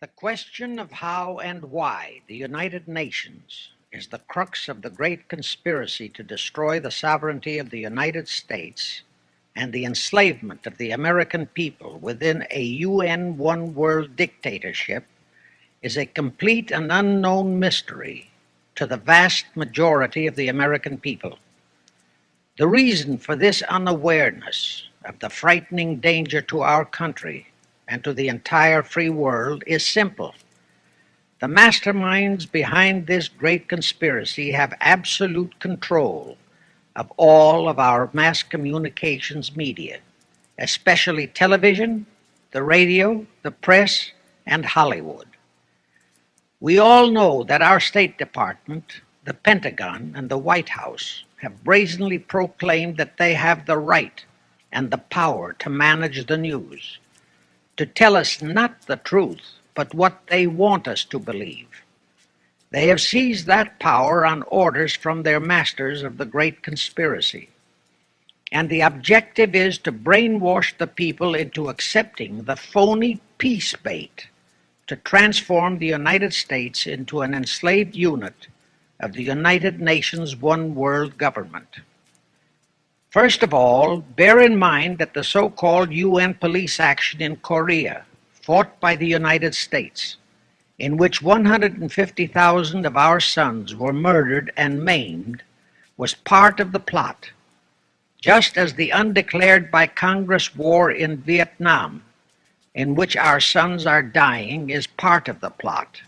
The question of how and why the United Nations is the crux of the great conspiracy to destroy the sovereignty of the United States and the enslavement of the American people within a UN one world dictatorship is a complete and unknown mystery to the vast majority of the American people. The reason for this unawareness of the frightening danger to our country and to the entire free world is simple. The masterminds behind this great conspiracy have absolute control of all of our mass communications media, especially television, the radio, the press, and Hollywood. We all know that our State Department, the Pentagon, and the White House have brazenly proclaimed that they have the right and the power to manage the news, to tell us not the truth, but what they want us to believe. They have seized that power on orders from their masters of the great conspiracy. And the objective is to brainwash the people into accepting the phony peace bait to transform the United States into an enslaved unit of the United Nations one world government. First of all, bear in mind that the so-called UN police action in Korea, fought by the United States, in which 150,000 of our sons were murdered and maimed, was part of the plot, just as the undeclared by Congress war in Vietnam, in which our sons are dying, is part of the plot,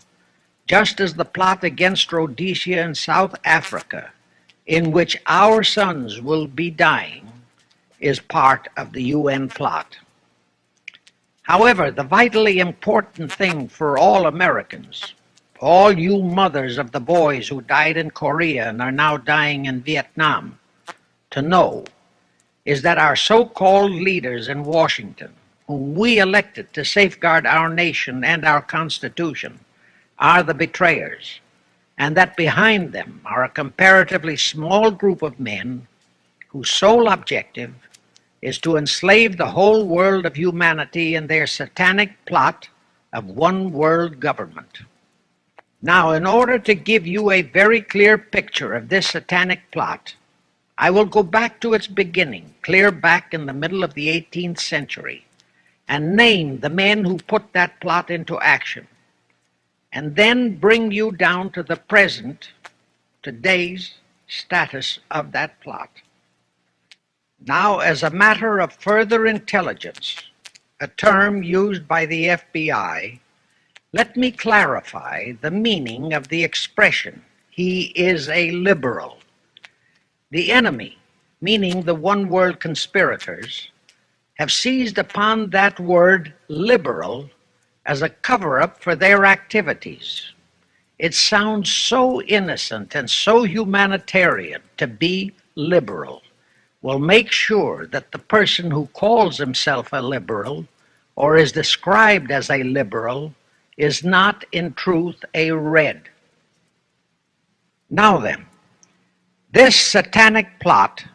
just as the plot against Rhodesia and South Africa, in which our sons will be dying, is part of the UN plot. However, the vitally important thing for all Americans, all you mothers of the boys who died in Korea and are now dying in Vietnam, to know is that our so-called leaders in Washington, whom we elected to safeguard our nation and our Constitution, are the betrayers, and that behind them are a comparatively small group of men whose sole objective is to enslave the whole world of humanity in their satanic plot of one world government. Now, in order to give you a very clear picture of this satanic plot, I will go back to its beginning, clear back in the middle of the 18th century, and name the men who put that plot into action, and then bring you down to the present, today's status of that plot. Now, as a matter of further intelligence, a term used by the FBI, let me clarify the meaning of the expression, "he is a liberal." The enemy, meaning the one world conspirators, have seized upon that word liberal as a cover-up for their activities. It sounds so innocent and so humanitarian to be liberal. Will make sure that the person who calls himself a liberal or is described as a liberal is not in truth a red. Now then, this satanic plot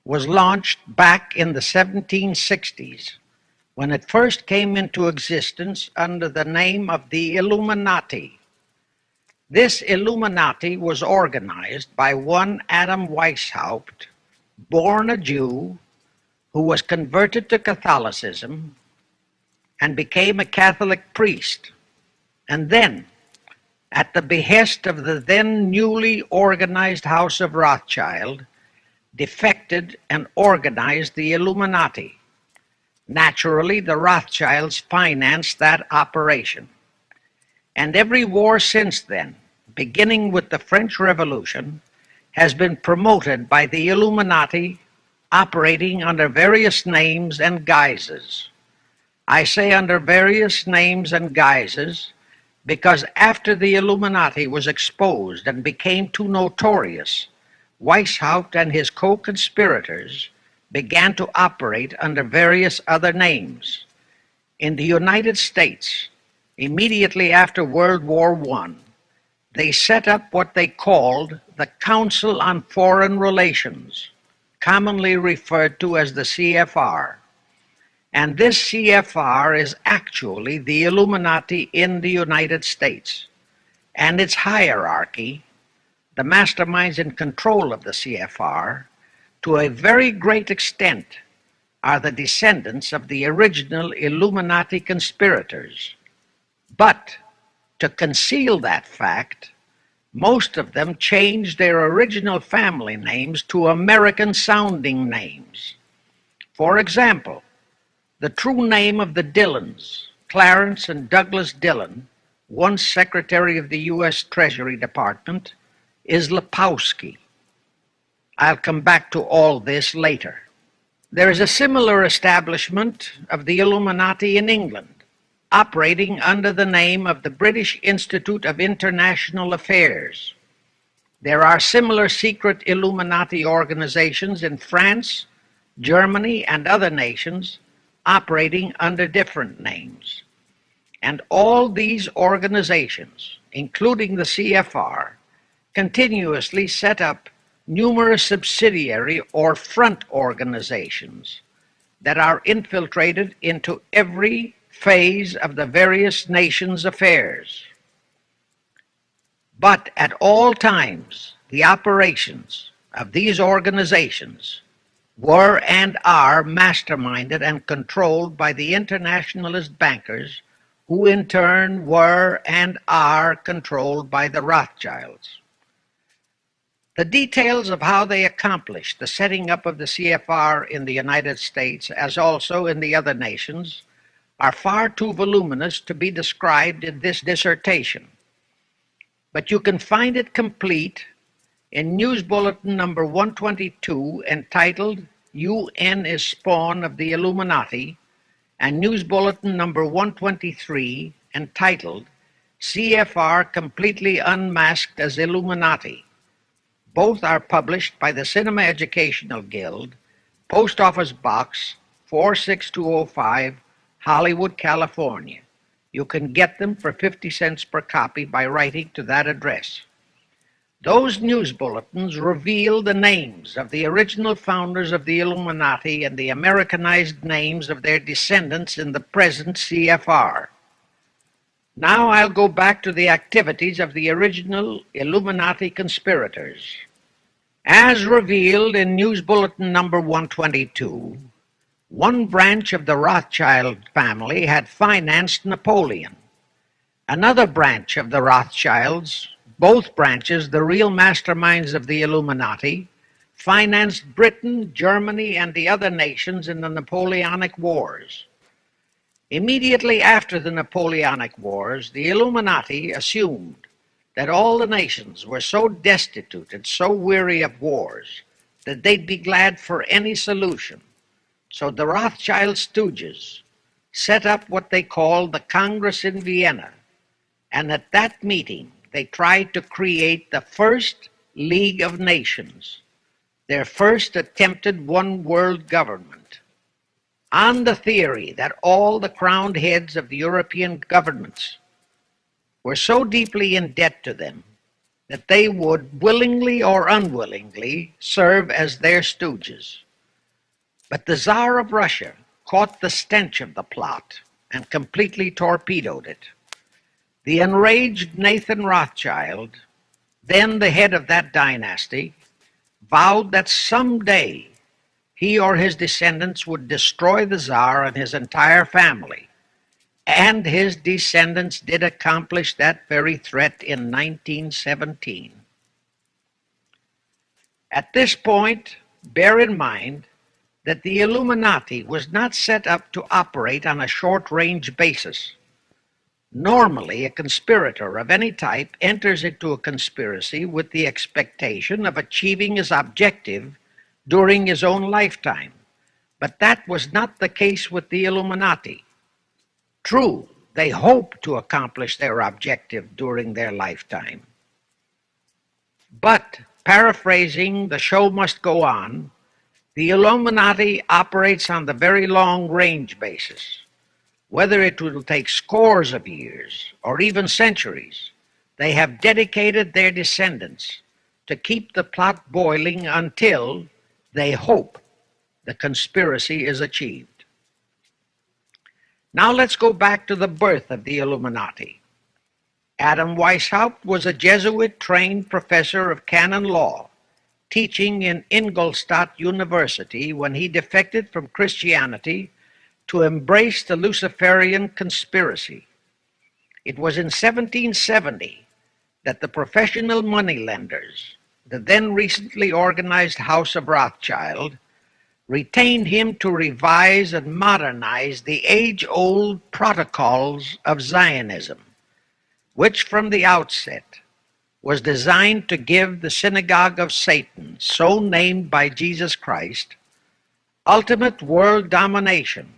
was launched back in the 1760s when it first came into existence under the name of the Illuminati. This Illuminati was organized by one Adam Weishaupt, born a Jew, who was converted to Catholicism and became a Catholic priest, and then, at the behest of the then newly organized House of Rothschild, defected and organized the Illuminati. Naturally, the Rothschilds financed that operation. And every war since then, beginning with the French Revolution, has been promoted by the Illuminati, operating under various names and guises. I say under various names and guises because after the Illuminati was exposed and became too notorious, Weishaupt and his co-conspirators began to operate under various other names. In the United States, immediately after World War I, they set up what they called the Council on Foreign Relations, commonly referred to as the CFR. And this CFR is actually the Illuminati in the United States. And its hierarchy, the masterminds in control of the CFR, to a very great extent, are the descendants of the original Illuminati conspirators. But to conceal that fact, most of them changed their original family names to American-sounding names. For example, the true name of the Dillons, Clarence and Douglas Dillon, once Secretary of the U.S. Treasury Department, is Lepowski. I'll come back to all this later. There is a similar establishment of the Illuminati in England, operating under the name of the British Institute of International Affairs. There are similar secret Illuminati organizations in France, Germany, and other nations operating under different names. And all these organizations, including the CFR, continuously set up numerous subsidiary or front organizations that are infiltrated into every phase of the various nations' affairs. But at all times, the operations of these organizations were and are masterminded and controlled by the internationalist bankers, who in turn were and are controlled by the Rothschilds. The details of how they accomplished the setting up of the CFR in the United States, as also in the other nations, are far too voluminous to be described in this dissertation. But you can find it complete in News Bulletin number 122, entitled UN is Spawn of the Illuminati, and News Bulletin number 123, entitled CFR Completely Unmasked as Illuminati. Both are published by the Cinema Educational Guild, Post Office Box 46205, Hollywood, California. You can get them for 50 cents per copy by writing to that address. Those news bulletins reveal the names of the original founders of the Illuminati and the Americanized names of their descendants in the present CFR. Now I'll go back to the activities of the original Illuminati conspirators. As revealed in News Bulletin number 122, one branch of the Rothschild family had financed Napoleon. Another branch of the Rothschilds, both branches the real masterminds of the Illuminati, financed Britain, Germany, and the other nations in the Napoleonic Wars. Immediately after the Napoleonic Wars, the Illuminati assumed that all the nations were so destitute and so weary of wars that they'd be glad for any solution. So the Rothschild stooges set up what they called the Congress in Vienna, and at that meeting they tried to create the first League of Nations, their first attempted one world government, on the theory that all the crowned heads of the European governments were so deeply in debt to them that they would willingly or unwillingly serve as their stooges. But the Tsar of Russia caught the stench of the plot and completely torpedoed it. The enraged Nathan Rothschild, then the head of that dynasty, vowed that someday he or his descendants would destroy the Tsar and his entire family. And his descendants did accomplish that very threat in 1917. At this point, bear in mind that the Illuminati was not set up to operate on a short-range basis. Normally, a conspirator of any type enters into a conspiracy with the expectation of achieving his objective during his own lifetime. But that was not the case with the Illuminati. True, they hoped to accomplish their objective during their lifetime. But, paraphrasing The Show Must Go On, the Illuminati operates on the very long-range basis. Whether it will take scores of years or even centuries, they have dedicated their descendants to keep the plot boiling until they hope the conspiracy is achieved. Now let's go back to the birth of the Illuminati. Adam Weishaupt was a Jesuit-trained professor of canon law, teaching in Ingolstadt University when he defected from Christianity to embrace the Luciferian conspiracy. It was in 1770 that the professional moneylenders, the then recently organized House of Rothschild, retained him to revise and modernize the age-old protocols of Zionism, which from the outset was designed to give the synagogue of Satan, so named by Jesus Christ, ultimate world domination,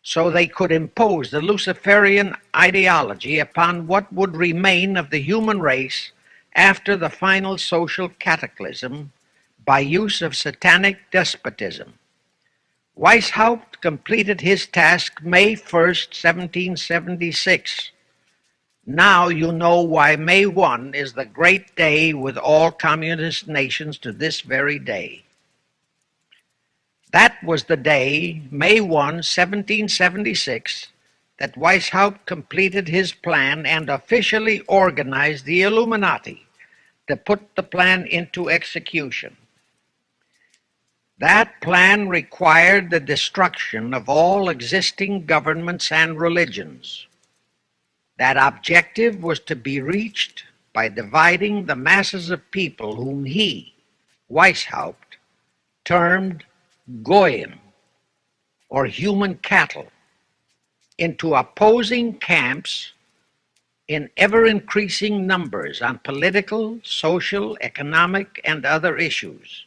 so they could impose the Luciferian ideology upon what would remain of the human race after the final social cataclysm by use of satanic despotism. Weishaupt completed his task May 1st, 1776. Now you know why May 1 is the great day with all communist nations to this very day. That was the day, May 1, 1776, that Weishaupt completed his plan and officially organized the Illuminati to put the plan into execution. That plan required the destruction of all existing governments and religions. That objective was to be reached by dividing the masses of people whom he, Weishaupt, termed Goyim, or human cattle, into opposing camps in ever-increasing numbers on political, social, economic, and other issues,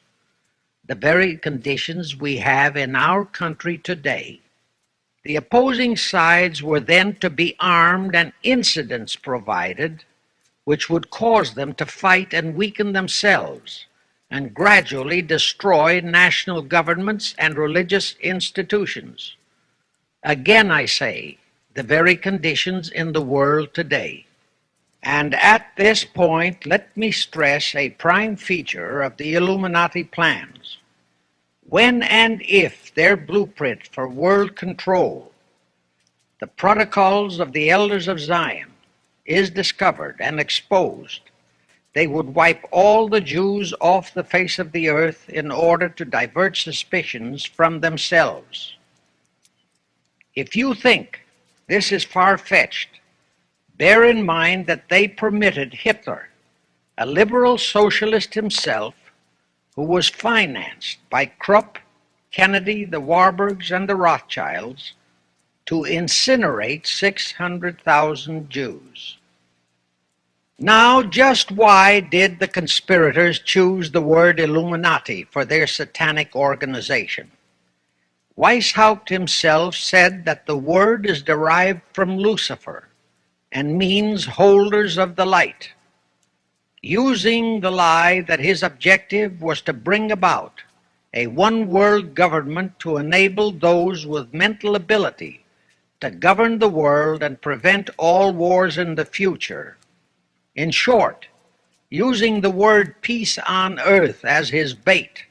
the very conditions we have in our country today. The opposing sides were then to be armed and incidents provided which would cause them to fight and weaken themselves and gradually destroy national governments and religious institutions. Again, I say, the very conditions in the world today. And at this point, let me stress a prime feature of the Illuminati plans. When and if their blueprint for world control, the protocols of the elders of Zion, is discovered and exposed, they would wipe all the Jews off the face of the earth in order to divert suspicions from themselves. If you think this is far-fetched, bear in mind that they permitted Hitler, a liberal socialist himself, who was financed by Krupp, Kennedy, the Warburgs, and the Rothschilds, to incinerate 600,000 Jews. Now, just why did the conspirators choose the word Illuminati for their satanic organization? Weishaupt himself said that the word is derived from Lucifer and means holders of the light, using the lie that his objective was to bring about a one-world government to enable those with mental ability to govern the world and prevent all wars in the future. In short, using the word peace on earth as his bait,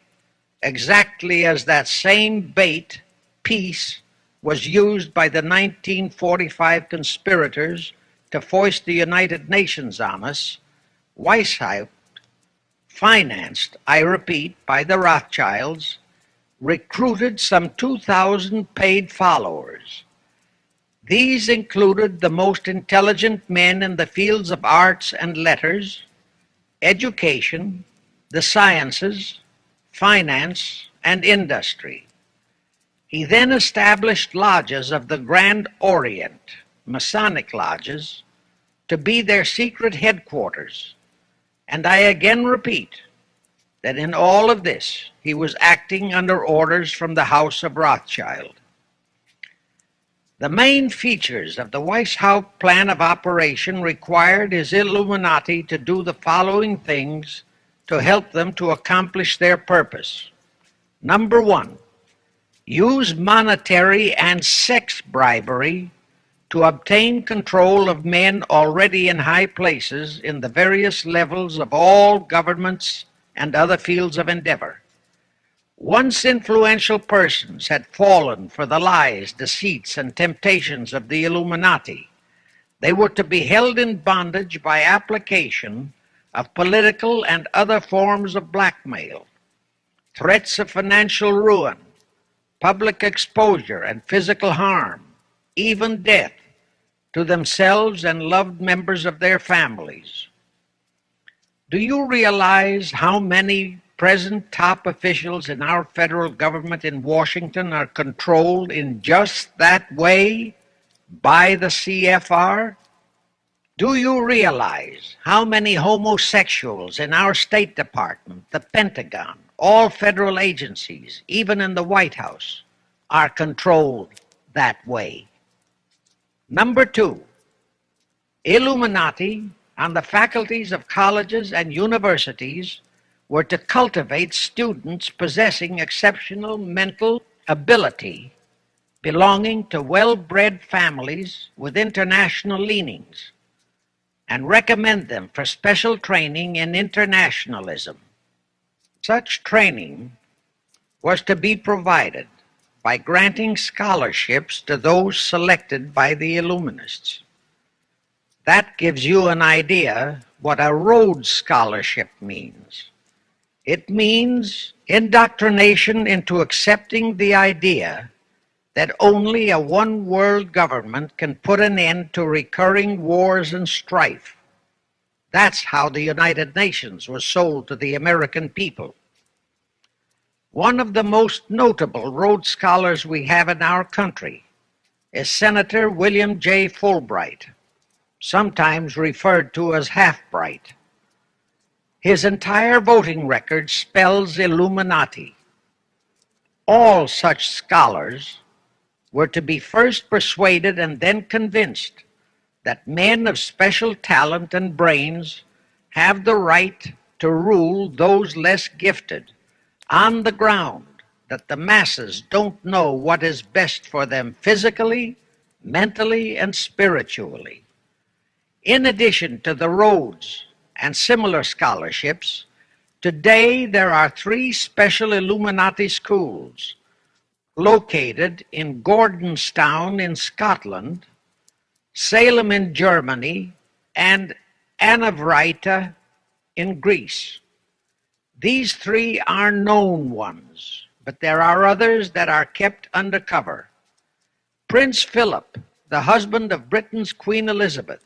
exactly as that same bait, peace, was used by the 1945 conspirators to foist the United Nations on us. Weishaupt, financed, I repeat, by the Rothschilds, recruited some 2,000 paid followers. These included the most intelligent men in the fields of arts and letters, education, the sciences, finance, and industry. He then established lodges of the Grand Orient, Masonic lodges, to be their secret headquarters. And I again repeat that in all of this, he was acting under orders from the House of Rothschild. The main features of the Weishaupt plan of operation required his Illuminati to do the following things to help them to accomplish their purpose. Number one, use monetary and sex bribery to obtain control of men already in high places in the various levels of all governments and other fields of endeavor. Once influential persons had fallen for the lies, deceits, and temptations of the Illuminati, they were to be held in bondage by application of political and other forms of blackmail, threats of financial ruin, public exposure and physical harm, even death, to themselves and loved members of their families. Do you realize how many present top officials in our federal government in Washington are controlled in just that way by the CFR? Do you realize how many homosexuals in our State Department, the Pentagon, all federal agencies, even in the White House, are controlled that way? Number two, Illuminati and the faculties of colleges and universities were to cultivate students possessing exceptional mental ability, belonging to well-bred families with international leanings, and recommend them for special training in internationalism. Such training was to be provided by granting scholarships to those selected by the Illuminists. That gives you an idea what a Rhodes Scholarship means. It means indoctrination into accepting the idea that only a one-world government can put an end to recurring wars and strife. That's how the United Nations was sold to the American people. One of the most notable Rhodes Scholars we have in our country is Senator William J. Fulbright, sometimes referred to as Half-Bright. His entire voting record spells Illuminati. All such scholars were to be first persuaded and then convinced that men of special talent and brains have the right to rule those less gifted, on the ground that the masses don't know what is best for them physically, mentally, and spiritually. In addition to the Rhodes and similar scholarships, today there are 3 special Illuminati schools located in Gordonstown in Scotland, Salem in Germany, and Anavryta in Greece. These 3 are known ones, but there are others that are kept undercover. Prince Philip, the husband of Britain's Queen Elizabeth,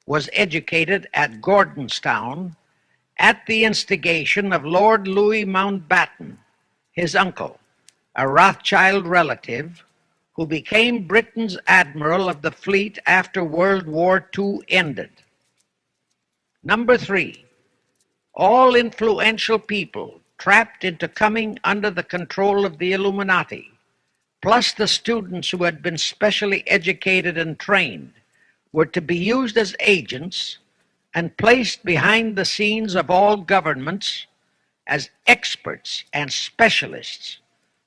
was educated at Gordonstown at the instigation of Lord Louis Mountbatten, his uncle, a Rothschild relative who became Britain's admiral of the fleet after World War II ended. Number 3, all influential people trapped into coming under the control of the Illuminati, plus the students who had been specially educated and trained, were to be used as agents and placed behind the scenes of all governments as experts and specialists,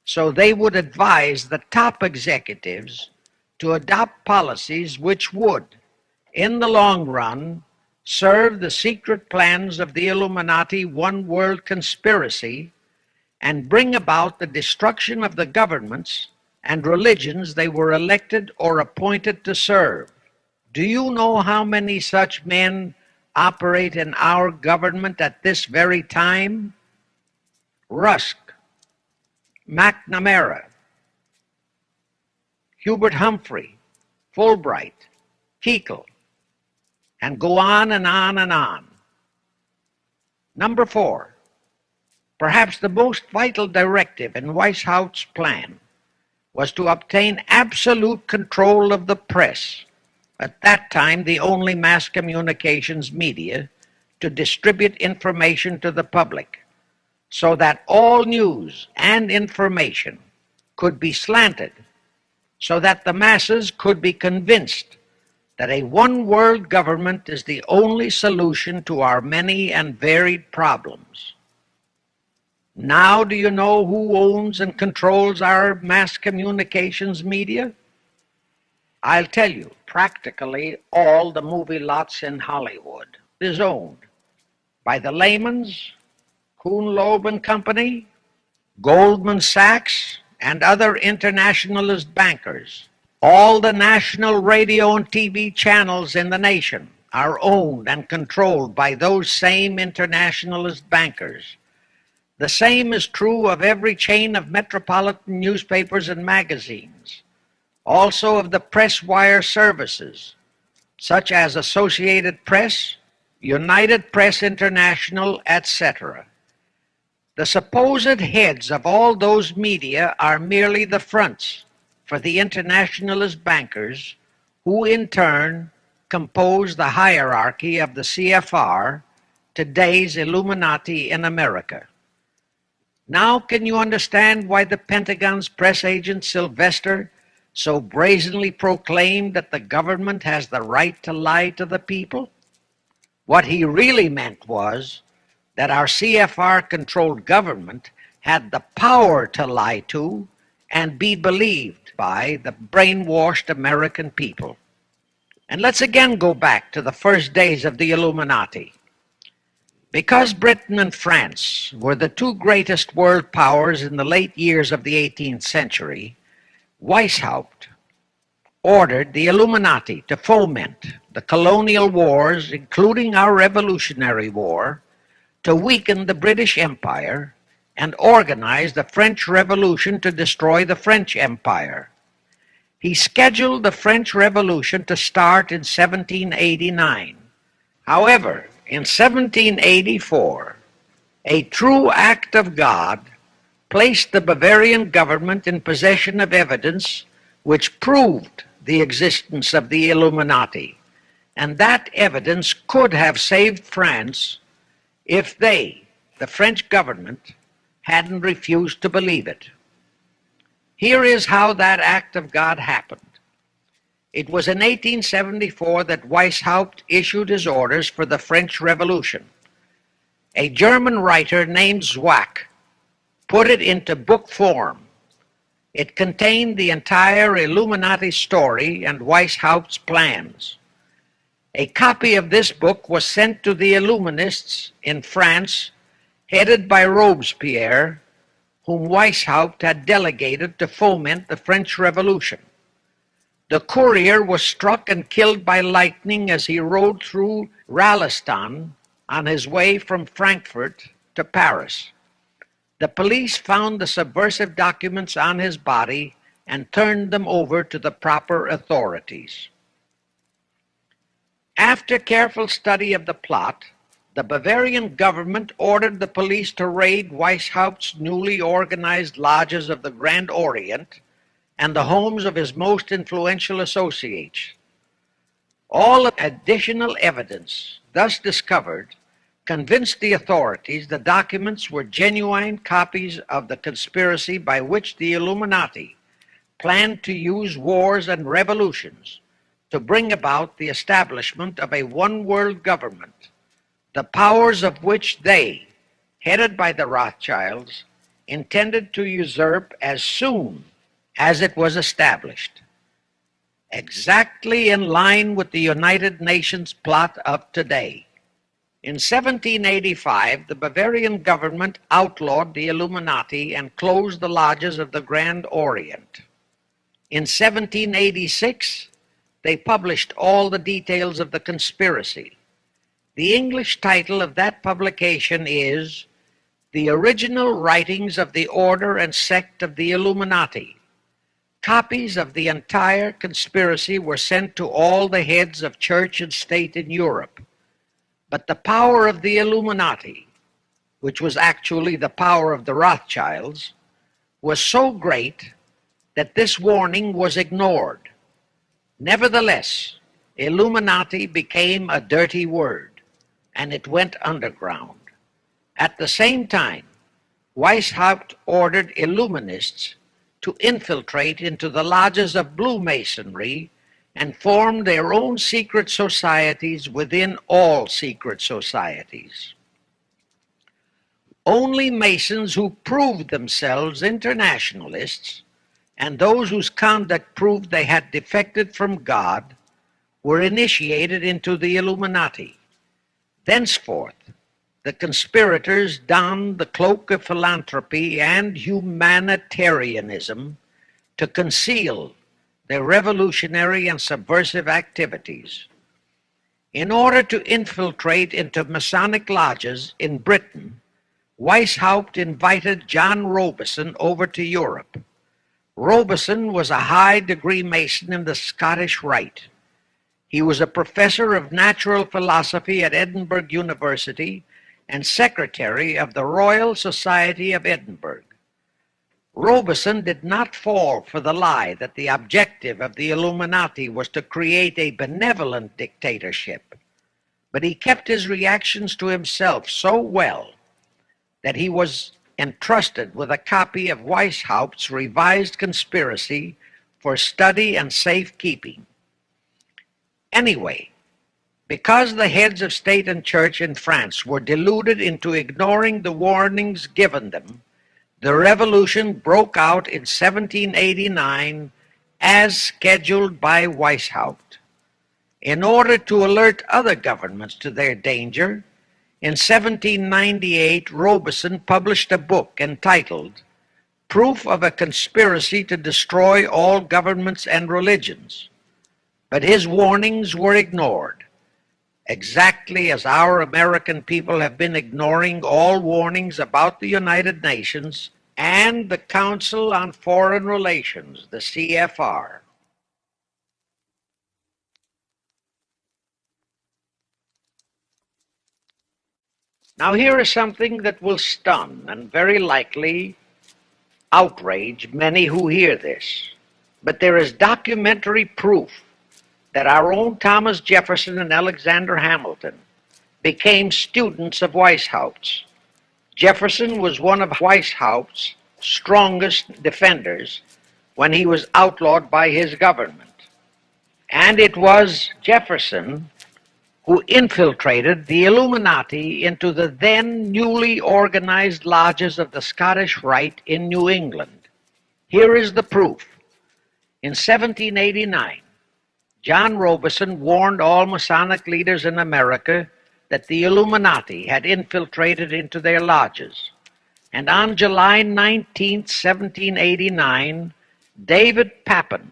so they would advise the top executives to adopt policies which would, in the long run, serve the secret plans of the Illuminati one world conspiracy and bring about the destruction of the governments and religions they were elected or appointed to serve. Do you know how many such men operate in our government at this very time? Rusk, McNamara, Hubert Humphrey, Fulbright, Kuchel, and go on and on and on. Number 4, perhaps the most vital directive in Weishaupt's plan was to obtain absolute control of the press, at that time the only mass communications media, to distribute information to the public, so that all news and information could be slanted, so that the masses could be convinced that a one-world government is the only solution to our many and varied problems. Now do you know who owns and controls our mass communications media? I'll tell you, practically all the movie lots in Hollywood is owned by the Lamans, Kuhn Loeb and Company, Goldman Sachs, and other internationalist bankers. All the national radio and TV channels in the nation are owned and controlled by those same internationalist bankers. The same is true of every chain of metropolitan newspapers and magazines, also of the press wire services, such as Associated Press, United Press International, etc. The supposed heads of all those media are merely the fronts for the internationalist bankers, who in turn compose the hierarchy of the CFR, today's Illuminati in America. Now can you understand why the Pentagon's press agent Sylvester so brazenly proclaimed that the government has the right to lie to the people? What he really meant was that our CFR-controlled government had the power to lie to and be believed by the brainwashed American people. And let's again go back to the first days of the Illuminati. Because Britain and France were the two greatest world powers in the late years of the 18th century, Weishaupt ordered the Illuminati to foment the colonial wars, including our Revolutionary War, to weaken the British Empire and organize the French Revolution to destroy the French Empire. He scheduled the French Revolution to start in 1789. However, in 1784, a true act of God placed the Bavarian government in possession of evidence which proved the existence of the Illuminati, and that evidence could have saved France if they, the French government, hadn't refused to believe it. Here is how that act of God happened. It was in 1874 that Weishaupt issued his orders for the French Revolution. A German writer named Zwack put it into book form. It contained the entire Illuminati story and Weishaupt's plans. A copy of this book was sent to the Illuminists in France, headed by Robespierre, whom Weishaupt had delegated to foment the French Revolution. The courier was struck and killed by lightning as he rode through Ralston on his way from Frankfurt to Paris. The police found the subversive documents on his body and turned them over to the proper authorities. After careful study of the plot, the Bavarian government ordered the police to raid Weishaupt's newly organized lodges of the Grand Orient and the homes of his most influential associates. All additional evidence thus discovered convinced the authorities the documents were genuine copies of the conspiracy by which the Illuminati planned to use wars and revolutions to bring about the establishment of a one-world government, the powers of which they, headed by the Rothschilds, intended to usurp as soon as it was established, exactly in line with the United Nations plot of today. In 1785, the Bavarian government outlawed the Illuminati and closed the lodges of the Grand Orient. In 1786, they published all the details of the conspiracy. The English title of that publication is The Original Writings of the Order and Sect of the Illuminati. Copies of the entire conspiracy were sent to all the heads of church and state in Europe. But the power of the Illuminati, which was actually the power of the Rothschilds, was so great that this warning was ignored. Nevertheless, Illuminati became a dirty word, and it went underground. At the same time, Weishaupt ordered Illuminists to infiltrate into the lodges of Blue Masonry and form their own secret societies within all secret societies. Only Masons who proved themselves internationalists and those whose conduct proved they had defected from God were initiated into the Illuminati. Thenceforth, the conspirators donned the cloak of philanthropy and humanitarianism to conceal their revolutionary and subversive activities. In order to infiltrate into Masonic lodges in Britain, Weishaupt invited John Robison over to Europe. Robison was a high-degree Mason in the Scottish Rite. He was a professor of natural philosophy at Edinburgh University and secretary of the Royal Society of Edinburgh. Robison did not fall for the lie that the objective of the Illuminati was to create a benevolent dictatorship, but he kept his reactions to himself so well that he was entrusted with a copy of Weishaupt's revised conspiracy for study and safekeeping. Anyway, because the heads of state and church in France were deluded into ignoring the warnings given them, the revolution broke out in 1789 as scheduled by Weishaupt. In order to alert other governments to their danger, in 1798 Robison published a book entitled Proof of a Conspiracy to Destroy All Governments and Religions. But his warnings were ignored, exactly as our American people have been ignoring all warnings about the United Nations and the Council on Foreign Relations, the CFR. Now here is something that will stun and very likely outrage many who hear this, but there is documentary proof that our own Thomas Jefferson and Alexander Hamilton became students of Weishaupt's. Jefferson was one of Weishaupt's strongest defenders when he was outlawed by his government. And it was Jefferson who infiltrated the Illuminati into the then newly organized lodges of the Scottish Rite in New England. Here is the proof. In 1789, John Robison warned all Masonic leaders in America that the Illuminati had infiltrated into their lodges. And on July 19, 1789, David Papin,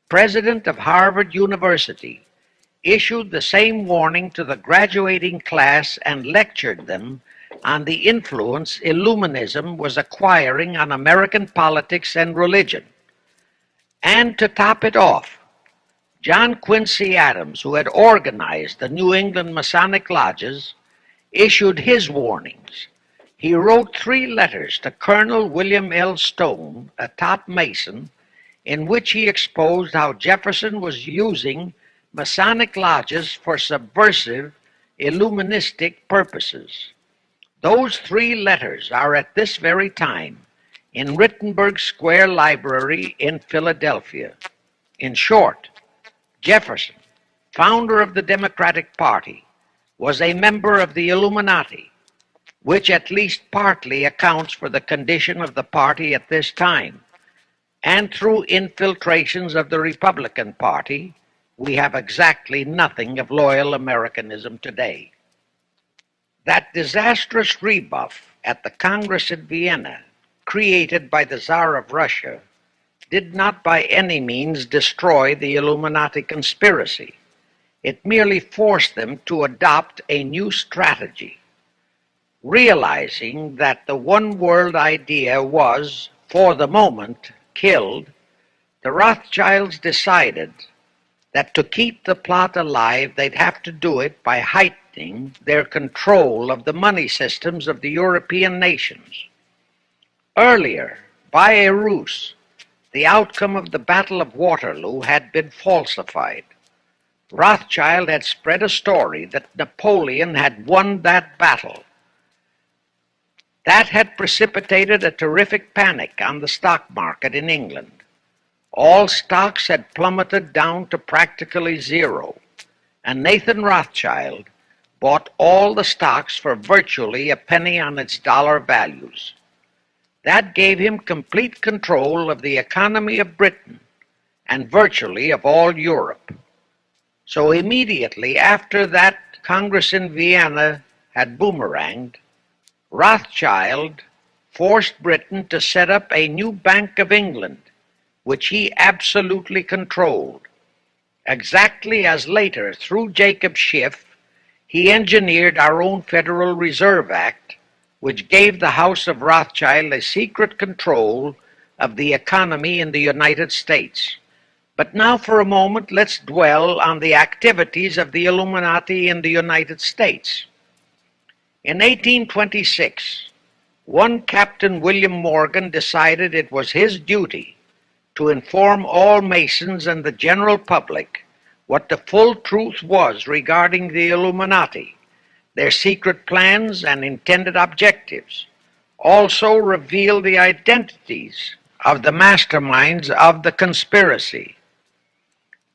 president of Harvard University, issued the same warning to the graduating class and lectured them on the influence Illuminism was acquiring on American politics and religion. And to top it off, John Quincy Adams, who had organized the New England Masonic lodges, issued his warnings. He wrote 3 letters to Colonel William L. Stone, a top Mason, in which he exposed how Jefferson was using Masonic lodges for subversive, Illuministic purposes. Those 3 letters are at this very time in Rittenberg Square Library in Philadelphia. In short, Jefferson, founder of the Democratic Party, was a member of the Illuminati, which at least partly accounts for the condition of the party at this time. And through infiltrations of the Republican Party, we have exactly nothing of loyal Americanism today. That disastrous rebuff at the Congress in Vienna, created by the Tsar of Russia, did not by any means destroy the Illuminati conspiracy. It merely forced them to adopt a new strategy. Realizing that the one world idea was, for the moment, killed, the Rothschilds decided that to keep the plot alive, they'd have to do it by heightening their control of the money systems of the European nations. Earlier, by a ruse, the outcome of the Battle of Waterloo had been falsified. Rothschild had spread a story that Napoleon had won that battle. That had precipitated a terrific panic on the stock market in England. All stocks had plummeted down to practically zero, and Nathan Rothschild bought all the stocks for virtually a penny on its dollar values. That gave him complete control of the economy of Britain and virtually of all Europe. So immediately after that Congress in Vienna had boomeranged, Rothschild forced Britain to set up a new Bank of England, which he absolutely controlled, exactly as later, through Jacob Schiff, he engineered our own Federal Reserve Act, which gave the House of Rothschild a secret control of the economy in the United States. But now for a moment, let's dwell on the activities of the Illuminati in the United States. In 1826, one Captain William Morgan decided it was his duty to inform all Masons and the general public what the full truth was regarding the Illuminati, their secret plans and intended objectives, also reveal the identities of the masterminds of the conspiracy.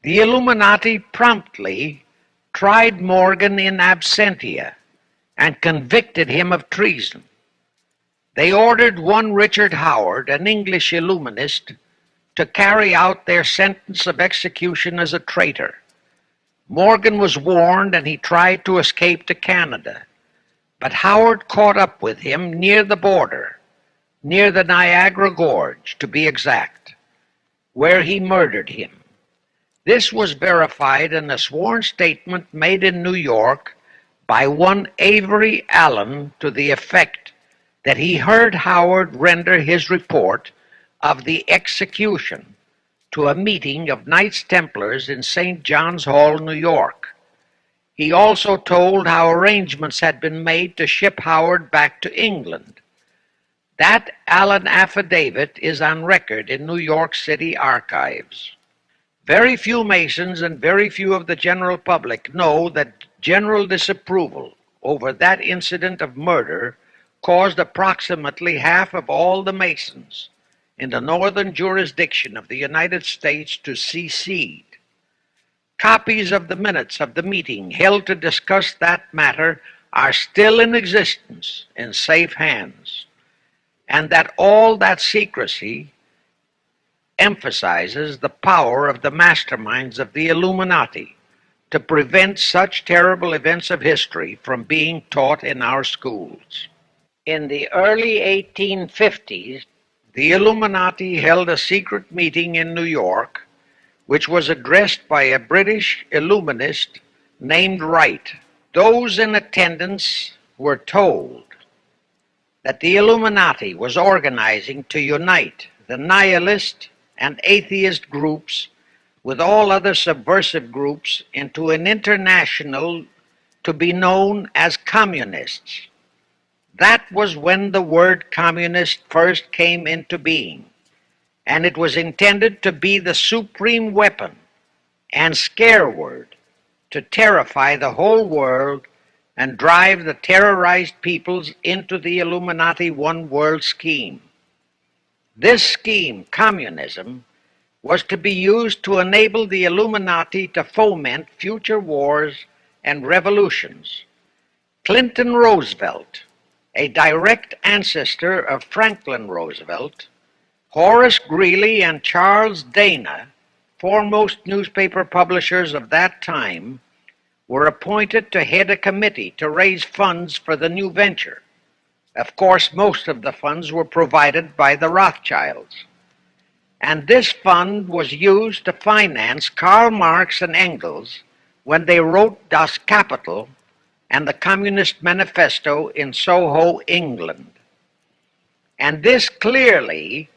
The Illuminati promptly tried Morgan in absentia and convicted him of treason. They ordered one Richard Howard, an English Illuminist, to carry out their sentence of execution as a traitor. Morgan was warned and he tried to escape to Canada, but Howard caught up with him near the border, near the Niagara Gorge to be exact, where he murdered him. This was verified in a sworn statement made in New York by one Avery Allen to the effect that he heard Howard render his report of the execution to a meeting of Knights Templars in St. John's Hall, New York. He also told how arrangements had been made to ship Howard back to England. That Allen affidavit is on record in New York City archives. Very few Masons and very few of the general public know that general disapproval over that incident of murder caused approximately half of all the Masons in the northern jurisdiction of the United States to secede. Copies of the minutes of the meeting held to discuss that matter are still in existence in safe hands, and that all that secrecy emphasizes the power of the masterminds of the Illuminati to prevent such terrible events of history from being taught in our schools. In the early 1850s, the Illuminati held a secret meeting in New York, which was addressed by a British Illuminist named Wright. Those in attendance were told that the Illuminati was organizing to unite the nihilist and atheist groups with all other subversive groups into an international to be known as communists. That was when the word communist first came into being, and it was intended to be the supreme weapon and scare word to terrify the whole world and drive the terrorized peoples into the Illuminati one world scheme. This scheme, communism, was to be used to enable the Illuminati to foment future wars and revolutions. Clinton Roosevelt, a direct ancestor of Franklin Roosevelt, Horace Greeley and Charles Dana, foremost newspaper publishers of that time, were appointed to head a committee to raise funds for the new venture. Of course, most of the funds were provided by the Rothschilds. And this fund was used to finance Karl Marx and Engels when they wrote Das Kapital and the Communist Manifesto in Soho, England. And this clearly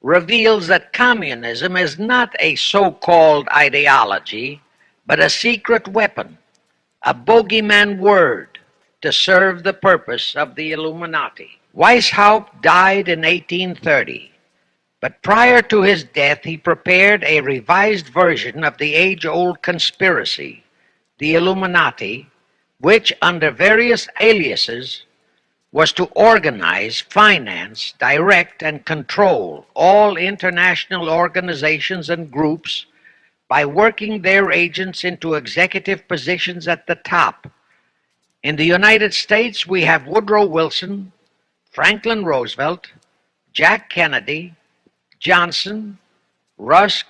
reveals that communism is not a so-called ideology, but a secret weapon, a bogeyman word to serve the purpose of the Illuminati. Weishaupt died in 1830, but prior to his death he prepared a revised version of the age-old conspiracy, the Illuminati, which, under various aliases, was to organize, finance, direct, and control all international organizations and groups by working their agents into executive positions at the top. In the United States, we have Woodrow Wilson, Franklin Roosevelt, Jack Kennedy, Johnson, Rusk,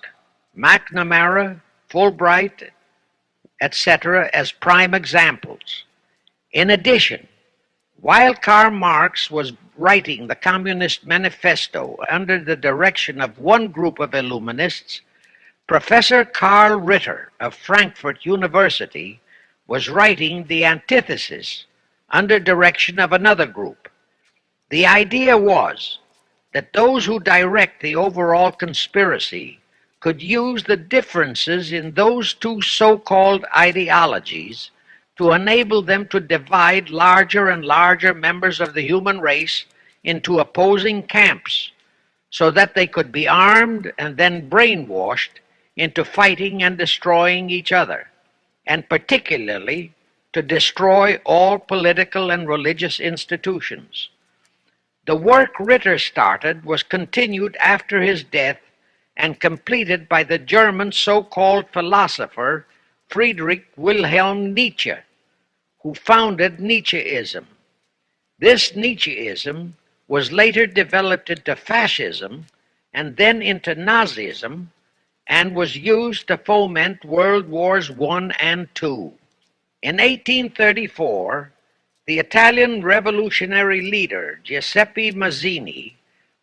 McNamara, Fulbright, etc., as prime examples. In addition, While Karl Marx was writing the Communist Manifesto under the direction of one group of Illuminists, Professor Karl Ritter of Frankfurt University was writing the antithesis under direction of another group. The idea was that those who direct the overall conspiracy could use the differences in those two so-called ideologies to enable them to divide larger and larger members of the human race into opposing camps so that they could be armed and then brainwashed into fighting and destroying each other, and particularly to destroy all political and religious institutions. The work Ritter started was continued after his death and completed by the German so-called philosopher Friedrich Wilhelm Nietzsche, who founded Nietzscheism. This Nietzscheism was later developed into fascism and then into Nazism, and was used to foment World Wars I and II. In 1834, the Italian revolutionary leader Giuseppe Mazzini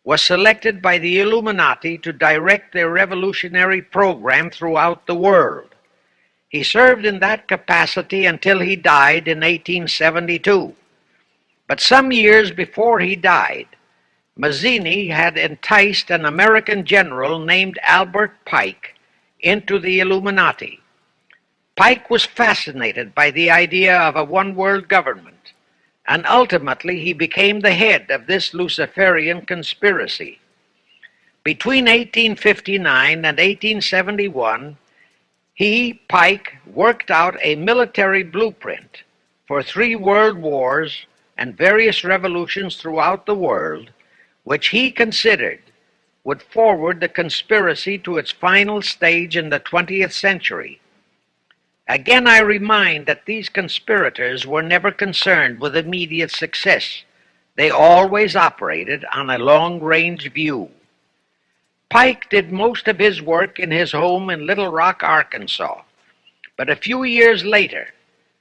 was selected by the Illuminati to direct their revolutionary program throughout the world. He served in that capacity until he died in 1872. But some years before he died, Mazzini had enticed an American general named Albert Pike into the Illuminati. Pike was fascinated by the idea of a one-world government, and ultimately he became the head of this Luciferian conspiracy. Between 1859 and 1871, Pike, worked out a military blueprint for 3 world wars and various revolutions throughout the world, which he considered would forward the conspiracy to its final stage in the 20th century. Again, I remind that these conspirators were never concerned with immediate success. They always operated on a long-range view. Pike did most of his work in his home in Little Rock, Arkansas. But a few years later,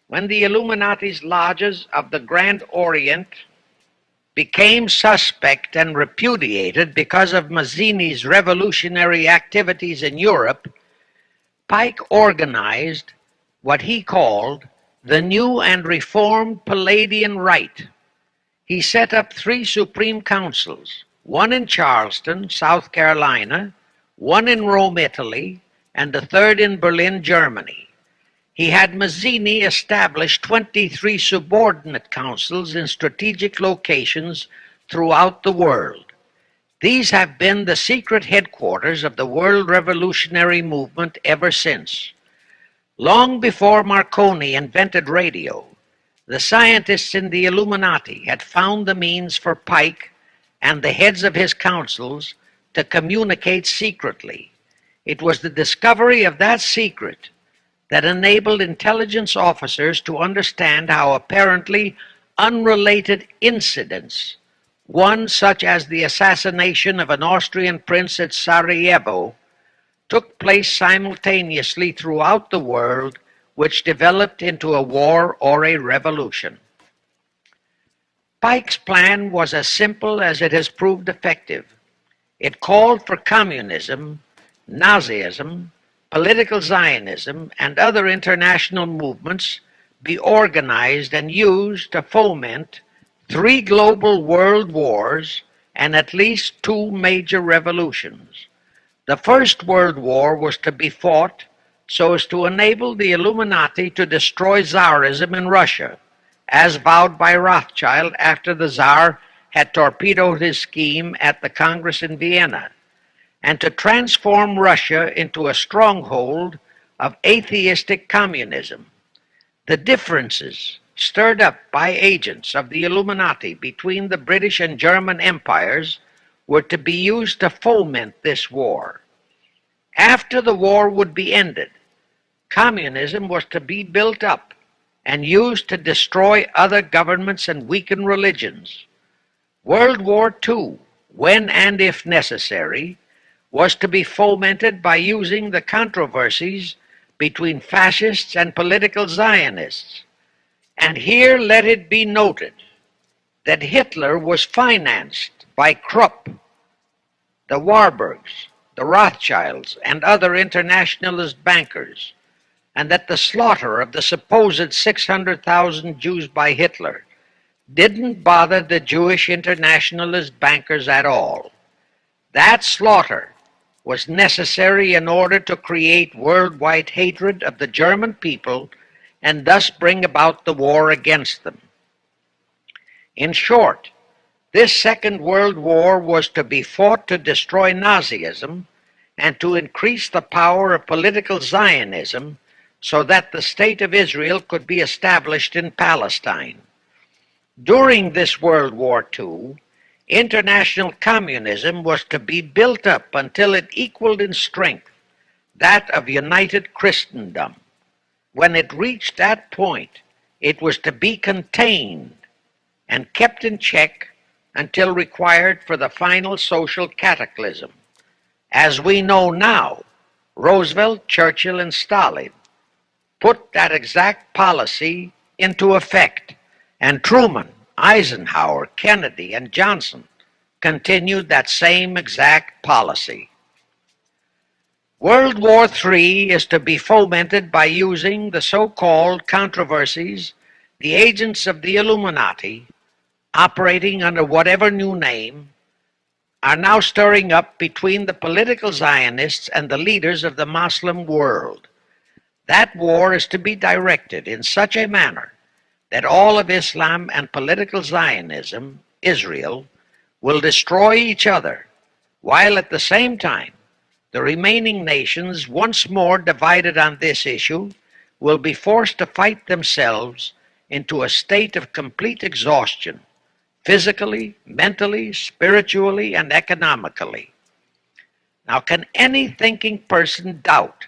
when the Illuminati's lodges of the Grand Orient became suspect and repudiated because of Mazzini's revolutionary activities in Europe, Pike organized what he called the New and Reformed Palladian Rite. He set up 3 Supreme Councils, one in Charleston, South Carolina, one in Rome, Italy, and the 3rd in Berlin, Germany. He had Mazzini establish 23 subordinate councils in strategic locations throughout the world. These have been the secret headquarters of the world revolutionary movement ever since. Long before Marconi invented radio, the scientists in the Illuminati had found the means for Pike and the heads of his councils to communicate secretly. It was the discovery of that secret that enabled intelligence officers to understand how apparently unrelated incidents, one such as the assassination of an Austrian prince at Sarajevo, took place simultaneously throughout the world, which developed into a war or a revolution. Pike's plan was as simple as it has proved effective. It called for communism, Nazism, political Zionism, and other international movements be organized and used to foment 3 global world wars and at least 2 major revolutions. The First World War was to be fought so as to enable the Illuminati to destroy Tsarism in Russia, as vowed by Rothschild after the Tsar had torpedoed his scheme at the Congress in Vienna, and to transform Russia into a stronghold of atheistic communism. The differences stirred up by agents of the Illuminati between the British and German empires were to be used to foment this war. After the war would be ended, communism was to be built up and used to destroy other governments and weaken religions. World War II, when and if necessary, was to be fomented by using the controversies between fascists and political Zionists. And here let it be noted that Hitler was financed by Krupp, the Warburgs, the Rothschilds, and other internationalist bankers, and that the slaughter of the supposed 600,000 Jews by Hitler didn't bother the Jewish internationalist bankers at all. That slaughter was necessary in order to create worldwide hatred of the German people and thus bring about the war against them. In short, this Second World War was to be fought to destroy Nazism and to increase the power of political Zionism so that the State of Israel could be established in Palestine. During this World War II, international communism was to be built up until it equaled in strength that of united Christendom. When it reached that point, it was to be contained and kept in check until required for the final social cataclysm. As we know now, Roosevelt, Churchill, and Stalin put that exact policy into effect, and Truman, Eisenhower, Kennedy, and Johnson continued that same exact policy. World War III is to be fomented by using the so-called controversies the agents of the Illuminati, operating under whatever new name, are now stirring up between the political Zionists and the leaders of the Muslim world. That war is to be directed in such a manner that all of Islam and political Zionism, Israel, will destroy each other, while at the same time the remaining nations, once more divided on this issue, will be forced to fight themselves into a state of complete exhaustion, physically, mentally, spiritually, and economically. Now, can any thinking person doubt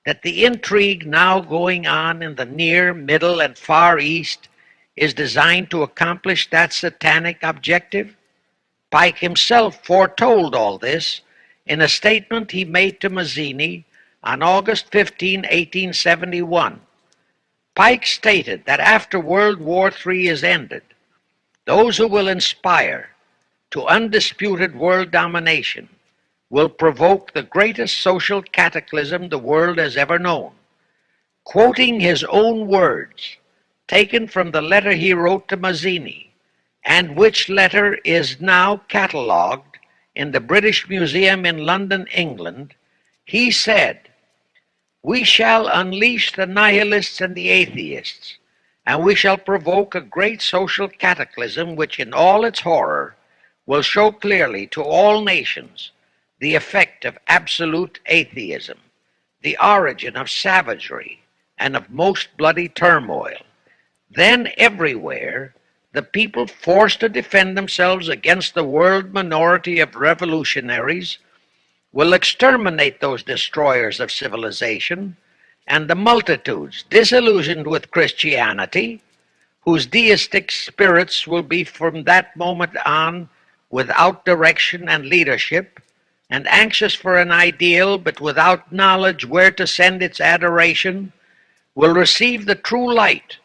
that the intrigue now going on in the Near, Middle, and Far East is designed to accomplish that satanic objective? Pike himself foretold all this in a statement he made to Mazzini on August 15, 1871. Pike stated that after World War III is ended, those who will inspire to undisputed world domination will provoke the greatest social cataclysm the world has ever known. Quoting his own words, taken from the letter he wrote to Mazzini, and which letter is now catalogued in the British Museum in London, England, he said, "We shall unleash the nihilists and the atheists, and we shall provoke a great social cataclysm which in all its horror will show clearly to all nations the effect of absolute atheism, the origin of savagery and of most bloody turmoil. Then everywhere the people forced to defend themselves against the world minority of revolutionaries will exterminate those destroyers of civilization, and the multitudes disillusioned with Christianity, whose deistic spirits will be from that moment on without direction and leadership, and anxious for an ideal but without knowledge where to send its adoration, will receive the true light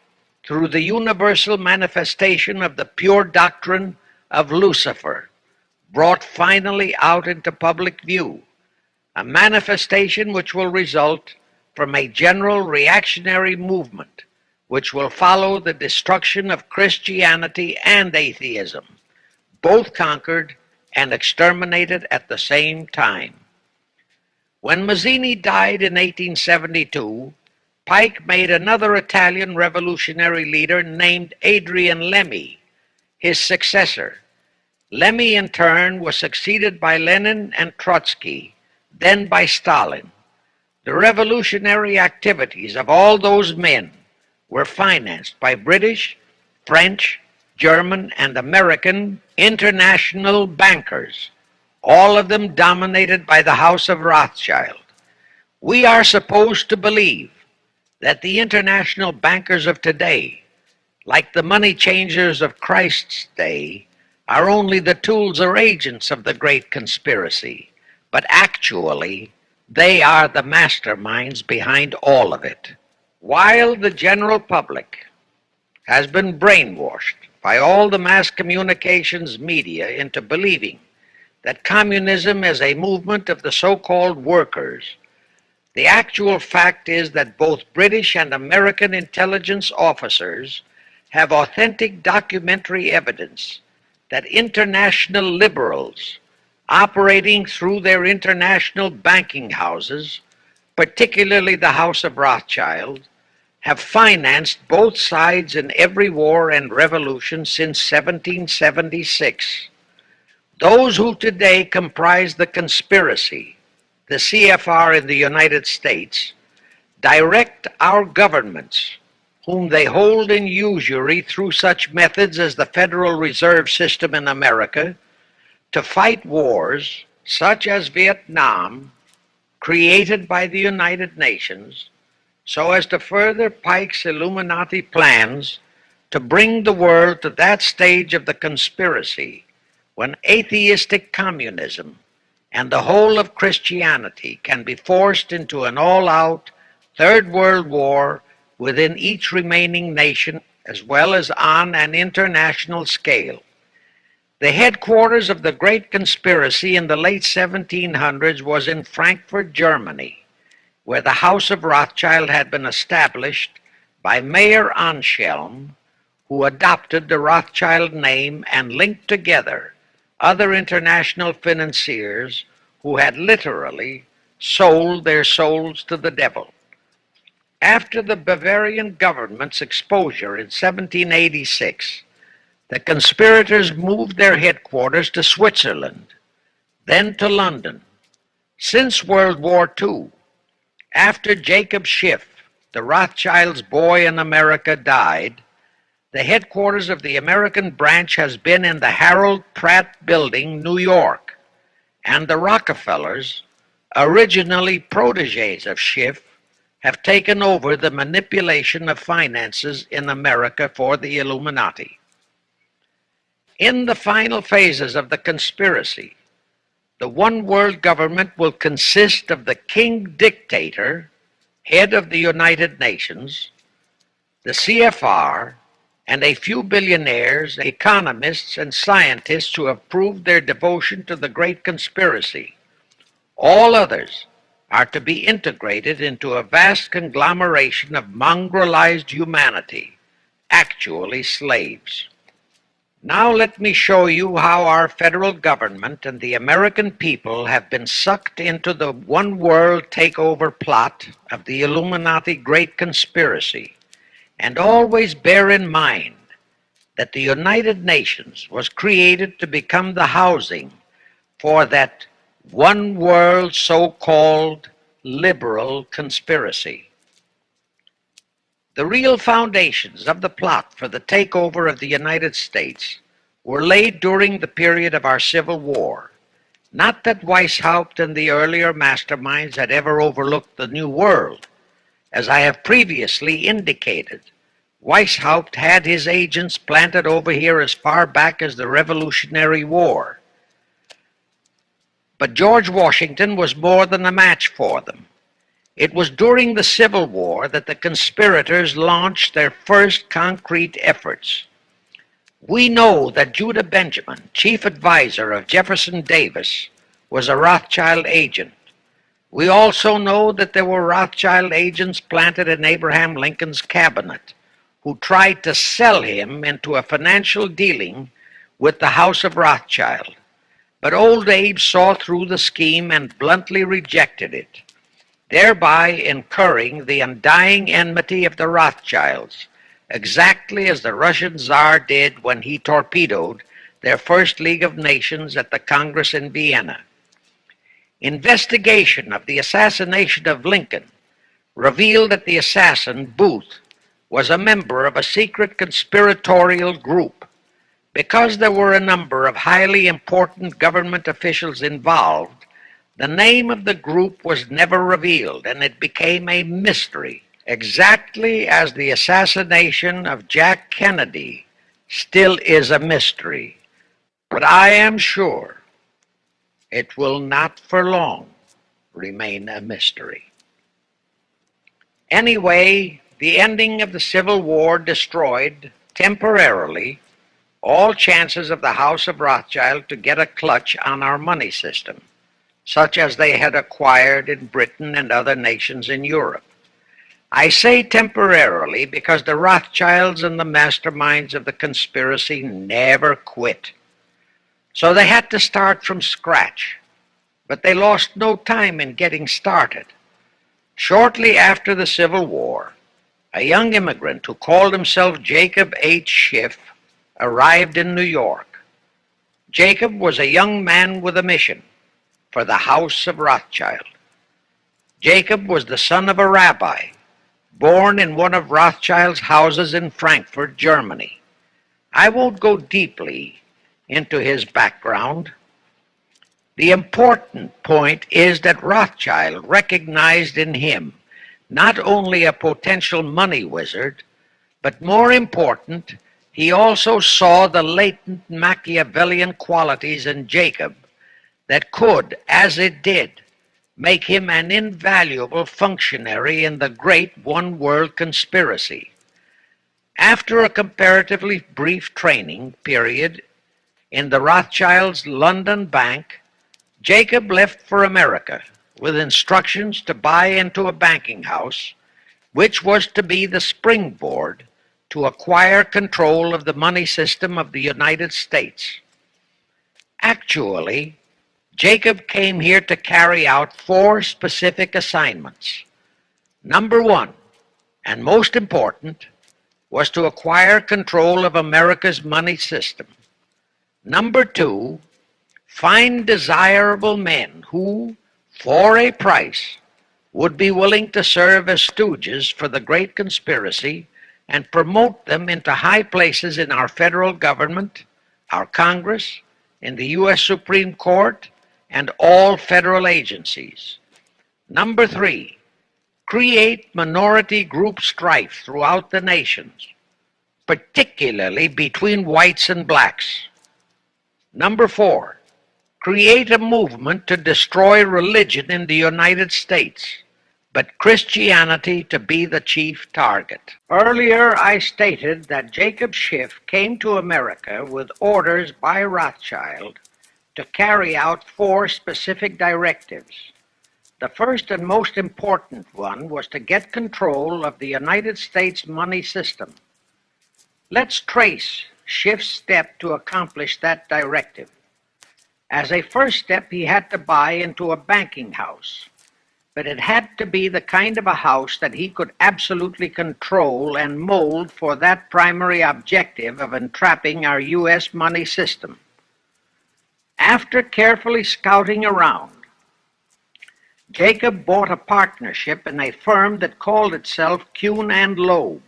through the universal manifestation of the pure doctrine of Lucifer, brought finally out into public view, a manifestation which will result from a general reactionary movement which will follow the destruction of Christianity and atheism, both conquered and exterminated at the same time." When Mazzini died in 1872, Pike made another Italian revolutionary leader named Adrian Lemmy his successor. Lemmy, in turn, was succeeded by Lenin and Trotsky, then by Stalin. The revolutionary activities of all those men were financed by British, French, German, and American international bankers, all of them dominated by the House of Rothschild. We are supposed to believe that the international bankers of today, like the money changers of Christ's day, are only the tools or agents of the great conspiracy, but actually they are the masterminds behind all of it. While the general public has been brainwashed by all the mass communications media into believing that communism is a movement of the so-called workers, the actual fact is that both British and American intelligence officers have authentic documentary evidence that international liberals operating through their international banking houses, particularly the House of Rothschild, have financed both sides in every war and revolution since 1776. Those who today comprise the conspiracy, the CFR in the United States, direct our governments, whom they hold in usury through such methods as the Federal Reserve System in America, to fight wars such as Vietnam, created by the United Nations, so as to further Pike's Illuminati plans to bring the world to that stage of the conspiracy when atheistic communism and the whole of Christianity can be forced into an all-out Third World War within each remaining nation as well as on an international scale. The headquarters of the great conspiracy in the late 1700s was in Frankfurt, Germany, where the House of Rothschild had been established by Mayer Anschelm, who adopted the Rothschild name and linked together other international financiers who had literally sold their souls to the devil. After the Bavarian government's exposure in 1786, the conspirators moved their headquarters to Switzerland, then to London. Since World War II, after Jacob Schiff, the Rothschilds' boy in America, died, the headquarters of the American branch has been in the Harold Pratt Building, New York, and the Rockefellers, originally protégés of Schiff, have taken over the manipulation of finances in America for the Illuminati. In the final phases of the conspiracy, the one world government will consist of the king dictator, head of the United Nations, the CFR, and a few billionaires, economists, and scientists who have proved their devotion to the great conspiracy. All others are to be integrated into a vast conglomeration of mongrelized humanity, actually slaves. Now let me show you how our federal government and the American people have been sucked into the one world takeover plot of the Illuminati Great Conspiracy. And always bear in mind that the United Nations was created to become the housing for that one world so-called liberal conspiracy. The real foundations of the plot for the takeover of the United States were laid during the period of our Civil War. Not that Weishaupt and the earlier masterminds had ever overlooked the New World. As I have previously indicated, Weishaupt had his agents planted over here as far back as the Revolutionary War. But George Washington was more than a match for them. It was during the Civil War that the conspirators launched their first concrete efforts. We know that Judah Benjamin, chief advisor of Jefferson Davis, was a Rothschild agent. We also know that there were Rothschild agents planted in Abraham Lincoln's cabinet who tried to sell him into a financial dealing with the House of Rothschild. But old Abe saw through the scheme and bluntly rejected it, thereby incurring the undying enmity of the Rothschilds, exactly as the Russian Tsar did when he torpedoed their first League of Nations at the Congress in Vienna. Investigation of the assassination of Lincoln revealed that the assassin, Booth, was a member of a secret conspiratorial group. Because there were a number of highly important government officials involved, the name of the group was never revealed, and it became a mystery, exactly as the assassination of Jack Kennedy still is a mystery. But I am sure it will not for long remain a mystery. Anyway, the ending of the Civil War destroyed, temporarily, all chances of the House of Rothschild to get a clutch on our money system, such as they had acquired in Britain and other nations in Europe. I say temporarily because the Rothschilds and the masterminds of the conspiracy never quit. So they had to start from scratch, but they lost no time in getting started. Shortly after the Civil War, a young immigrant who called himself Jacob H. Schiff arrived in New York. Jacob was a young man with a mission for the House of Rothschild. Jacob was the son of a rabbi, born in one of Rothschild's houses in Frankfurt, Germany. I won't go deeply into his background. The important point is that Rothschild recognized in him not only a potential money wizard, but more important, he also saw the latent Machiavellian qualities in Jacob that could, as it did, make him an invaluable functionary in the great one-world conspiracy. After a comparatively brief training period in the Rothschilds' London bank, Jacob left for America with instructions to buy into a banking house, which was to be the springboard to acquire control of the money system of the United States. Actually, Jacob came here to carry out 4 specific assignments. Number 1, and most important, was to acquire control of America's money system. Number 2, find desirable men who, for a price, would be willing to serve as stooges for the great conspiracy and promote them into high places in our federal government, our Congress, in the U.S. Supreme Court, and all federal agencies. Number 3, create minority group strife throughout the nations, particularly between whites and blacks. Number 4, create a movement to destroy religion in the United States, but Christianity to be the chief target. Earlier, I stated that Jacob Schiff came to America with orders by Rothschild to carry out 4 specific directives. The first and most important one was to get control of the United States money system. Let's trace Schiff's step to accomplish that directive. As a first step, he had to buy into a banking house, but it had to be the kind of a house that he could absolutely control and mold for that primary objective of entrapping our U.S. money system. After carefully scouting around, Jacob bought a partnership in a firm that called itself Kuhn and Loeb.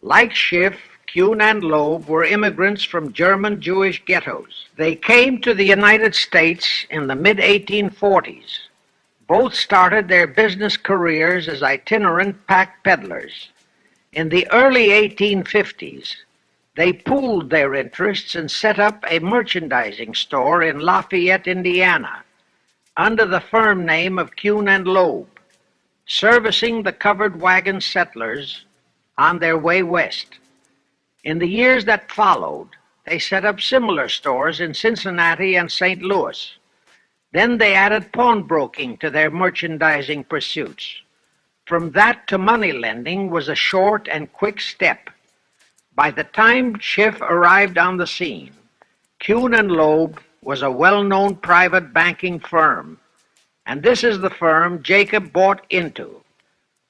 Like Schiff, Kuhn and Loeb were immigrants from German Jewish ghettos. They came to the United States in the mid-1840s. Both started their business careers as itinerant pack peddlers. In the early 1850s, they pooled their interests and set up a merchandising store in Lafayette, Indiana, under the firm name of Kuhn and Loeb, servicing the covered wagon settlers on their way west. In the years that followed, they set up similar stores in Cincinnati and St. Louis. Then they added pawnbroking to their merchandising pursuits. From that to money lending was a short and quick step. By the time Schiff arrived on the scene, Kuhn and Loeb was a well-known private banking firm, and this is the firm Jacob bought into.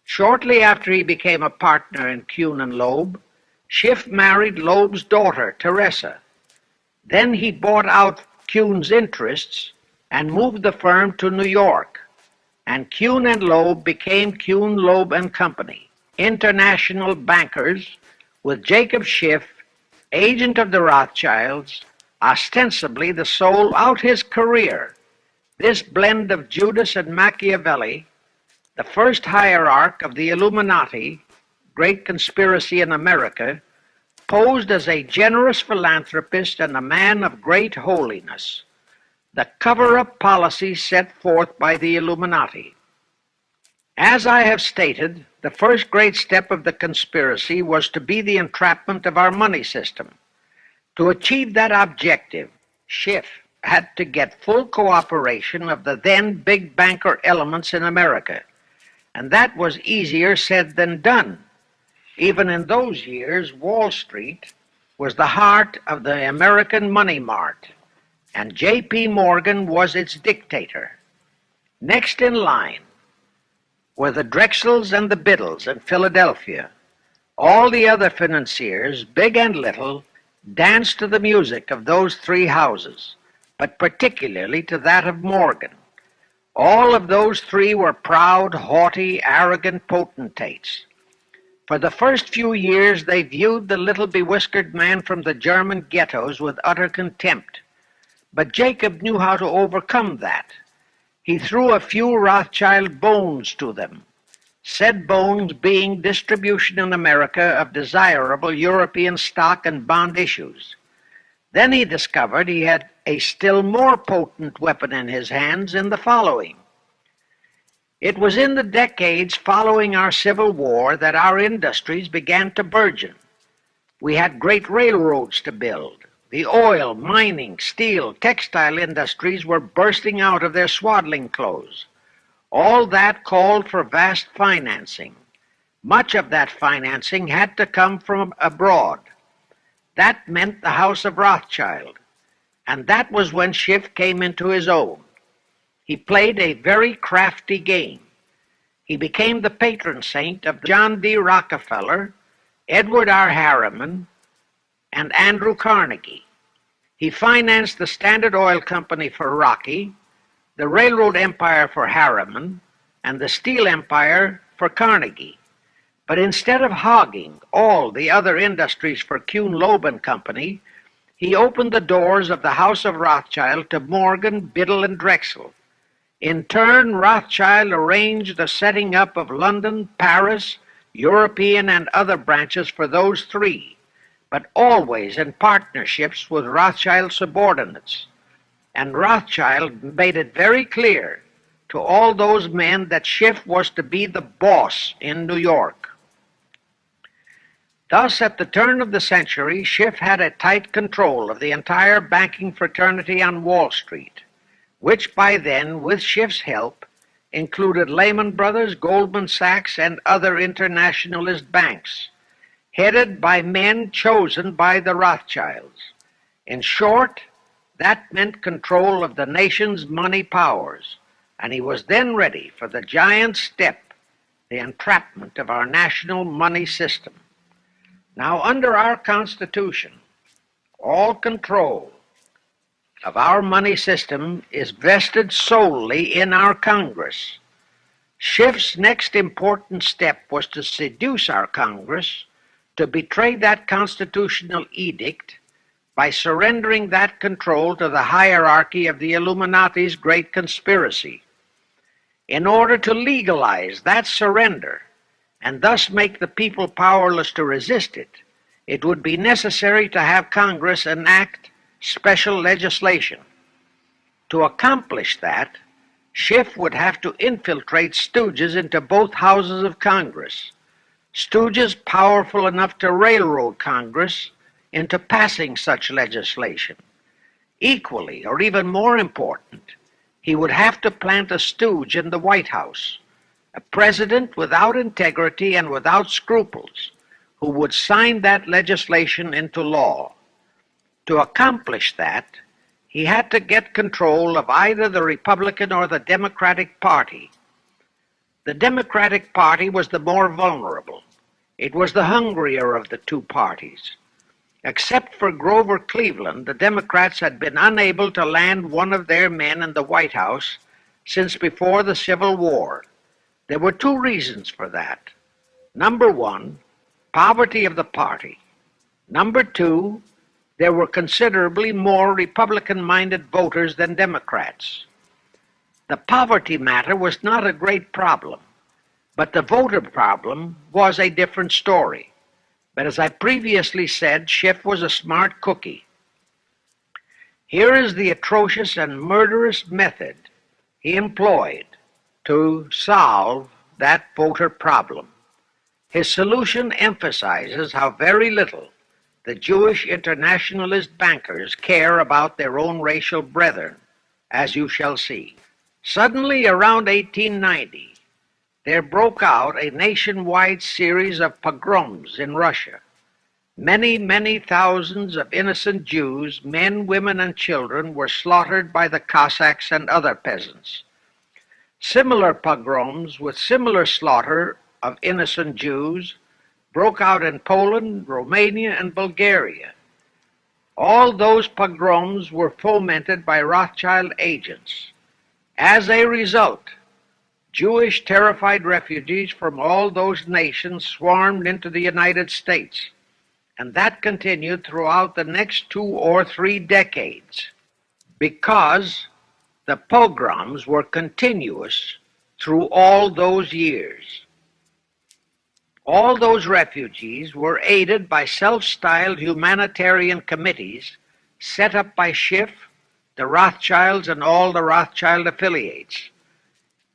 Shortly after he became a partner in Kuhn and Loeb, Schiff married Loeb's daughter, Teresa. Then he bought out Kuhn's interests and moved the firm to New York, and Kuhn and Loeb became Kuhn, Loeb and Company, international bankers, with Jacob Schiff, agent of the Rothschilds, ostensibly the soul out his career. This blend of Judas and Machiavelli, the first hierarch of the Illuminati, great conspiracy in America, posed as a generous philanthropist and a man of great holiness, the cover-up policy set forth by the Illuminati. As I have stated, the first great step of the conspiracy was to be the entrapment of our money system. To achieve that objective, Schiff had to get full cooperation of the then big banker elements in America, and that was easier said than done. Even in those years, Wall Street was the heart of the American money mart, and J.P. Morgan was its dictator. Next in line were the Drexels and the Biddles in Philadelphia. All the other financiers, big and little, danced to the music of those three houses, but particularly to that of Morgan. All of those three were proud, haughty, arrogant potentates. For the first few years they viewed the little bewhiskered man from the German ghettos with utter contempt. But Jacob knew how to overcome that. He threw a few Rothschild bones to them, said bones being distribution in America of desirable European stock and bond issues. Then he discovered he had a still more potent weapon in his hands in the following. It was in the decades following our Civil War that our industries began to burgeon. We had great railroads to build. The oil, mining, steel, textile industries were bursting out of their swaddling clothes. All that called for vast financing. Much of that financing had to come from abroad. That meant the House of Rothschild, and that was when Schiff came into his own. He played a very crafty game. He became the patron saint of John D. Rockefeller, Edward R. Harriman, and Andrew Carnegie. He financed the Standard Oil Company for Rocky, the railroad empire for Harriman, and the steel empire for Carnegie. But instead of hogging all the other industries for Kuhn Loeb and Company, he opened the doors of the House of Rothschild to Morgan, Biddle, and Drexel. In turn, Rothschild arranged the setting up of London, Paris, European, and other branches for those three, but always in partnerships with Rothschild subordinates. And Rothschild made it very clear to all those men that Schiff was to be the boss in New York. Thus, at the turn of the century, Schiff had a tight control of the entire banking fraternity on Wall Street, which by then, with Schiff's help, included Lehman Brothers, Goldman Sachs, and other internationalist banks, headed by men chosen by the Rothschilds. In short, that meant control of the nation's money powers, and he was then ready for the giant step, the entrapment of our national money system. Now, under our Constitution, all control of our money system is vested solely in our Congress. Schiff's next important step was to seduce our Congress to betray that constitutional edict by surrendering that control to the hierarchy of the Illuminati's great conspiracy. In order to legalize that surrender and thus make the people powerless to resist it, it would be necessary to have Congress enact special legislation. To accomplish that, Schiff would have to infiltrate stooges into both houses of Congress, stooges powerful enough to railroad Congress into passing such legislation. Equally, or even more important, he would have to plant a stooge in the White House, a president without integrity and without scruples, who would sign that legislation into law. To accomplish that, he had to get control of either the Republican or the Democratic Party. The Democratic Party was the more vulnerable. It was the hungrier of the two parties. Except for Grover Cleveland, the Democrats had been unable to land one of their men in the White House since before the Civil War. There were two reasons for that. Number one, poverty of the party. Number two, there were considerably more Republican-minded voters than Democrats. The poverty matter was not a great problem, but the voter problem was a different story. But as I previously said, Schiff was a smart cookie. Here is the atrocious and murderous method he employed to solve that voter problem. His solution emphasizes how very little the Jewish internationalist bankers care about their own racial brethren, as you shall see. Suddenly, around 1890, there broke out a nationwide series of pogroms in Russia. Many, many thousands of innocent Jews, men, women, and children, were slaughtered by the Cossacks and other peasants. Similar pogroms with similar slaughter of innocent Jews broke out in Poland, Romania, and Bulgaria. All those pogroms were fomented by Rothschild agents. As a result, Jewish terrified refugees from all those nations swarmed into the United States, and that continued throughout the next 2 or 3 decades because the pogroms were continuous through all those years. All those refugees were aided by self-styled humanitarian committees set up by Schiff, the Rothschilds, and all the Rothschild affiliates.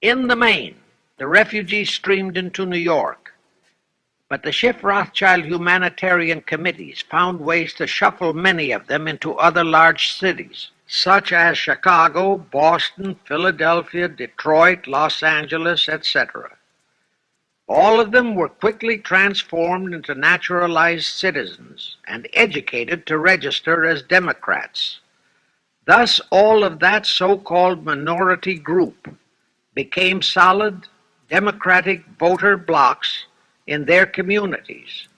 In the main, the refugees streamed into New York, but the Schiff-Rothschild humanitarian committees found ways to shuffle many of them into other large cities, such as Chicago, Boston, Philadelphia, Detroit, Los Angeles, etc. All of them were quickly transformed into naturalized citizens and educated to register as Democrats. Thus, all of that so-called minority group became solid Democratic voter blocs in their communities,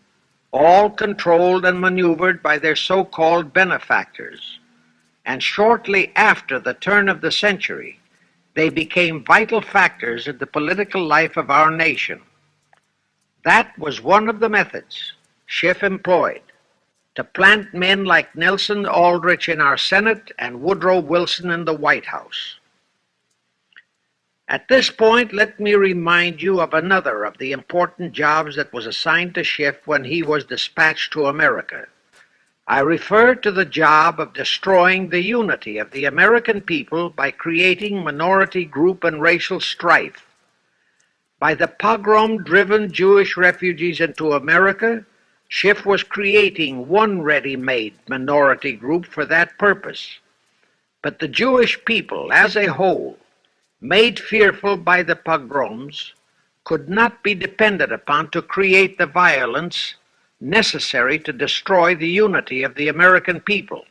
all controlled and maneuvered by their so-called benefactors. And shortly after the turn of the century, they became vital factors in the political life of our nation. That was one of the methods Schiff employed to plant men like Nelson Aldrich in our Senate and Woodrow Wilson in the White House. At this point, let me remind you of another of the important jobs that was assigned to Schiff when he was dispatched to America. I refer to the job of destroying the unity of the American people by creating minority group and racial strife. By the pogrom-driven Jewish refugees into America, Schiff was creating one ready-made minority group for that purpose. But the Jewish people as a whole, made fearful by the pogroms, could not be depended upon to create the violence necessary to destroy the unity of the American people.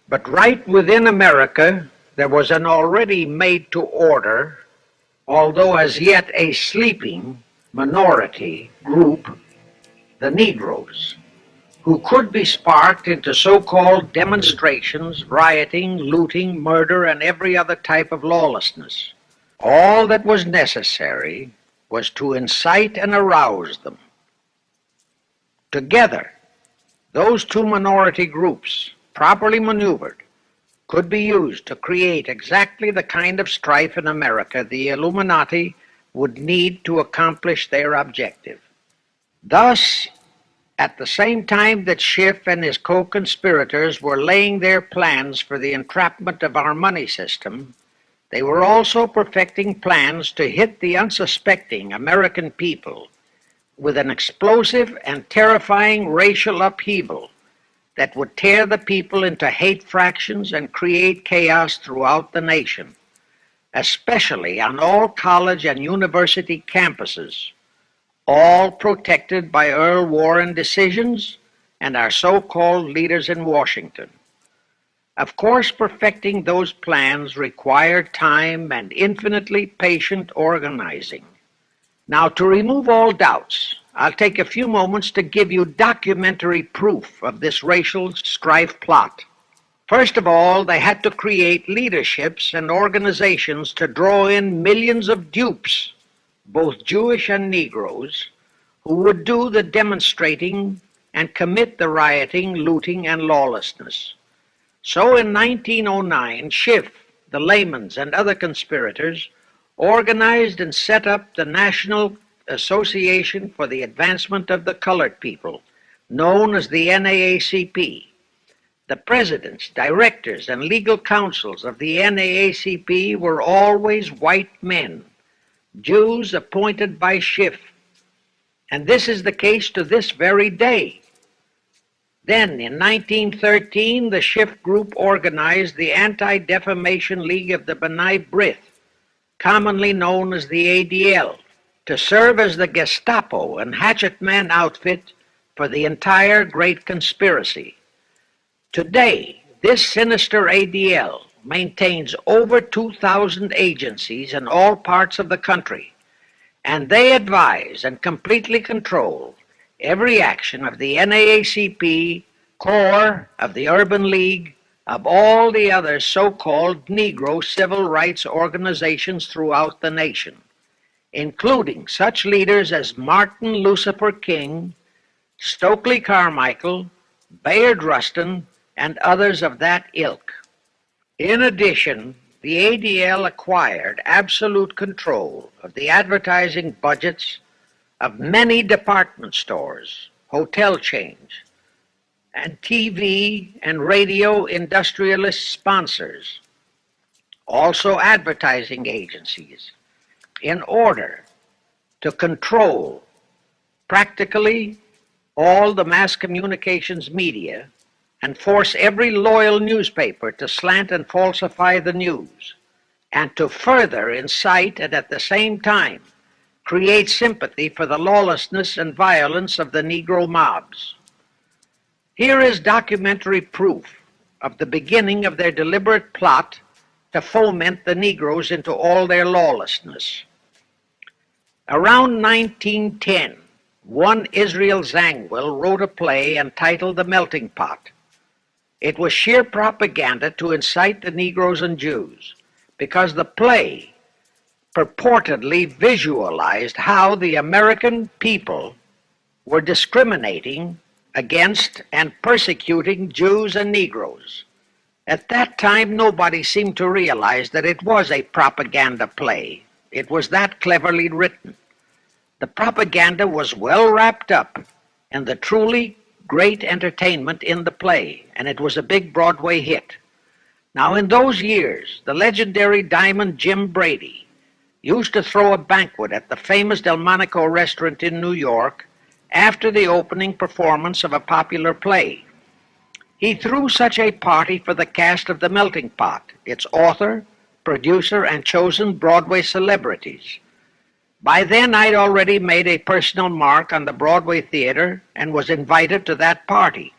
But right within America, there was an already made-to-order, although as yet a sleeping minority group, the Negroes, who could be sparked into so-called demonstrations, rioting, looting, murder, and every other type of lawlessness. All that was necessary was to incite and arouse them. Together, those two minority groups, properly maneuvered, could be used to create exactly the kind of strife in America the Illuminati would need to accomplish their objective. Thus, at the same time that Schiff and his co-conspirators were laying their plans for the entrapment of our money system, they were also perfecting plans to hit the unsuspecting American people with an explosive and terrifying racial upheaval that would tear the people into hate fractions and create chaos throughout the nation, especially on all college and university campuses, all protected by Earl Warren decisions and our so-called leaders in Washington. Of course, perfecting those plans required time and infinitely patient organizing. Now, to remove all doubts, I'll take a few moments to give you documentary proof of this racial strife plot. First of all, they had to create leaderships and organizations to draw in millions of dupes, both Jewish and Negroes, who would do the demonstrating and commit the rioting, looting, and lawlessness. So in 1909, Schiff, the Lamans, and other conspirators organized and set up the National Association for the Advancement of the Colored People, known as the NAACP. The presidents, directors, and legal counsels of the NAACP were always white men, Jews appointed by Schiff. And this is the case to this very day. Then, in 1913, the Schiff Group organized the Anti-Defamation League of the B'nai B'rith, commonly known as the ADL, to serve as the Gestapo and hatchet man outfit for the entire Great Conspiracy. Today, this sinister ADL maintains over 2,000 agencies in all parts of the country, and they advise and completely control every action of the NAACP, CORE, of the Urban League, of all the other so-called Negro civil rights organizations throughout the nation, including such leaders as Martin Lucifer King, Stokely Carmichael, Bayard Rustin, and others of that ilk. In addition, the ADL acquired absolute control of the advertising budgets of many department stores, hotel chains, and TV and radio industrialist sponsors, also advertising agencies, in order to control practically all the mass communications media and force every loyal newspaper to slant and falsify the news, and to further incite and at the same time create sympathy for the lawlessness and violence of the Negro mobs. Here is documentary proof of the beginning of their deliberate plot to foment the Negroes into all their lawlessness. Around 1910, one Israel Zangwill wrote a play entitled The Melting Pot. It was sheer propaganda to incite the Negroes and Jews, because the play purportedly visualized how the American people were discriminating against and persecuting Jews and Negroes. At that time, nobody seemed to realize that it was a propaganda play. It was that cleverly written. The propaganda was well wrapped up in the truly great entertainment in the play, and it was a big Broadway hit. Now, in those years, the legendary Diamond Jim Brady used to throw a banquet at the famous Delmonico restaurant in New York after the opening performance of a popular play. He threw such a party for the cast of The Melting Pot, its author, producer, and chosen Broadway celebrities. By then, I'd already made a personal mark on the Broadway theater and was invited to that party.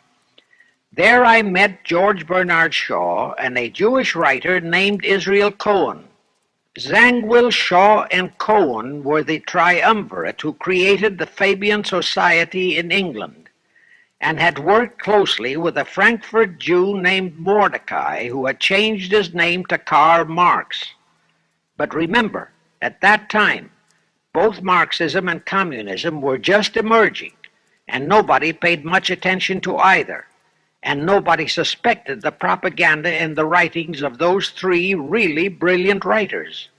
There I met George Bernard Shaw and a Jewish writer named Israel Cohen. Zangwill, Shaw, and Cohen were the triumvirate who created the Fabian Society in England and had worked closely with a Frankfurt Jew named Mordecai, who had changed his name to Karl Marx. But remember, at that time, both Marxism and communism were just emerging, and nobody paid much attention to either, and nobody suspected the propaganda in the writings of those three really brilliant writers.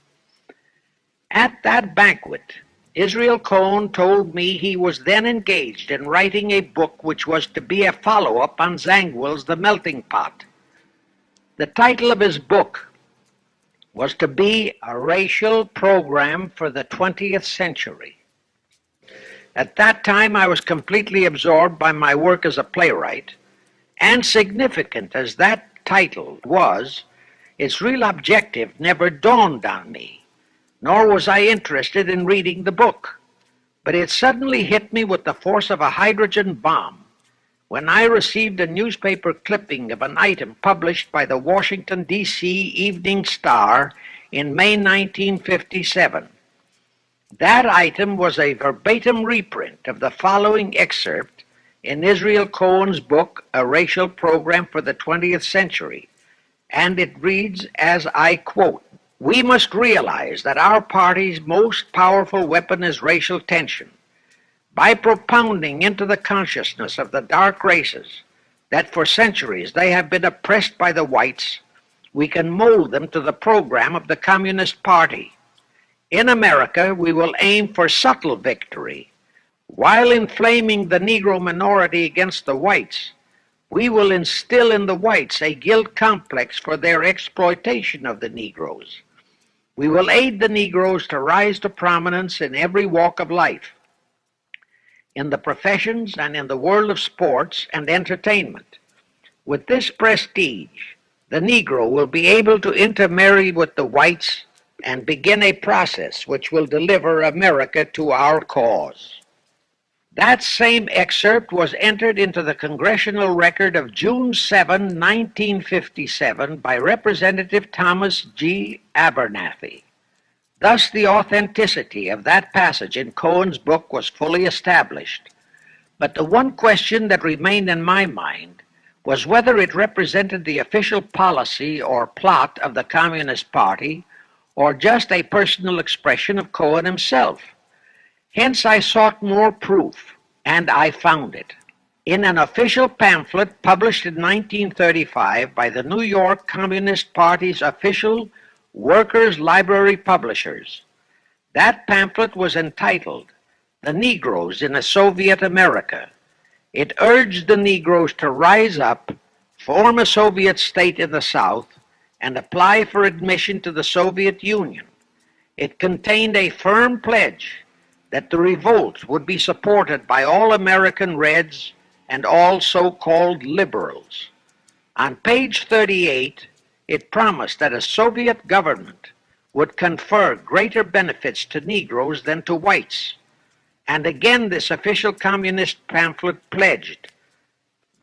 At that banquet, Israel Cohen told me he was then engaged in writing a book which was to be a follow-up on Zangwill's The Melting Pot. The title of his book was to be A Racial Program for the 20th Century. At that time, I was completely absorbed by my work as a playwright, and significant as that title was, its real objective never dawned on me, nor was I interested in reading the book. But it suddenly hit me with the force of a hydrogen bomb when I received a newspaper clipping of an item published by the Washington, D.C. Evening Star in May 1957. That item was a verbatim reprint of the following excerpt in Israel Cohen's book, A Racial Program for the 20th Century, and it reads as I quote, "We must realize that our party's most powerful weapon is racial tension. By propounding into the consciousness of the dark races that for centuries they have been oppressed by the whites, we can mold them to the program of the Communist Party. In America, we will aim for subtle victory. While inflaming the Negro minority against the whites, we will instill in the whites a guilt complex for their exploitation of the Negroes. We will aid the Negroes to rise to prominence in every walk of life. in the professions and in the world of sports and entertainment. With this prestige, the Negro will be able to intermarry with the whites and begin a process which will deliver America to our cause. That same excerpt was entered into the congressional record of June 7, 1957 by Representative Thomas G. Abernathy. Thus the authenticity of that passage in Cohen's book was fully established. But the one question that remained in my mind was whether it represented the official policy or plot of the Communist Party or just a personal expression of Cohen himself. Hence I sought more proof, and I found it. In an official pamphlet published in 1935 by the New York Communist Party's official Workers' Library Publishers. That pamphlet was entitled The Negroes in a Soviet America. It urged the Negroes to rise up, form a Soviet state in the South, and apply for admission to the Soviet Union. It contained a firm pledge that the revolt would be supported by all American Reds and all so-called liberals. On page 38, it promised that a Soviet government would confer greater benefits to Negroes than to whites. And again, this official communist pamphlet pledged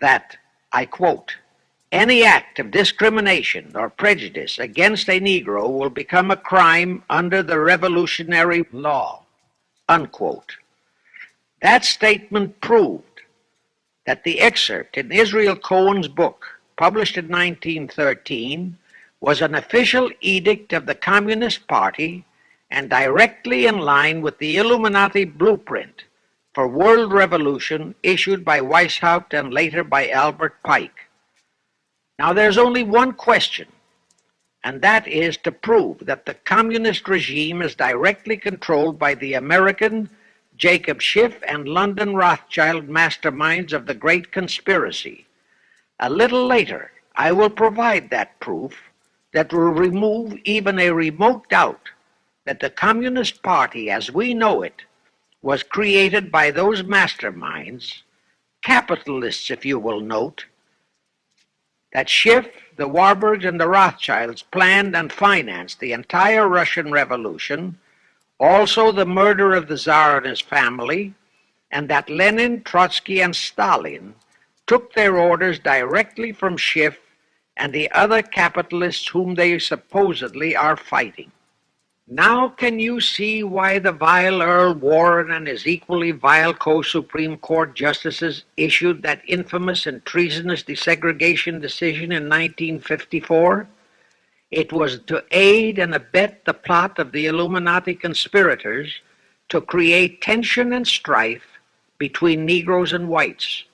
that, I quote, any act of discrimination or prejudice against a Negro will become a crime under the revolutionary law, unquote. That statement proved that the excerpt in Israel Cohen's book, published in 1913, was an official edict of the Communist Party and directly in line with the Illuminati blueprint for world revolution issued by Weishaupt and later by Albert Pike. Now there's only one question, and that is to prove that the communist regime is directly controlled by the American Jacob Schiff and London Rothschild masterminds of the Great Conspiracy. A little later, I will provide that proof that will remove even a remote doubt that the Communist Party as we know it was created by those masterminds, capitalists if you will note, that Schiff, the Warburgs, and the Rothschilds planned and financed the entire Russian Revolution, also the murder of the Tsar and his family, and that Lenin, Trotsky, and Stalin took their orders directly from Schiff and the other capitalists whom they supposedly are fighting. Now can you see why the vile Earl Warren and his equally vile co-Supreme Court justices issued that infamous and treasonous desegregation decision in 1954? It was to aid and abet the plot of the Illuminati conspirators to create tension and strife between Negroes and whites.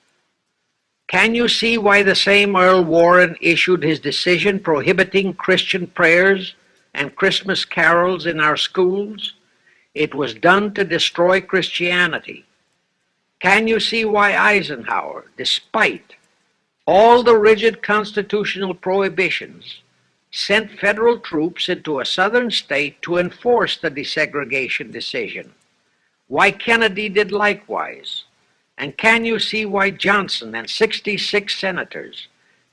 Can you see why the same Earl Warren issued his decision prohibiting Christian prayers and Christmas carols in our schools? It was done to destroy Christianity. Can you see why Eisenhower, despite all the rigid constitutional prohibitions, sent federal troops into a southern state to enforce the desegregation decision? Why Kennedy did likewise? And can you see why Johnson and 66 senators,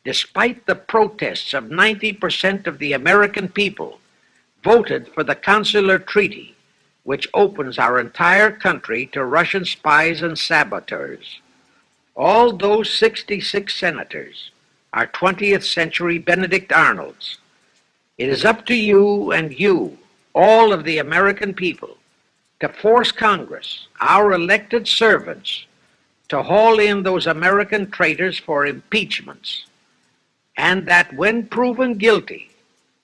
despite the protests of 90% of the American people, voted for the Consular Treaty, which opens our entire country to Russian spies and saboteurs? All those 66 senators are 20th century Benedict Arnolds. It is up to you and you, all of the American people, to force Congress, our elected servants, to haul in those American traitors for impeachments, and that when proven guilty,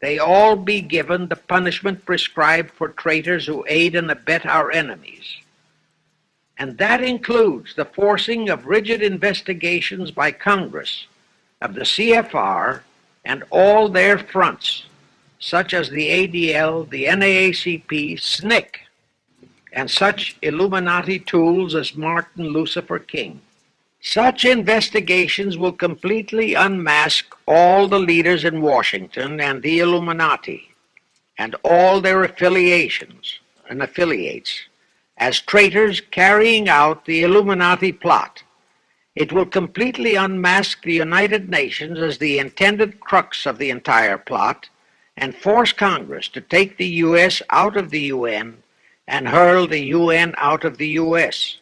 they all be given the punishment prescribed for traitors who aid and abet our enemies. And that includes the forcing of rigid investigations by Congress of the CFR and all their fronts, such as the ADL, the NAACP, SNCC, and such Illuminati tools as Martin Lucifer King. Such investigations will completely unmask all the leaders in Washington and the Illuminati and all their affiliations and affiliates, as traitors carrying out the Illuminati plot. It will completely unmask the United Nations as the intended crux of the entire plot and force Congress to take the U.S. out of the UN and hurl the UN out of the U.S.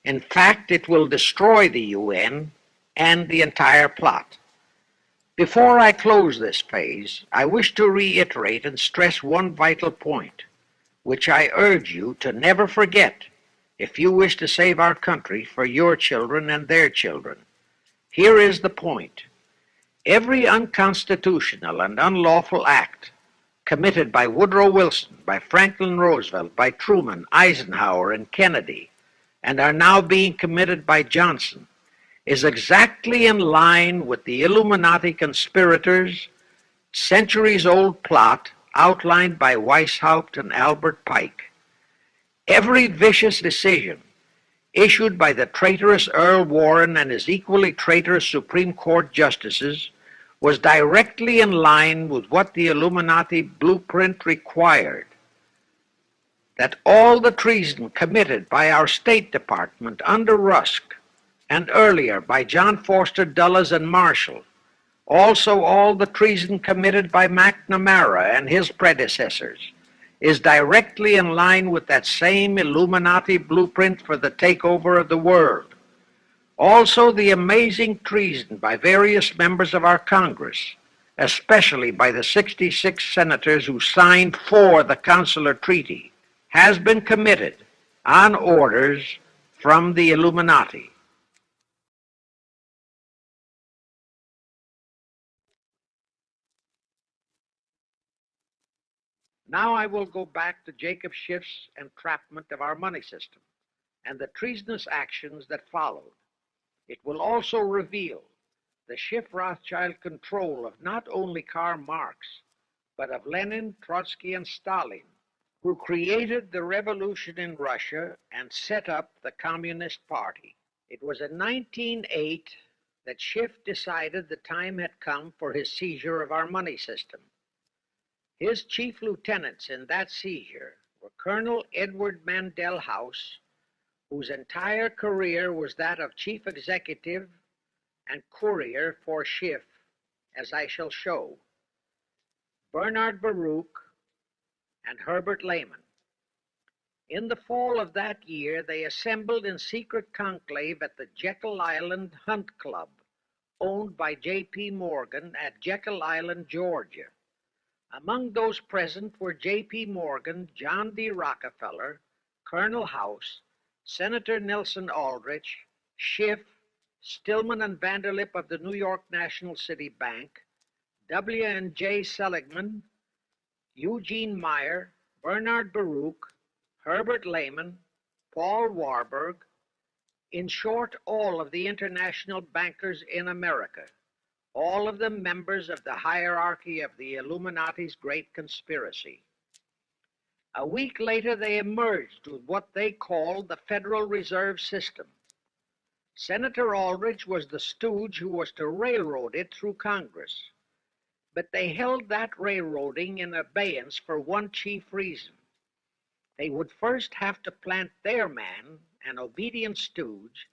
In fact, it will destroy the UN and the entire plot. Before I close this phase, I wish to reiterate and stress one vital point, which I urge you to never forget if you wish to save our country for your children and their children. Here is the point. Every unconstitutional and unlawful act committed by Woodrow Wilson, by Franklin Roosevelt, by Truman, Eisenhower, and Kennedy, and are now being committed by Johnson, is exactly in line with the Illuminati conspirators' centuries-old plot outlined by Weishaupt and Albert Pike. Every vicious decision issued by the traitorous Earl Warren and his equally traitorous Supreme Court justices was directly in line with what the Illuminati blueprint required. That all the treason committed by our State Department under Rusk and earlier by John Foster Dulles and Marshall, also all the treason committed by McNamara and his predecessors, is directly in line with that same Illuminati blueprint for the takeover of the world. Also the amazing treason by various members of our Congress, especially by the 66 senators who signed for the Consular Treaty, has been committed on orders from the Illuminati. Now I will go back to Jacob Schiff's entrapment of our money system and the treasonous actions that followed. It will also reveal the Schiff-Rothschild control of not only Karl Marx, but of Lenin, Trotsky, and Stalin, who created the revolution in Russia and set up the Communist Party. It was in 1908 that Schiff decided the time had come for his seizure of our money system. His chief lieutenants in that seizure were Colonel Edward Mandell House, whose entire career was that of chief executive and courier for Schiff, as I shall show, Bernard Baruch, and Herbert Lehman. In the fall of that year, they assembled in secret conclave at the Jekyll Island Hunt Club, owned by J.P. Morgan at Jekyll Island, Georgia. Among those present were J.P. Morgan, John D. Rockefeller, Colonel House, Senator Nelson Aldrich, Schiff, Stillman and Vanderlip of the New York National City Bank, W. and J. Seligman, Eugene Meyer, Bernard Baruch, Herbert Lehman, Paul Warburg, in short, all of the international bankers in America, all of them members of the hierarchy of the Illuminati's great conspiracy. A week later, they emerged with what they called the Federal Reserve System. Senator Aldrich was the stooge who was to railroad it through Congress. But they held that railroading in abeyance for one chief reason. They would first have to plant their man, an obedient stooge,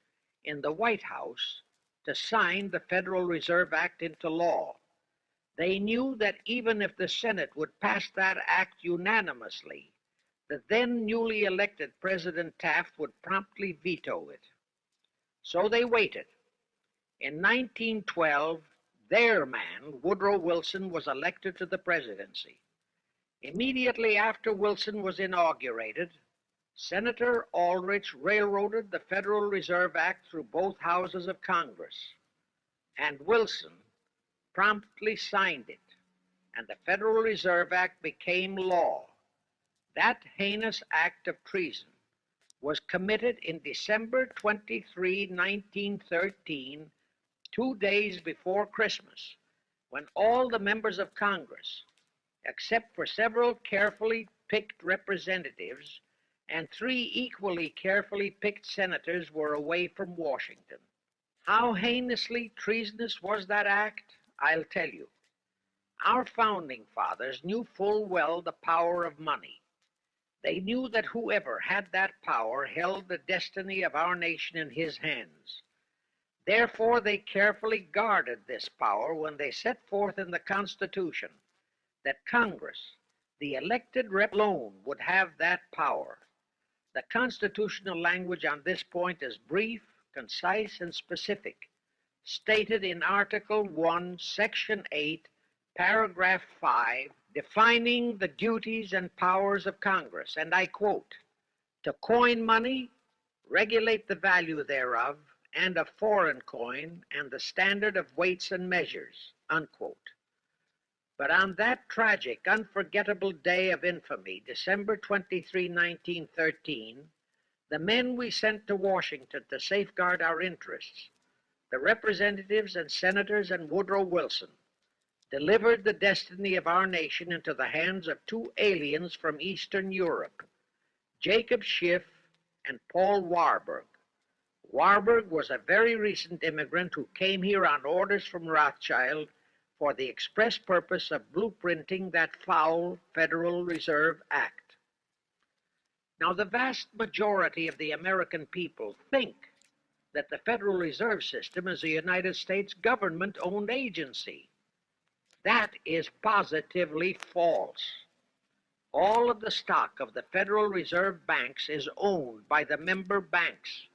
in the White House to sign the Federal Reserve Act into law. They knew that even if the Senate would pass that act unanimously, the then newly elected President Taft would promptly veto it. So they waited. In 1912, their man, Woodrow Wilson, was elected to the presidency. Immediately after Wilson was inaugurated, Senator Aldrich railroaded the Federal Reserve Act through both houses of Congress, and Wilson promptly signed it, and the Federal Reserve Act became law. That heinous act of treason was committed in December 23, 1913, 2 days before Christmas, when all the members of Congress, except for several carefully picked representatives and 3 equally carefully picked senators, were away from Washington. How heinously treasonous was that act? I'll tell you. Our founding fathers knew full well the power of money. They knew that whoever had that power held the destiny of our nation in his hands. Therefore, they carefully guarded this power when they set forth in the Constitution that Congress, the elected rep alone, would have that power. The constitutional language on this point is brief, concise, and specific, stated in Article 1, Section 8, Paragraph 5, defining the duties and powers of Congress, and I quote, to coin money, regulate the value thereof, and of foreign coin, and the standard of weights and measures, unquote. But on that tragic, unforgettable day of infamy, December 23, 1913, the men we sent to Washington to safeguard our interests, the representatives and senators and Woodrow Wilson, delivered the destiny of our nation into the hands of two aliens from Eastern Europe, Jacob Schiff and Paul Warburg. Warburg was a very recent immigrant who came here on orders from Rothschild for the express purpose of blueprinting that foul Federal Reserve Act. Now, the vast majority of the American people think that the Federal Reserve System is a United States government-owned agency. That is positively false. All of the stock of the Federal Reserve banks is owned by the member banks,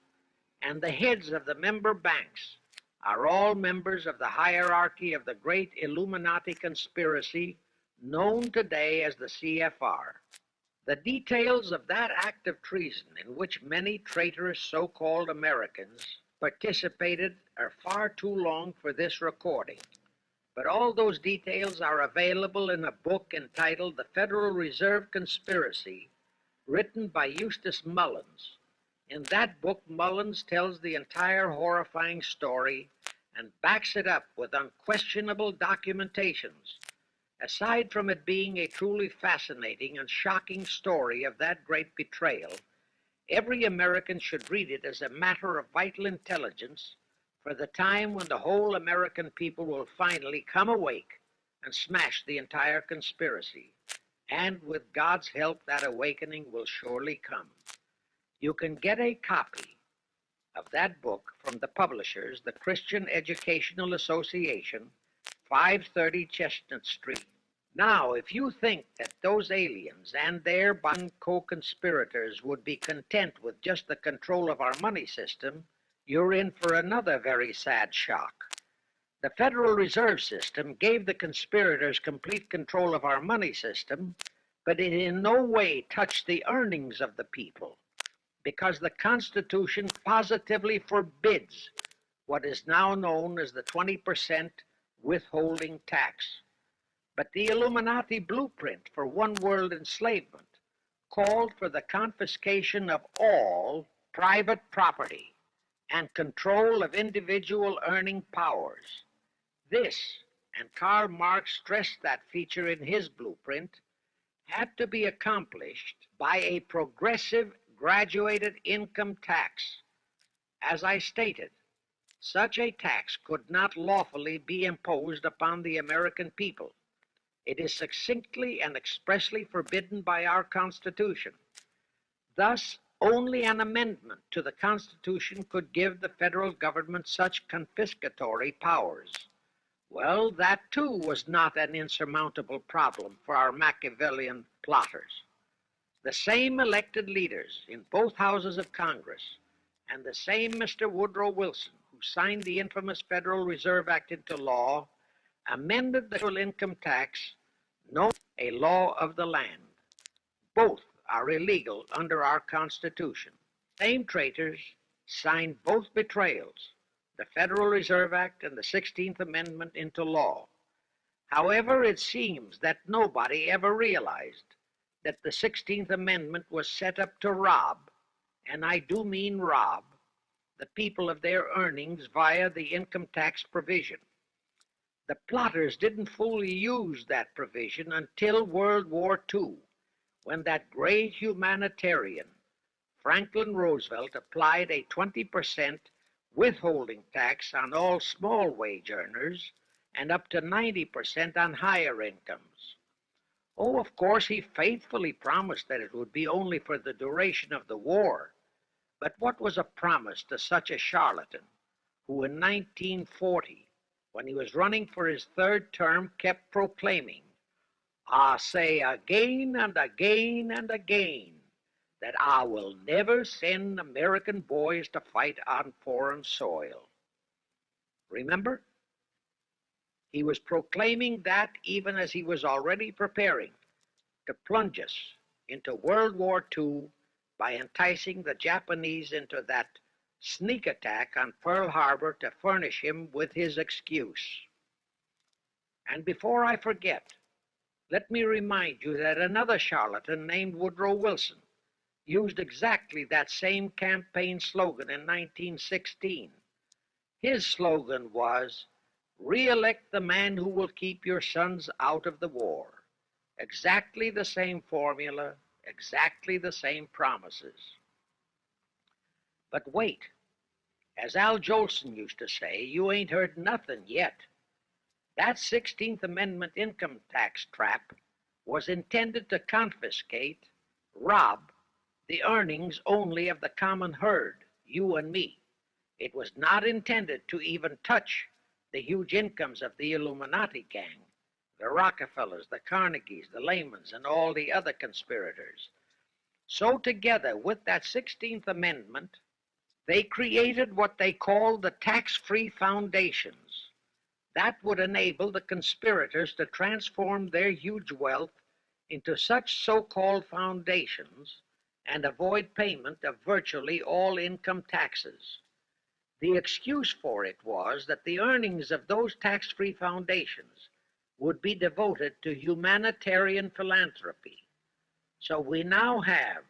and the heads of the member banks are all members of the hierarchy of the great Illuminati conspiracy known today as the CFR. The details of that act of treason in which many traitorous so-called Americans participated are far too long for this recording, but all those details are available in a book entitled The Federal Reserve Conspiracy, written by Eustace Mullins. In that book, Mullins tells the entire horrifying story and backs it up with unquestionable documentations. Aside from it being a truly fascinating and shocking story of that great betrayal, every American should read it as a matter of vital intelligence for the time when the whole American people will finally come awake and smash the entire conspiracy. And with God's help, that awakening will surely come. You can get a copy of that book from the publishers, the Christian Educational Association, 530 Chestnut Street. Now, if you think that those aliens and their co-conspirators would be content with just the control of our money system, you're in for another very sad shock. The Federal Reserve System gave the conspirators complete control of our money system, but it in no way touched the earnings of the people, because the Constitution positively forbids what is now known as the 20% withholding tax. But the Illuminati blueprint for one world enslavement called for the confiscation of all private property and control of individual earning powers. This, and Karl Marx stressed that feature in his blueprint, had to be accomplished by a progressive graduated income tax. As I stated, such a tax could not lawfully be imposed upon the American people. It is succinctly and expressly forbidden by our Constitution. Thus, only an amendment to the Constitution could give the federal government such confiscatory powers. Well, that too was not an insurmountable problem for our Machiavellian plotters. The same elected leaders in both houses of Congress and the same Mr. Woodrow Wilson, who signed the infamous Federal Reserve Act into law, amended the federal income tax, known as a law of the land. Both are illegal under our Constitution. Same traitors signed both betrayals, the Federal Reserve Act and the 16th Amendment, into law. However, it seems that nobody ever realized that the 16th Amendment was set up to rob, and I do mean rob, the people of their earnings via the income tax provision. The plotters didn't fully use that provision until World War II, when that great humanitarian, Franklin Roosevelt, applied a 20% withholding tax on all small wage earners and up to 90% on higher incomes. Oh, of course, he faithfully promised that it would be only for the duration of the war. But what was a promise to such a charlatan who in 1940, when he was running for his third term, kept proclaiming, I say again and again and again that I will never send American boys to fight on foreign soil. Remember? He was proclaiming that even as he was already preparing to plunge us into World War II by enticing the Japanese into that sneak attack on Pearl Harbor to furnish him with his excuse. And before I forget, let me remind you that another charlatan named Woodrow Wilson used exactly that same campaign slogan in 1916. His slogan was, "Re-elect the man who will keep your sons out of the war." Exactly the same formula, exactly the same promises. But wait, as Al Jolson used to say, you ain't heard nothing yet. That 16th Amendment income tax trap was intended to confiscate, rob, the earnings only of the common herd, you and me. It was not intended to even touch the huge incomes of the Illuminati gang, the Rockefellers, the Carnegies, the Lehmans, and all the other conspirators. So together with that 16th Amendment, they created what they called the tax-free foundations. That would enable the conspirators to transform their huge wealth into such so-called foundations and avoid payment of virtually all income taxes. The excuse for it was that the earnings of those tax-free foundations would be devoted to humanitarian philanthropy. So we now have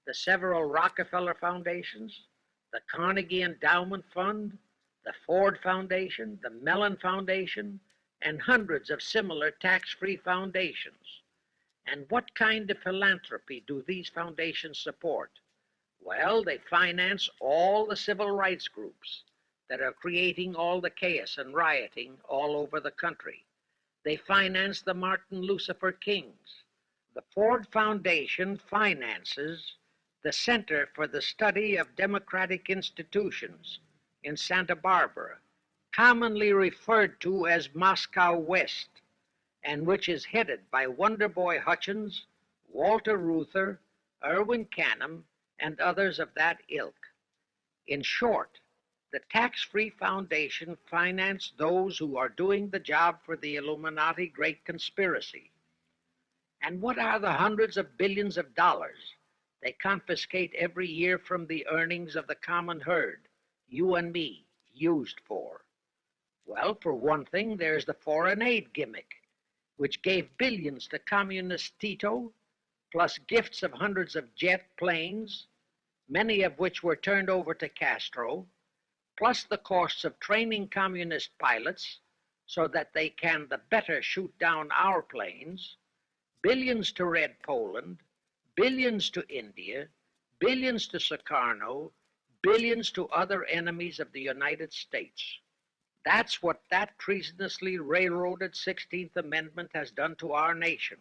the several Rockefeller foundations, the Carnegie Endowment Fund, the Ford Foundation, the Mellon Foundation, and hundreds of similar tax-free foundations. And what kind of philanthropy do these foundations support? Well, they finance all the civil rights groups that are creating all the chaos and rioting all over the country. They finance the Martin Lucifer Kings. The Ford Foundation finances the Center for the Study of Democratic Institutions in Santa Barbara, commonly referred to as Moscow West, and which is headed by Wonderboy Hutchins, Walter Reuther, Irwin Canham, and others of that ilk. In short, the tax-free foundation financed those who are doing the job for the Illuminati Great Conspiracy. And what are the hundreds of billions of dollars they confiscate every year from the earnings of the common herd, you and me, used for? Well, for one thing, there's the foreign aid gimmick, which gave billions to communist Tito, plus gifts of hundreds of jet planes, many of which were turned over to Castro, plus the costs of training communist pilots so that they can the better shoot down our planes, billions to Red Poland, billions to India, billions to Sukarno, billions to other enemies of the United States. That's what that treasonously railroaded 16th Amendment has done to our nation,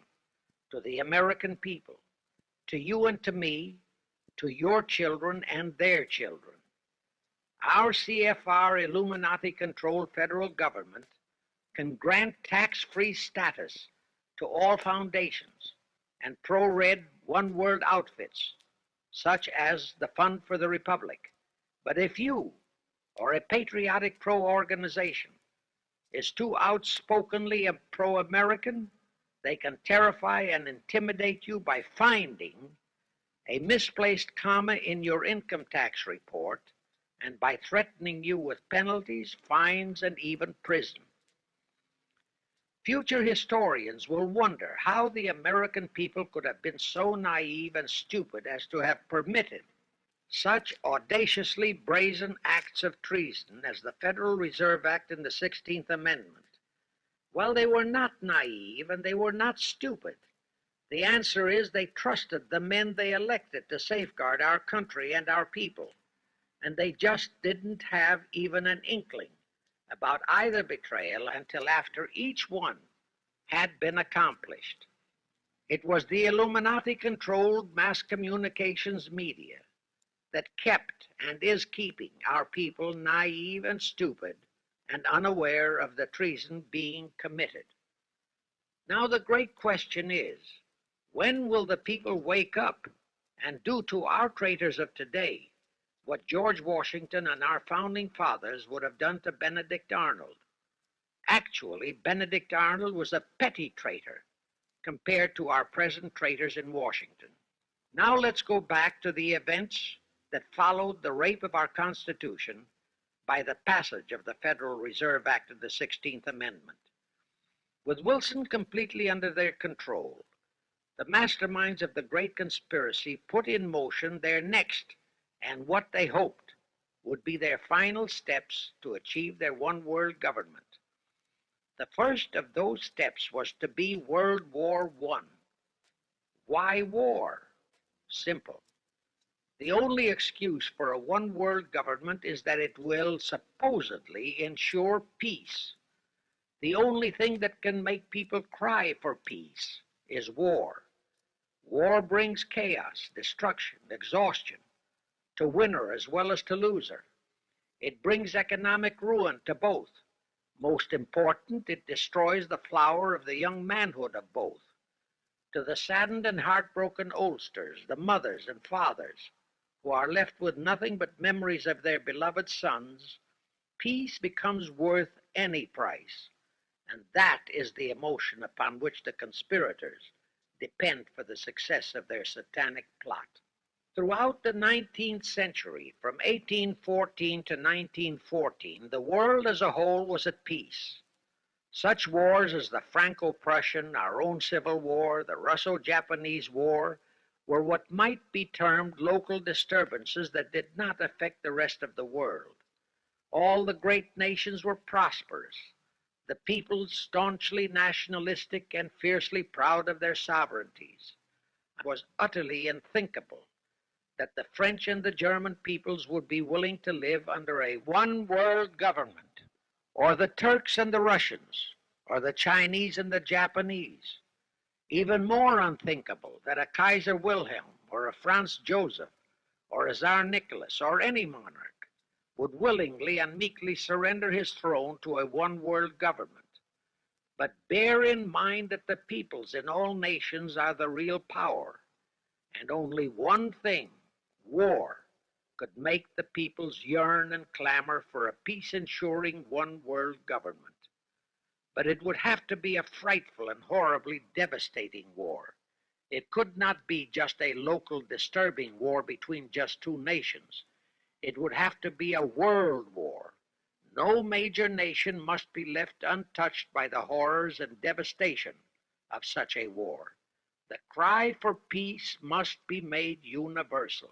to the American people, to you and to me, to your children and their children. Our CFR Illuminati-controlled federal government can grant tax-free status to all foundations and pro-red one-world outfits, such as the Fund for the Republic. But if you, or a patriotic pro-organization, is too outspokenly pro-American, they can terrify and intimidate you by finding a misplaced comma in your income tax report and by threatening you with penalties, fines, and even prison. Future historians will wonder how the American people could have been so naive and stupid as to have permitted such audaciously brazen acts of treason as the Federal Reserve Act and the 16th Amendment. Well, they were not naive and they were not stupid. The answer is they trusted the men they elected to safeguard our country and our people, and they just didn't have even an inkling about either betrayal until after each one had been accomplished. It was the Illuminati-controlled mass communications media that kept and is keeping our people naive and stupid and unaware of the treason being committed. Now the great question is, when will the people wake up and do to our traitors of today what George Washington and our founding fathers would have done to Benedict Arnold? Actually, Benedict Arnold was a petty traitor compared to our present traitors in Washington. Now let's go back to the events that followed the rape of our Constitution by the passage of the Federal Reserve Act of the 16th Amendment. With Wilson completely under their control, the masterminds of the great conspiracy put in motion their next and what they hoped would be their final steps to achieve their one world government. The first of those steps was to be World War I. Why war? Simple. The only excuse for a one world government is that it will supposedly ensure peace. The only thing that can make people cry for peace is war. War brings chaos, destruction, exhaustion, to winner as well as to loser. It brings economic ruin to both. Most important, it destroys the flower of the young manhood of both. To the saddened and heartbroken oldsters, the mothers and fathers, who are left with nothing but memories of their beloved sons, peace becomes worth any price, and that is the emotion upon which the conspirators depend for the success of their satanic plot. Throughout the 19th century, from 1814 to 1914, the world as a whole was at peace. Such wars as the Franco-Prussian, our own Civil War, the Russo-Japanese War, were what might be termed local disturbances that did not affect the rest of the world. All the great nations were prosperous, the peoples staunchly nationalistic and fiercely proud of their sovereignties. It was utterly unthinkable that the French and the German peoples would be willing to live under a one-world government, or the Turks and the Russians, or the Chinese and the Japanese. Even more unthinkable that a Kaiser Wilhelm, or a Franz Joseph, or a Tsar Nicholas, or any monarch would willingly and meekly surrender his throne to a one-world government. But bear in mind that the peoples in all nations are the real power, and only one thing, war, could make the peoples yearn and clamor for a peace-ensuring one-world government. But it would have to be a frightful and horribly devastating war. It could not be just a local disturbing war between just two nations. It would have to be a world war. No major nation must be left untouched by the horrors and devastation of such a war. The cry for peace must be made universal.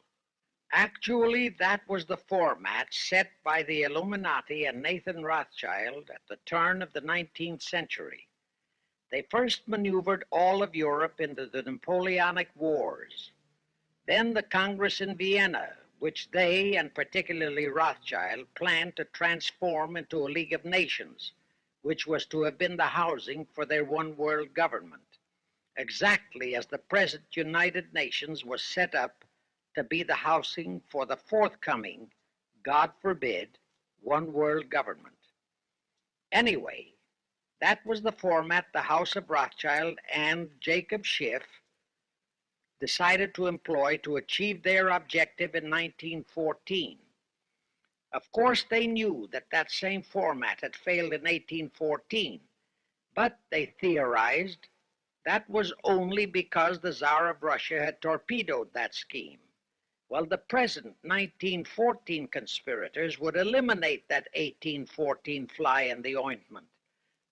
Actually, that was the format set by the Illuminati and Nathan Rothschild at the turn of the 19th century. They first maneuvered all of Europe into the Napoleonic Wars. Then the Congress in Vienna, which they, and particularly Rothschild, planned to transform into a League of Nations, which was to have been the housing for their one-world government, exactly as the present United Nations was set up to be the housing for the forthcoming, God forbid, one-world government. Anyway, that was the format the House of Rothschild and Jacob Schiff decided to employ to achieve their objective in 1914. Of course, they knew that that same format had failed in 1814, but they theorized that was only because the Tsar of Russia had torpedoed that scheme. Well, the present 1914 conspirators would eliminate that 1814 fly in the ointment.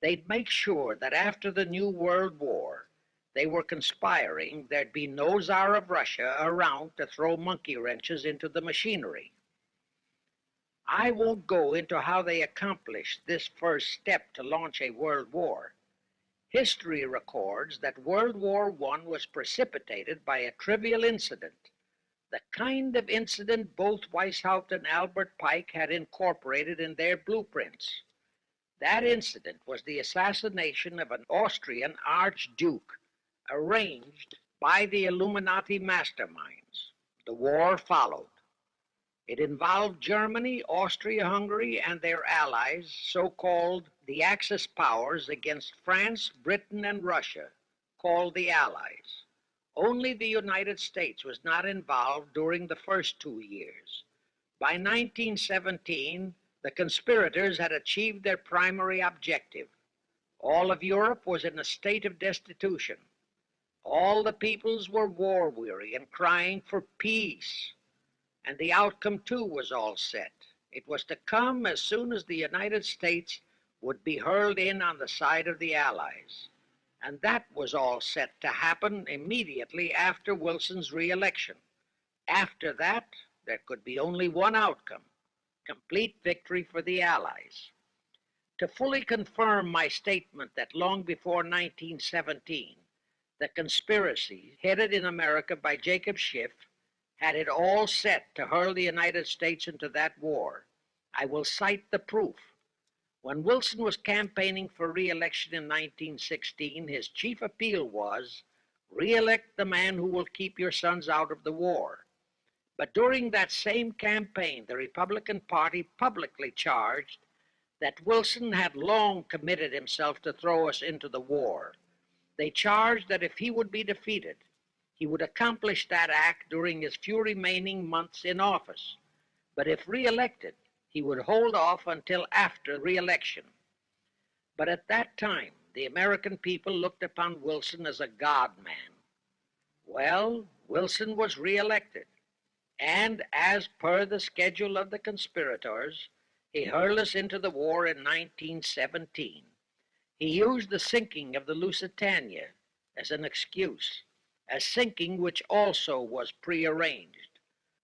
They'd make sure that after the New World War, they were conspiring there'd be no Tsar of Russia around to throw monkey wrenches into the machinery. I won't go into how they accomplished this first step to launch a world war. History records that World War I was precipitated by a trivial incident, the kind of incident both Weishaupt and Albert Pike had incorporated in their blueprints. That incident was the assassination of an Austrian archduke arranged by the Illuminati masterminds. The war followed. It involved Germany, Austria-Hungary, and their allies, so-called the Axis powers, against France, Britain, and Russia, called the Allies. Only the United States was not involved during the first 2 years. By 1917, the conspirators had achieved their primary objective. All of Europe was in a state of destitution. All the peoples were war-weary and crying for peace. And the outcome, too, was all set. It was to come as soon as the United States would be hurled in on the side of the Allies. And that was all set to happen immediately after Wilson's re-election. After that, there could be only one outcome: complete victory for the Allies. To fully confirm my statement that long before 1917, the conspiracy, headed in America by Jacob Schiff, had it all set to hurl the United States into that war, I will cite the proof. When Wilson was campaigning for re-election in 1916, his chief appeal was, "Re-elect the man who will keep your sons out of the war." But during that same campaign, the Republican Party publicly charged that Wilson had long committed himself to throw us into the war. They charged that if he would be defeated, he would accomplish that act during his few remaining months in office. But if re-elected, he would hold off until after re-election. But at that time, the American people looked upon Wilson as a god-man. Well, Wilson was re-elected, and as per the schedule of the conspirators, he hurled us into the war in 1917. He used the sinking of the Lusitania as an excuse, a sinking which also was prearranged.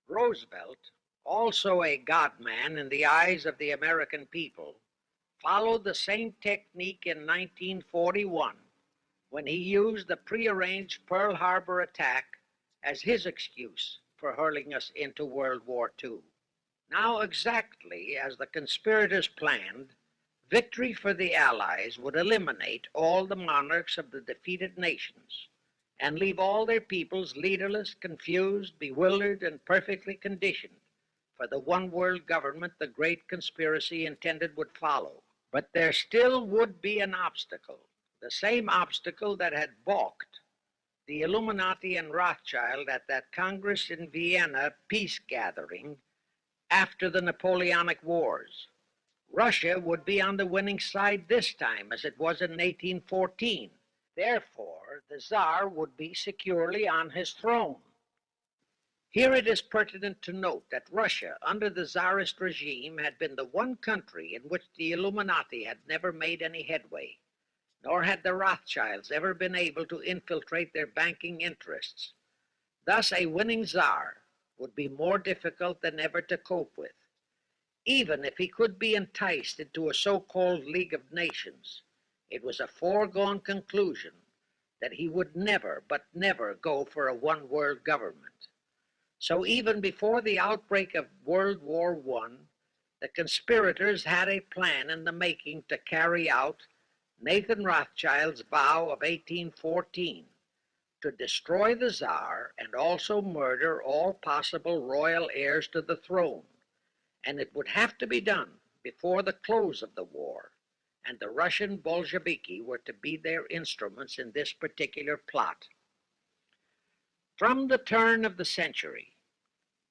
Roosevelt, also a god-man in the eyes of the American people, followed the same technique in 1941 when he used the prearranged Pearl Harbor attack as his excuse for hurling us into World War II. Now, exactly as the conspirators planned, victory for the Allies would eliminate all the monarchs of the defeated nations and leave all their peoples leaderless, confused, bewildered, and perfectly conditioned for the one-world government the great conspiracy intended would follow. But there still would be an obstacle, the same obstacle that had balked the Illuminati and Rothschild at that Congress in Vienna peace gathering after the Napoleonic Wars. Russia would be on the winning side this time, as it was in 1814. Therefore, the Tsar would be securely on his throne. Here it is pertinent to note that Russia, under the Tsarist regime, had been the one country in which the Illuminati had never made any headway, nor had the Rothschilds ever been able to infiltrate their banking interests. Thus, a winning Tsar would be more difficult than ever to cope with. Even if he could be enticed into a so-called League of Nations, it was a foregone conclusion that he would never, but never go for a one-world government. So even before the outbreak of World War I, the conspirators had a plan in the making to carry out Nathan Rothschild's vow of 1814, to destroy the Tsar and also murder all possible royal heirs to the throne. And it would have to be done before the close of the war, and the Russian Bolsheviki were to be their instruments in this particular plot. From the turn of the century,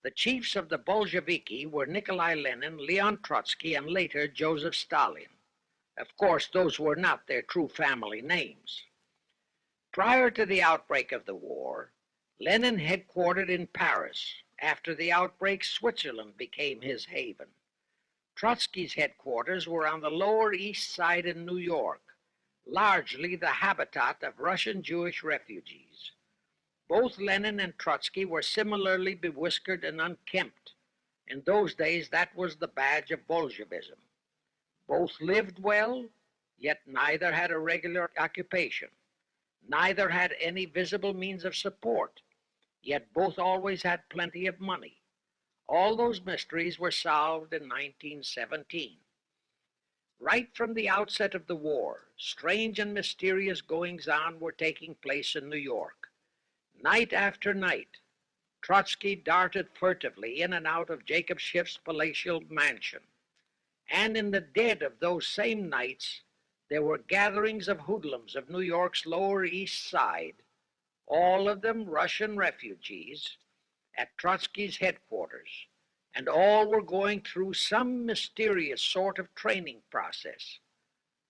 the chiefs of the Bolsheviki were Nikolai Lenin, Leon Trotsky, and later Joseph Stalin. Of course, those were not their true family names. Prior to the outbreak of the war, Lenin headquartered in Paris. After the outbreak, Switzerland became his haven. Trotsky's headquarters were on the Lower East Side in New York, largely the habitat of Russian Jewish refugees. Both Lenin and Trotsky were similarly bewhiskered and unkempt. In those days, that was the badge of Bolshevism. Both lived well, yet neither had a regular occupation. Neither had any visible means of support, yet both always had plenty of money. All those mysteries were solved in 1917. Right from the outset of the war, strange and mysterious goings-on were taking place in New York. Night after night, Trotsky darted furtively in and out of Jacob Schiff's palatial mansion. And in the dead of those same nights, there were gatherings of hoodlums of New York's Lower East Side, all of them Russian refugees, at Trotsky's headquarters, and all were going through some mysterious sort of training process.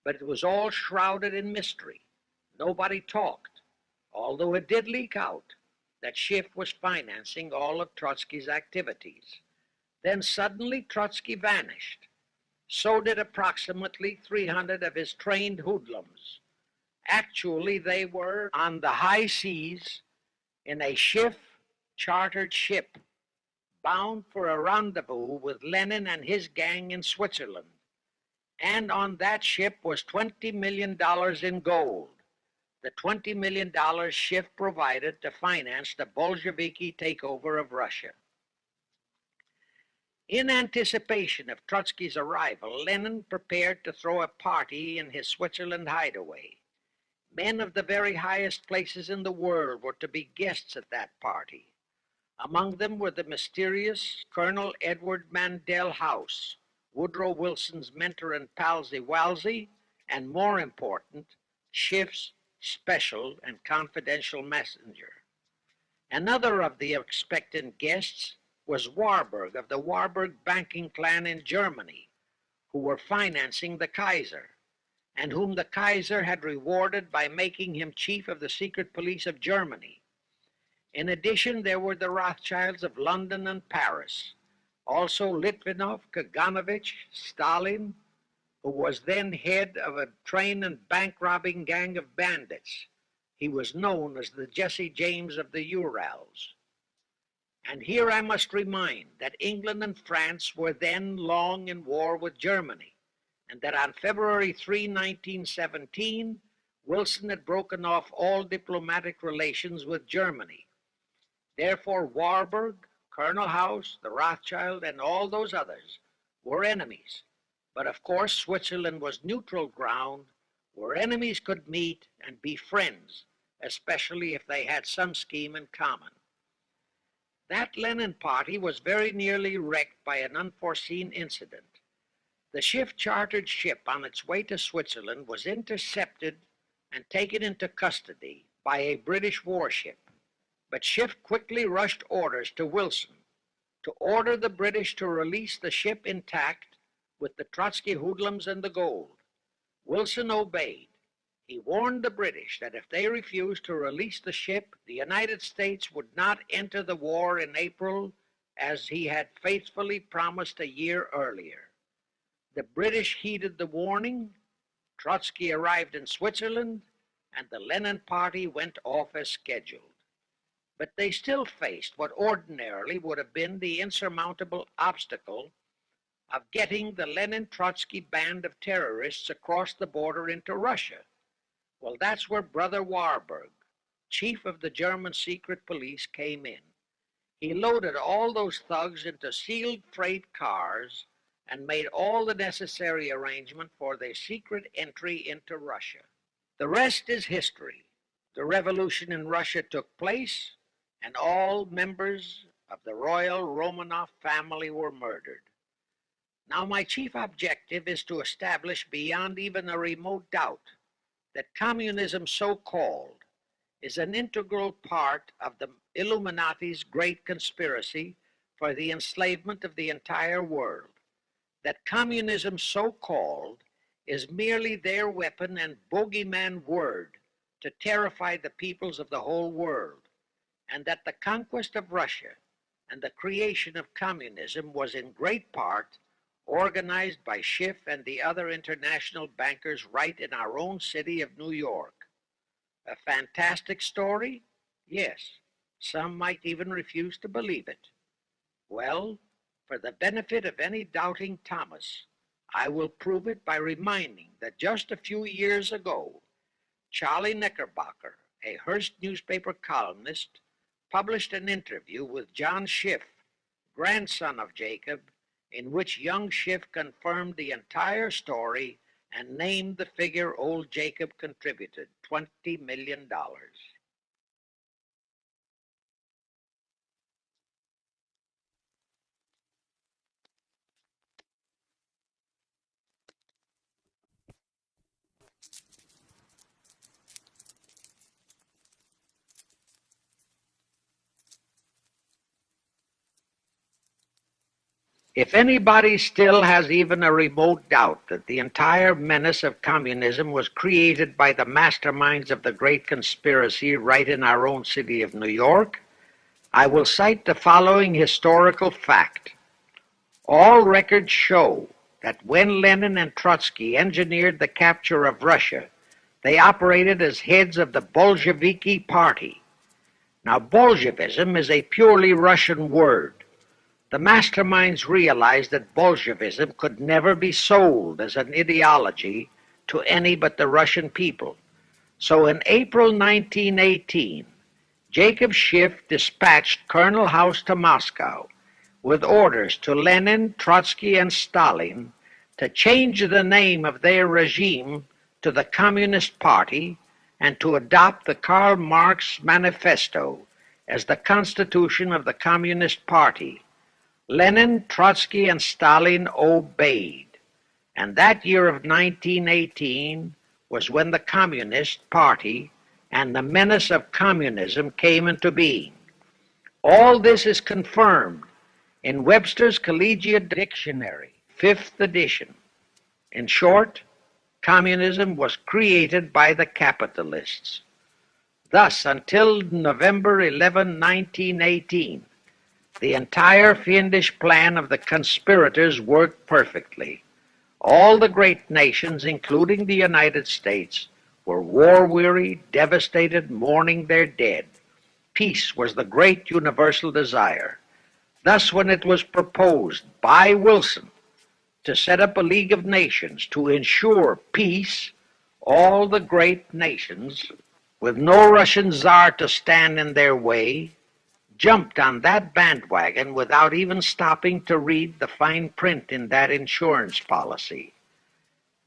But it was all shrouded in mystery. Nobody talked, although it did leak out that Schiff was financing all of Trotsky's activities. Then suddenly Trotsky vanished. So did approximately 300 of his trained hoodlums. Actually, they were on the high seas in a Schiff chartered ship bound for a rendezvous with Lenin and his gang in Switzerland. And on that ship was $20 million in gold, the $20 million Schiff provided to finance the Bolsheviki takeover of Russia. In anticipation of Trotsky's arrival, Lenin prepared to throw a party in his Switzerland hideaway. Men of the very highest places in the world were to be guests at that party. Among them were the mysterious Colonel Edward Mandell House, Woodrow Wilson's mentor and palsy-walsy, and more important, Schiff's special and confidential messenger. Another of the expectant guests was Warburg of the Warburg banking clan in Germany, who were financing the Kaiser, and whom the Kaiser had rewarded by making him chief of the secret police of Germany. In addition, there were the Rothschilds of London and Paris, also Litvinov, Kaganovich, Stalin, who was then head of a train and bank-robbing gang of bandits. He was known as the Jesse James of the Urals. And here I must remind that England and France were then long in war with Germany, and that on February 3, 1917, Wilson had broken off all diplomatic relations with Germany. Therefore, Warburg, Colonel House, the Rothschild, and all those others were enemies. But of course, Switzerland was neutral ground where enemies could meet and be friends, especially if they had some scheme in common. That Lenin party was very nearly wrecked by an unforeseen incident. The Schiff chartered ship on its way to Switzerland was intercepted and taken into custody by a British warship. But Schiff quickly rushed orders to Wilson to order the British to release the ship intact with the Trotsky hoodlums and the gold. Wilson obeyed. He warned the British that if they refused to release the ship, the United States would not enter the war in April as he had faithfully promised a year earlier. The British heeded the warning. Trotsky arrived in Switzerland, and the Lenin party went off as scheduled. But they still faced what ordinarily would have been the insurmountable obstacle of getting the Lenin-Trotsky band of terrorists across the border into Russia. Well, that's where Brother Warburg, chief of the German secret police, came in. He loaded all those thugs into sealed freight cars and made all the necessary arrangement for their secret entry into Russia. The rest is history. The revolution in Russia took place, and all members of the royal Romanov family were murdered. Now, my chief objective is to establish beyond even a remote doubt that communism, so-called, is an integral part of the Illuminati's great conspiracy for the enslavement of the entire world. That communism, so-called, is merely their weapon and bogeyman word to terrify the peoples of the whole world, and that the conquest of Russia and the creation of communism was in great part organized by Schiff and the other international bankers right in our own city of New York. A fantastic story? Yes, some might even refuse to believe it. Well, for the benefit of any doubting Thomas, I will prove it by reminding that just a few years ago, Charlie Knickerbocker, a Hearst newspaper columnist, published an interview with John Schiff, grandson of Jacob, in which young Schiff confirmed the entire story and named the figure old Jacob contributed, $20 million. If anybody still has even a remote doubt that the entire menace of communism was created by the masterminds of the great conspiracy right in our own city of New York, I will cite the following historical fact. All records show that when Lenin and Trotsky engineered the capture of Russia, they operated as heads of the Bolsheviki Party. Now, Bolshevism is a purely Russian word. The masterminds realized that Bolshevism could never be sold as an ideology to any but the Russian people. So in April 1918, Jacob Schiff dispatched Colonel House to Moscow with orders to Lenin, Trotsky, and Stalin to change the name of their regime to the Communist Party and to adopt the Karl Marx Manifesto as the constitution of the Communist Party. Lenin, Trotsky, and Stalin obeyed, and that year of 1918 was when the Communist Party and the menace of communism came into being. All this is confirmed in Webster's Collegiate Dictionary, 5th edition. In short, communism was created by the capitalists. Thus, until November 11, 1918, the entire fiendish plan of the conspirators worked perfectly. All the great nations, including the United States, were war-weary, devastated, mourning their dead. Peace was the great universal desire. Thus, when it was proposed by Wilson to set up a League of Nations to ensure peace, all the great nations, with no Russian czar to stand in their way, jumped on that bandwagon without even stopping to read the fine print in that insurance policy.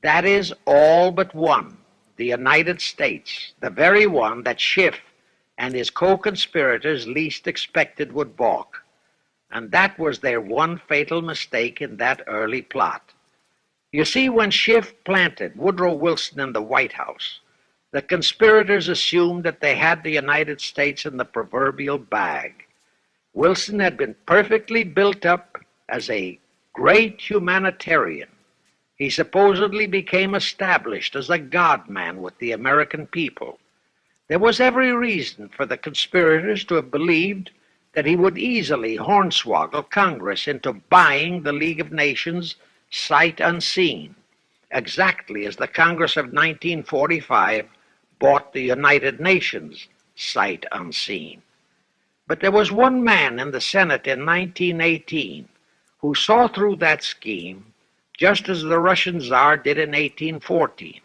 That is, all but one, the United States, the very one that Schiff and his co-conspirators least expected would balk. And that was their one fatal mistake in that early plot. You see, when Schiff planted Woodrow Wilson in the White House, the conspirators assumed that they had the United States in the proverbial bag. Wilson had been perfectly built up as a great humanitarian. He supposedly became established as a God-man with the American people. There was every reason for the conspirators to have believed that he would easily hornswoggle Congress into buying the League of Nations sight unseen, exactly as the Congress of 1945 bought the United Nations sight unseen. But there was one man in the Senate in 1918 who saw through that scheme just as the Russian Tsar did in 1814.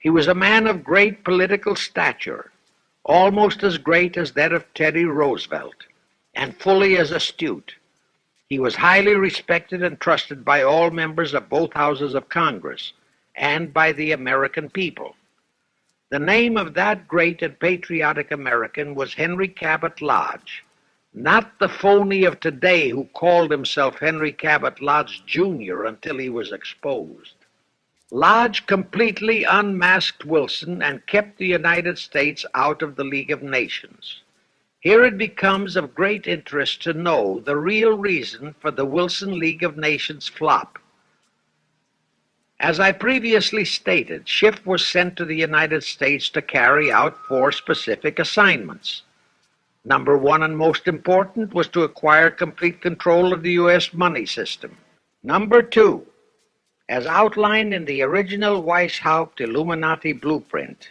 He was a man of great political stature, almost as great as that of Teddy Roosevelt, and fully as astute. He was highly respected and trusted by all members of both houses of Congress and by the American people. The name of that great and patriotic American was Henry Cabot Lodge, not the phony of today who called himself Henry Cabot Lodge Jr. until he was exposed. Lodge completely unmasked Wilson and kept the United States out of the League of Nations. Here it becomes of great interest to know the real reason for the Wilson League of Nations flop. As I previously stated, Schiff was sent to the United States to carry out 4 specific assignments. Number 1 and most important was to acquire complete control of the U.S. money system. Number 2, as outlined in the original Weishaupt Illuminati blueprint,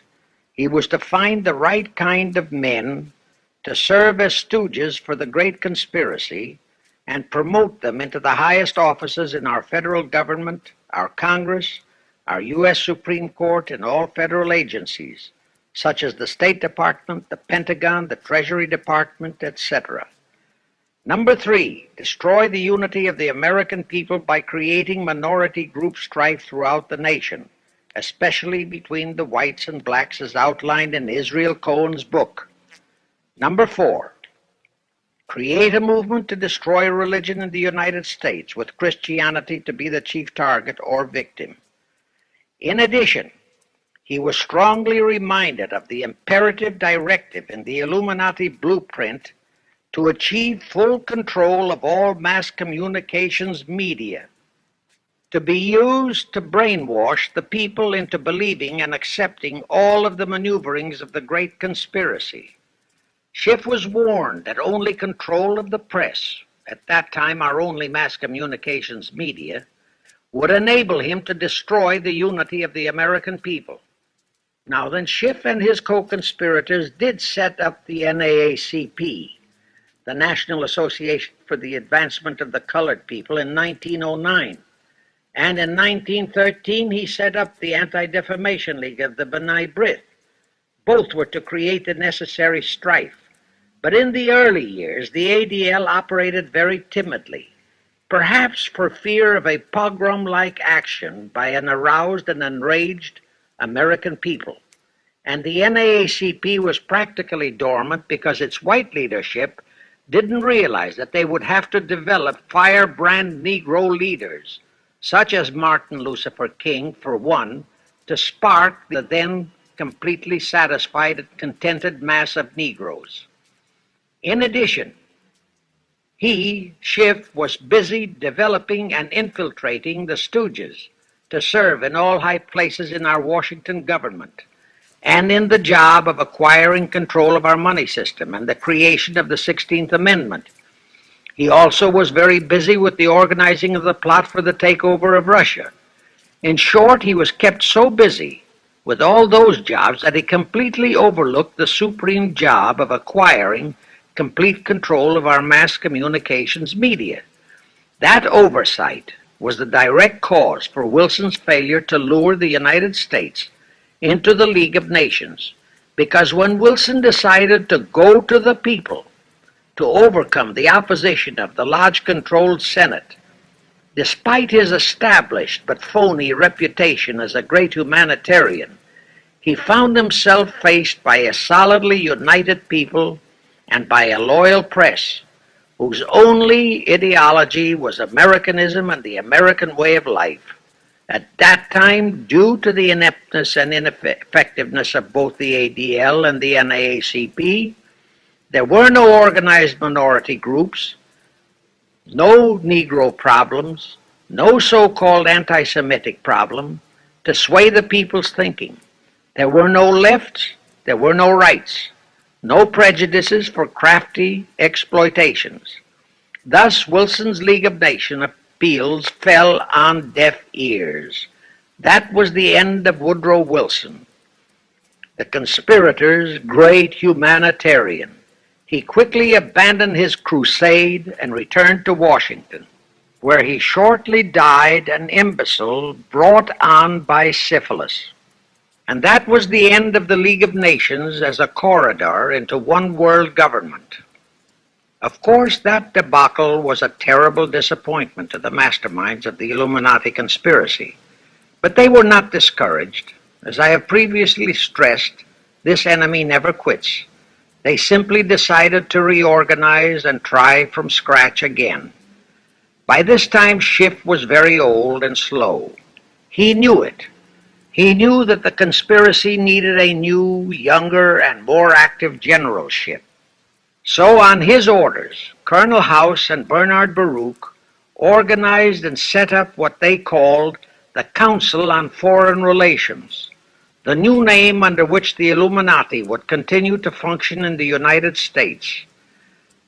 he was to find the right kind of men to serve as stooges for the great conspiracy and promote them into the highest offices in our federal government, our Congress, our U.S. Supreme Court, and all federal agencies, such as the State Department, the Pentagon, the Treasury Department, etc. Number 3, destroy the unity of the American people by creating minority group strife throughout the nation, especially between the whites and blacks as outlined in Israel Cohen's book. Number 4, create a movement to destroy religion in the United States with Christianity to be the chief target or victim. In addition, he was strongly reminded of the imperative directive in the Illuminati blueprint to achieve full control of all mass communications media, to be used to brainwash the people into believing and accepting all of the maneuverings of the Great Conspiracy. Schiff was warned that only control of the press, at that time our only mass communications media, would enable him to destroy the unity of the American people. Now then, Schiff and his co-conspirators did set up the NAACP, the National Association for the Advancement of the Colored People, in 1909. And in 1913, he set up the Anti-Defamation League of the B'nai B'rith. Both were to create the necessary strife. But in the early years, the ADL operated very timidly, perhaps for fear of a pogrom-like action by an aroused and enraged American people. And the NAACP was practically dormant because its white leadership didn't realize that they would have to develop firebrand Negro leaders, such as Martin Lucifer King, for one, to spark the then completely satisfied and contented mass of Negroes. In addition, he, Schiff, was busy developing and infiltrating the Stooges to serve in all high places in our Washington government, and in the job of acquiring control of our money system and the creation of the 16th Amendment. He also was very busy with the organizing of the plot for the takeover of Russia. In short, he was kept so busy with all those jobs that he completely overlooked the supreme job of acquiring complete control of our mass communications media. That oversight was the direct cause for Wilson's failure to lure the United States into the League of Nations, because when Wilson decided to go to the people to overcome the opposition of the Lodge-controlled Senate, despite his established but phony reputation as a great humanitarian, he found himself faced by a solidly united people and by a loyal press whose only ideology was Americanism and the American way of life. At that time, due to the ineptness and ineffectiveness of both the ADL and the NAACP, there were no organized minority groups, no Negro problems, no so-called anti-Semitic problem to sway the people's thinking. There were no lefts, there were no rights, no prejudices for crafty exploitations. Thus, Wilson's League of Nations appeals fell on deaf ears. That was the end of Woodrow Wilson, the conspirator's great humanitarian. He quickly abandoned his crusade and returned to Washington, where he shortly died an imbecile brought on by syphilis. And that was the end of the League of Nations as a corridor into one world government. Of course, that debacle was a terrible disappointment to the masterminds of the Illuminati conspiracy. But they were not discouraged. As I have previously stressed, this enemy never quits. They simply decided to reorganize and try from scratch again. By this time, Schiff was very old and slow. He knew it. He knew that the conspiracy needed a new, younger, and more active generalship. So on his orders, Colonel House and Bernard Baruch organized and set up what they called the Council on Foreign Relations, the new name under which the Illuminati would continue to function in the United States.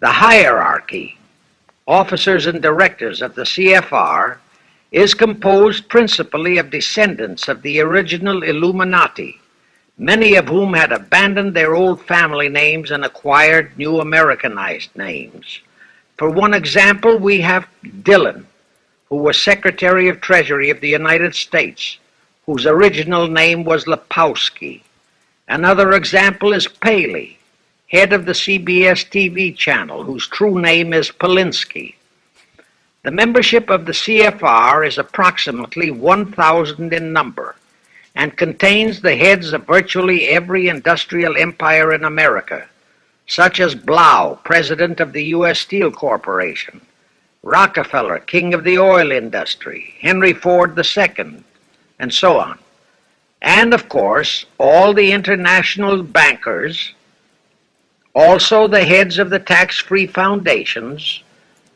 The hierarchy, officers and directors of the CFR, is composed principally of descendants of the original Illuminati, many of whom had abandoned their old family names and acquired new Americanized names. For one example, we have Dillon, who was Secretary of Treasury of the United States, whose original name was Lepowski. Another example is Paley, head of the CBS TV channel, whose true name is Polinsky. The membership of the CFR is approximately 1,000 in number, and contains the heads of virtually every industrial empire in America, such as Blau, president of the U.S. Steel Corporation, Rockefeller, king of the oil industry, Henry Ford II, and so on. And of course, all the international bankers, also the heads of the tax-free foundations,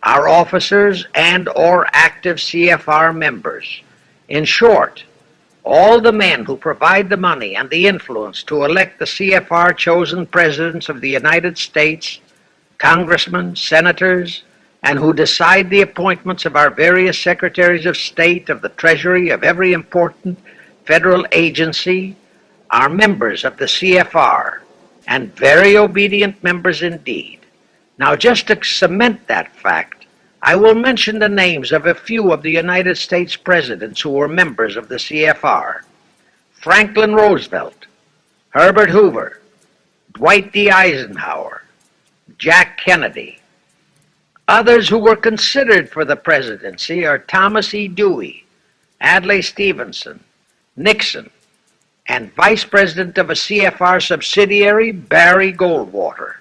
are officers and or active CFR members. In short, all the men who provide the money and the influence to elect the CFR chosen presidents of the United States, congressmen, senators, and who decide the appointments of our various secretaries of state, of the Treasury, of every important federal agency, are members of the CFR, and very obedient members indeed. Now, just to cement that fact, I will mention the names of a few of the United States presidents who were members of the CFR. Franklin Roosevelt, Herbert Hoover, Dwight D. Eisenhower, Jack Kennedy. Others who were considered for the presidency are Thomas E. Dewey, Adlai Stevenson, Nixon, and Vice President of a CFR subsidiary, Barry Goldwater.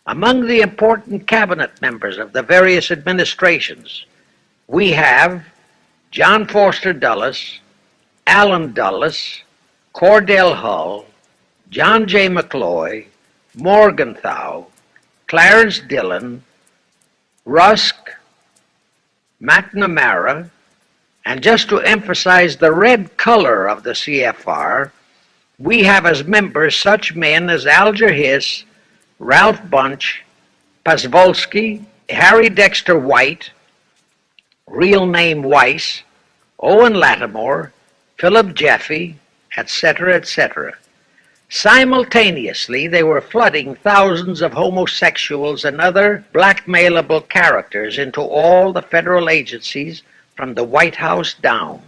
Among the important cabinet members of the various administrations, we have John Foster Dulles, Allen Dulles, Cordell Hull, John J. McCloy, Morgenthau, Clarence Dillon, Rusk, McNamara, and just to emphasize the red color of the CFR, we have as members such men as Alger Hiss, Ralph Bunche, Pasvolsky, Harry Dexter White, real name Weiss, Owen Lattimore, Philip Jeffy, etc., etc. Simultaneously, they were flooding thousands of homosexuals and other blackmailable characters into all the federal agencies from the White House down.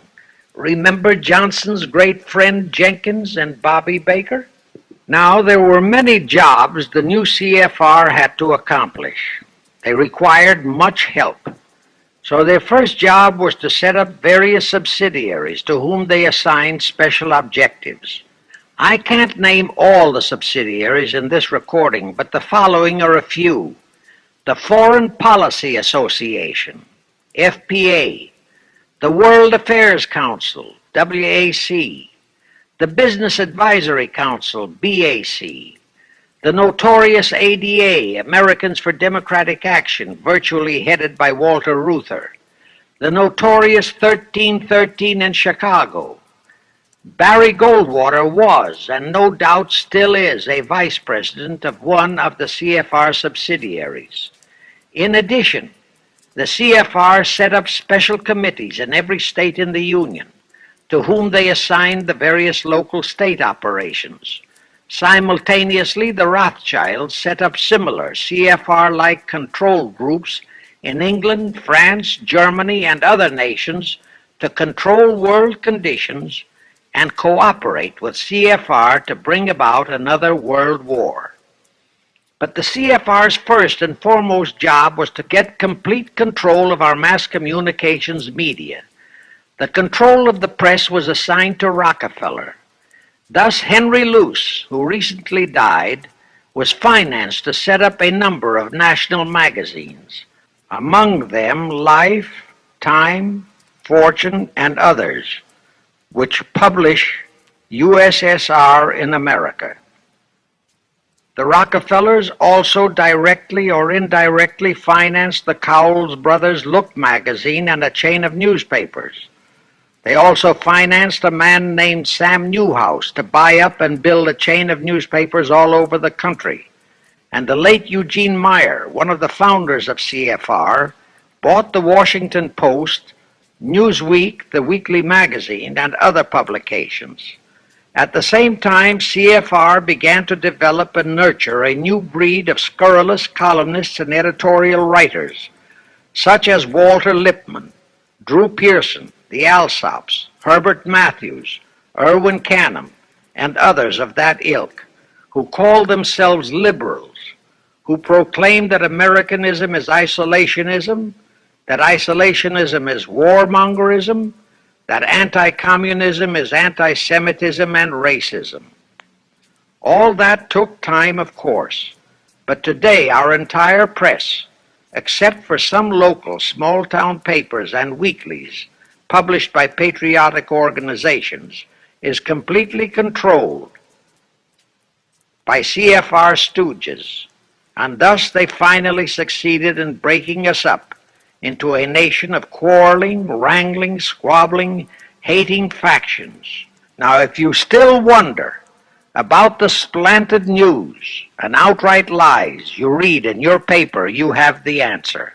Remember Johnson's great friend Jenkins and Bobby Baker? Now, there were many jobs the new CFR had to accomplish. They required much help. So their first job was to set up various subsidiaries to whom they assigned special objectives. I can't name all the subsidiaries in this recording, but the following are a few. The Foreign Policy Association, FPA, the World Affairs Council, WAC, the Business Advisory Council, BAC, the notorious ADA, Americans for Democratic Action, virtually headed by Walter Reuther, the notorious 1313 in Chicago. Barry Goldwater was, and no doubt still is, a vice president of one of the CFR subsidiaries. In addition, the CFR set up special committees in every state in the Union, to whom they assigned the various local state operations. Simultaneously, the Rothschilds set up similar CFR-like control groups in England, France, Germany, and other nations to control world conditions and cooperate with CFR to bring about another world war. But the CFR's first and foremost job was to get complete control of our mass communications media. The control of the press was assigned to Rockefeller. Thus, Henry Luce, who recently died, was financed to set up a number of national magazines, among them Life, Time, Fortune, and others, which publish USSR in America. The Rockefellers also directly or indirectly financed the Cowles Brothers Look magazine and a chain of newspapers. They also financed a man named Sam Newhouse to buy up and build a chain of newspapers all over the country. And the late Eugene Meyer, one of the founders of CFR, bought the Washington Post, Newsweek, the weekly magazine, and other publications. At the same time, CFR began to develop and nurture a new breed of scurrilous columnists and editorial writers, such as Walter Lippmann, Drew Pearson, the Alsops, Herbert Matthews, Erwin Canham, and others of that ilk, who called themselves liberals, who proclaimed that Americanism is isolationism, that isolationism is warmongerism, that anti-communism is anti-Semitism and racism. All that took time, of course, but today our entire press, except for some local small-town papers and weeklies published by patriotic organizations, is completely controlled by CFR stooges, and thus they finally succeeded in breaking us up into a nation of quarreling, wrangling, squabbling, hating factions. Now, if you still wonder about the slanted news and outright lies you read in your paper, you have the answer.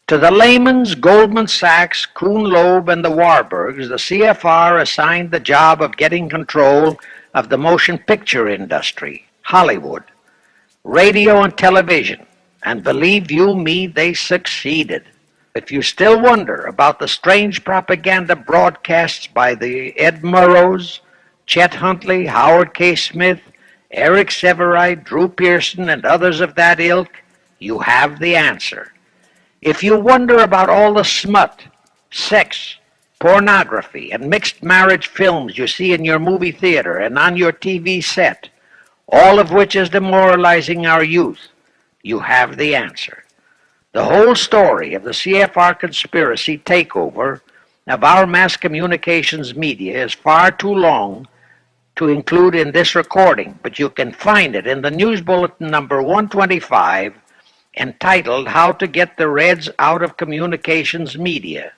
To the Lehmans, Goldman Sachs, Kuhn Loeb, and the Warburgs, the CFR assigned the job of getting control of the motion picture industry, Hollywood, radio and television, and believe you me, they succeeded. If you still wonder about the strange propaganda broadcasts by the Ed Murrows, Chet Huntley, Howard K. Smith, Eric Sevareid, Drew Pearson, and others of that ilk, you have the answer. If you wonder about all the smut, sex, pornography, and mixed marriage films you see in your movie theater and on your TV set, all of which is demoralizing our youth, you have the answer. The whole story of the CFR conspiracy takeover of our mass communications media is far too long to include in this recording, but you can find it in the News Bulletin number 125, entitled How to Get the Reds Out of Communications Media.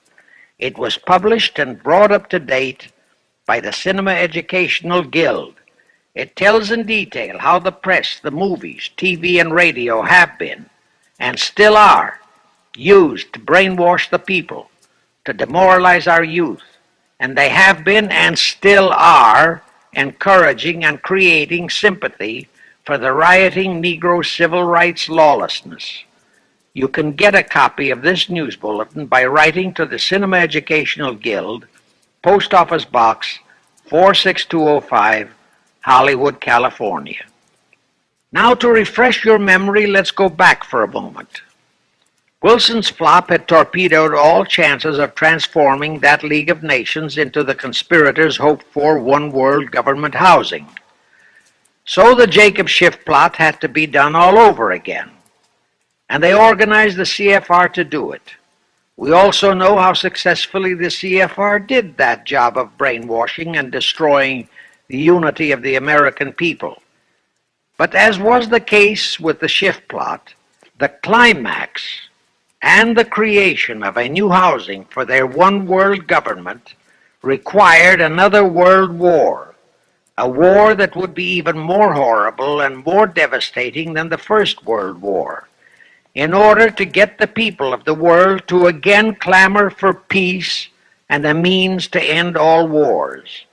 It was published and brought up to date by the Cinema Educational Guild. It tells in detail how the press, the movies, TV, and radio have been, and still are, used to brainwash the people, to demoralize our youth, and they have been and still are encouraging and creating sympathy for the rioting Negro civil rights lawlessness. You can get a copy of this news bulletin by writing to the Cinema Educational Guild, Post Office Box 46205, Hollywood, California. Now, to refresh your memory, let's go back for a moment. Wilson's flop had torpedoed all chances of transforming that League of Nations into the conspirators' hoped-for one-world government housing. So the Jacob Schiff plot had to be done all over again, and they organized the CFR to do it. We also know how successfully the CFR did that job of brainwashing and destroying the unity of the American people. But as was the case with the Schiff plot, the climax and the creation of a new housing for their one-world government required another world war, a war that would be even more horrible and more devastating than the First World War, in order to get the people of the world to again clamor for peace and a means to end all wars.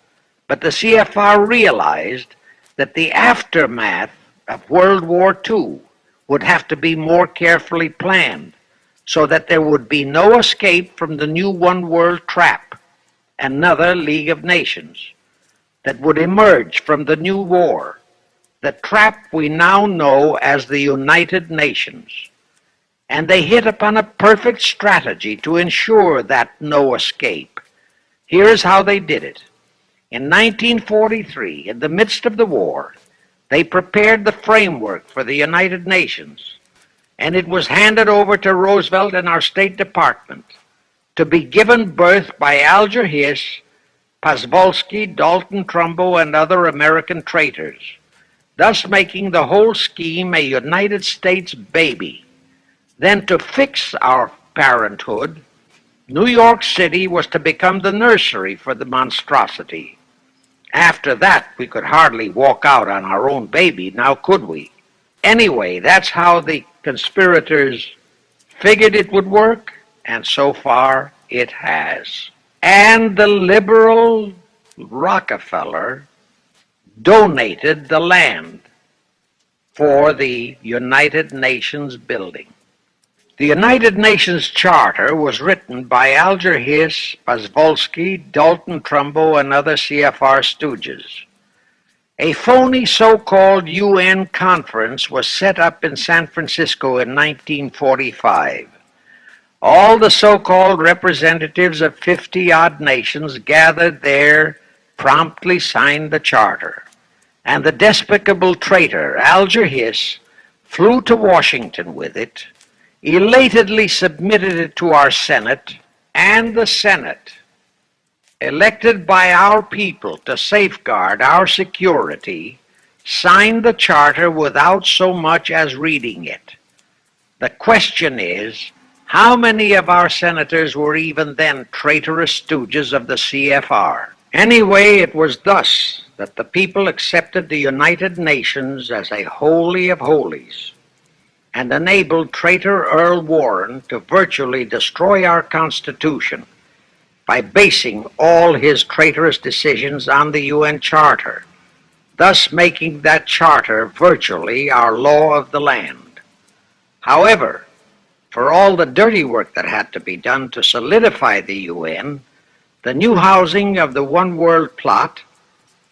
But the CFR realized that the aftermath of World War II would have to be more carefully planned, so that there would be no escape from the new one-world trap, another League of Nations, that would emerge from the new war, the trap we now know as the United Nations. And they hit upon a perfect strategy to ensure that no escape. Here's how they did it. In 1943, in the midst of the war, they prepared the framework for the United Nations, and it was handed over to Roosevelt and our State Department to be given birth by Alger Hiss, Pozvolsky, Dalton Trumbo, and other American traitors, thus making the whole scheme a United States baby. Then, to fix our parenthood, New York City was to become the nursery for the monstrosity. After that, we could hardly walk out on our own baby, now could we? Anyway, that's how the conspirators figured it would work, and so far it has. And the liberal Rockefeller donated the land for the United Nations building. The United Nations Charter was written by Alger Hiss, Pozvolsky, Dalton Trumbo, and other CFR stooges. A phony so-called UN conference was set up in San Francisco in 1945. All the so-called representatives of 50-odd nations gathered there promptly signed the charter, and the despicable traitor Alger Hiss flew to Washington with it, elatedly submitted it to our Senate, and the Senate, elected by our people to safeguard our security, signed the charter without so much as reading it. The question is, how many of our senators were even then traitorous stooges of the CFR? Anyway, it was thus that the people accepted the United Nations as a holy of holies and enabled traitor Earl Warren to virtually destroy our Constitution by basing all his traitorous decisions on the UN Charter, thus making that charter virtually our law of the land. However, for all the dirty work that had to be done to solidify the UN, the new housing of the One World plot,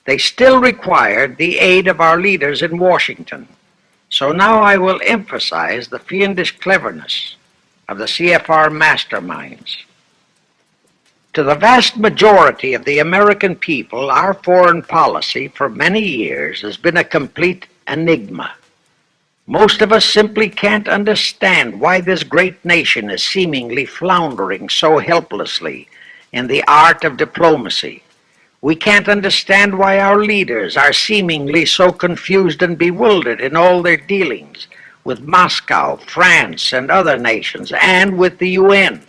they still required the aid of our leaders in Washington. So now I will emphasize the fiendish cleverness of the CFR masterminds. To the vast majority of the American people, our foreign policy for many years has been a complete enigma. Most of us simply can't understand why this great nation is seemingly floundering so helplessly in the art of diplomacy. We can't understand why our leaders are seemingly so confused and bewildered in all their dealings with Moscow, France, and other nations, and with the UN.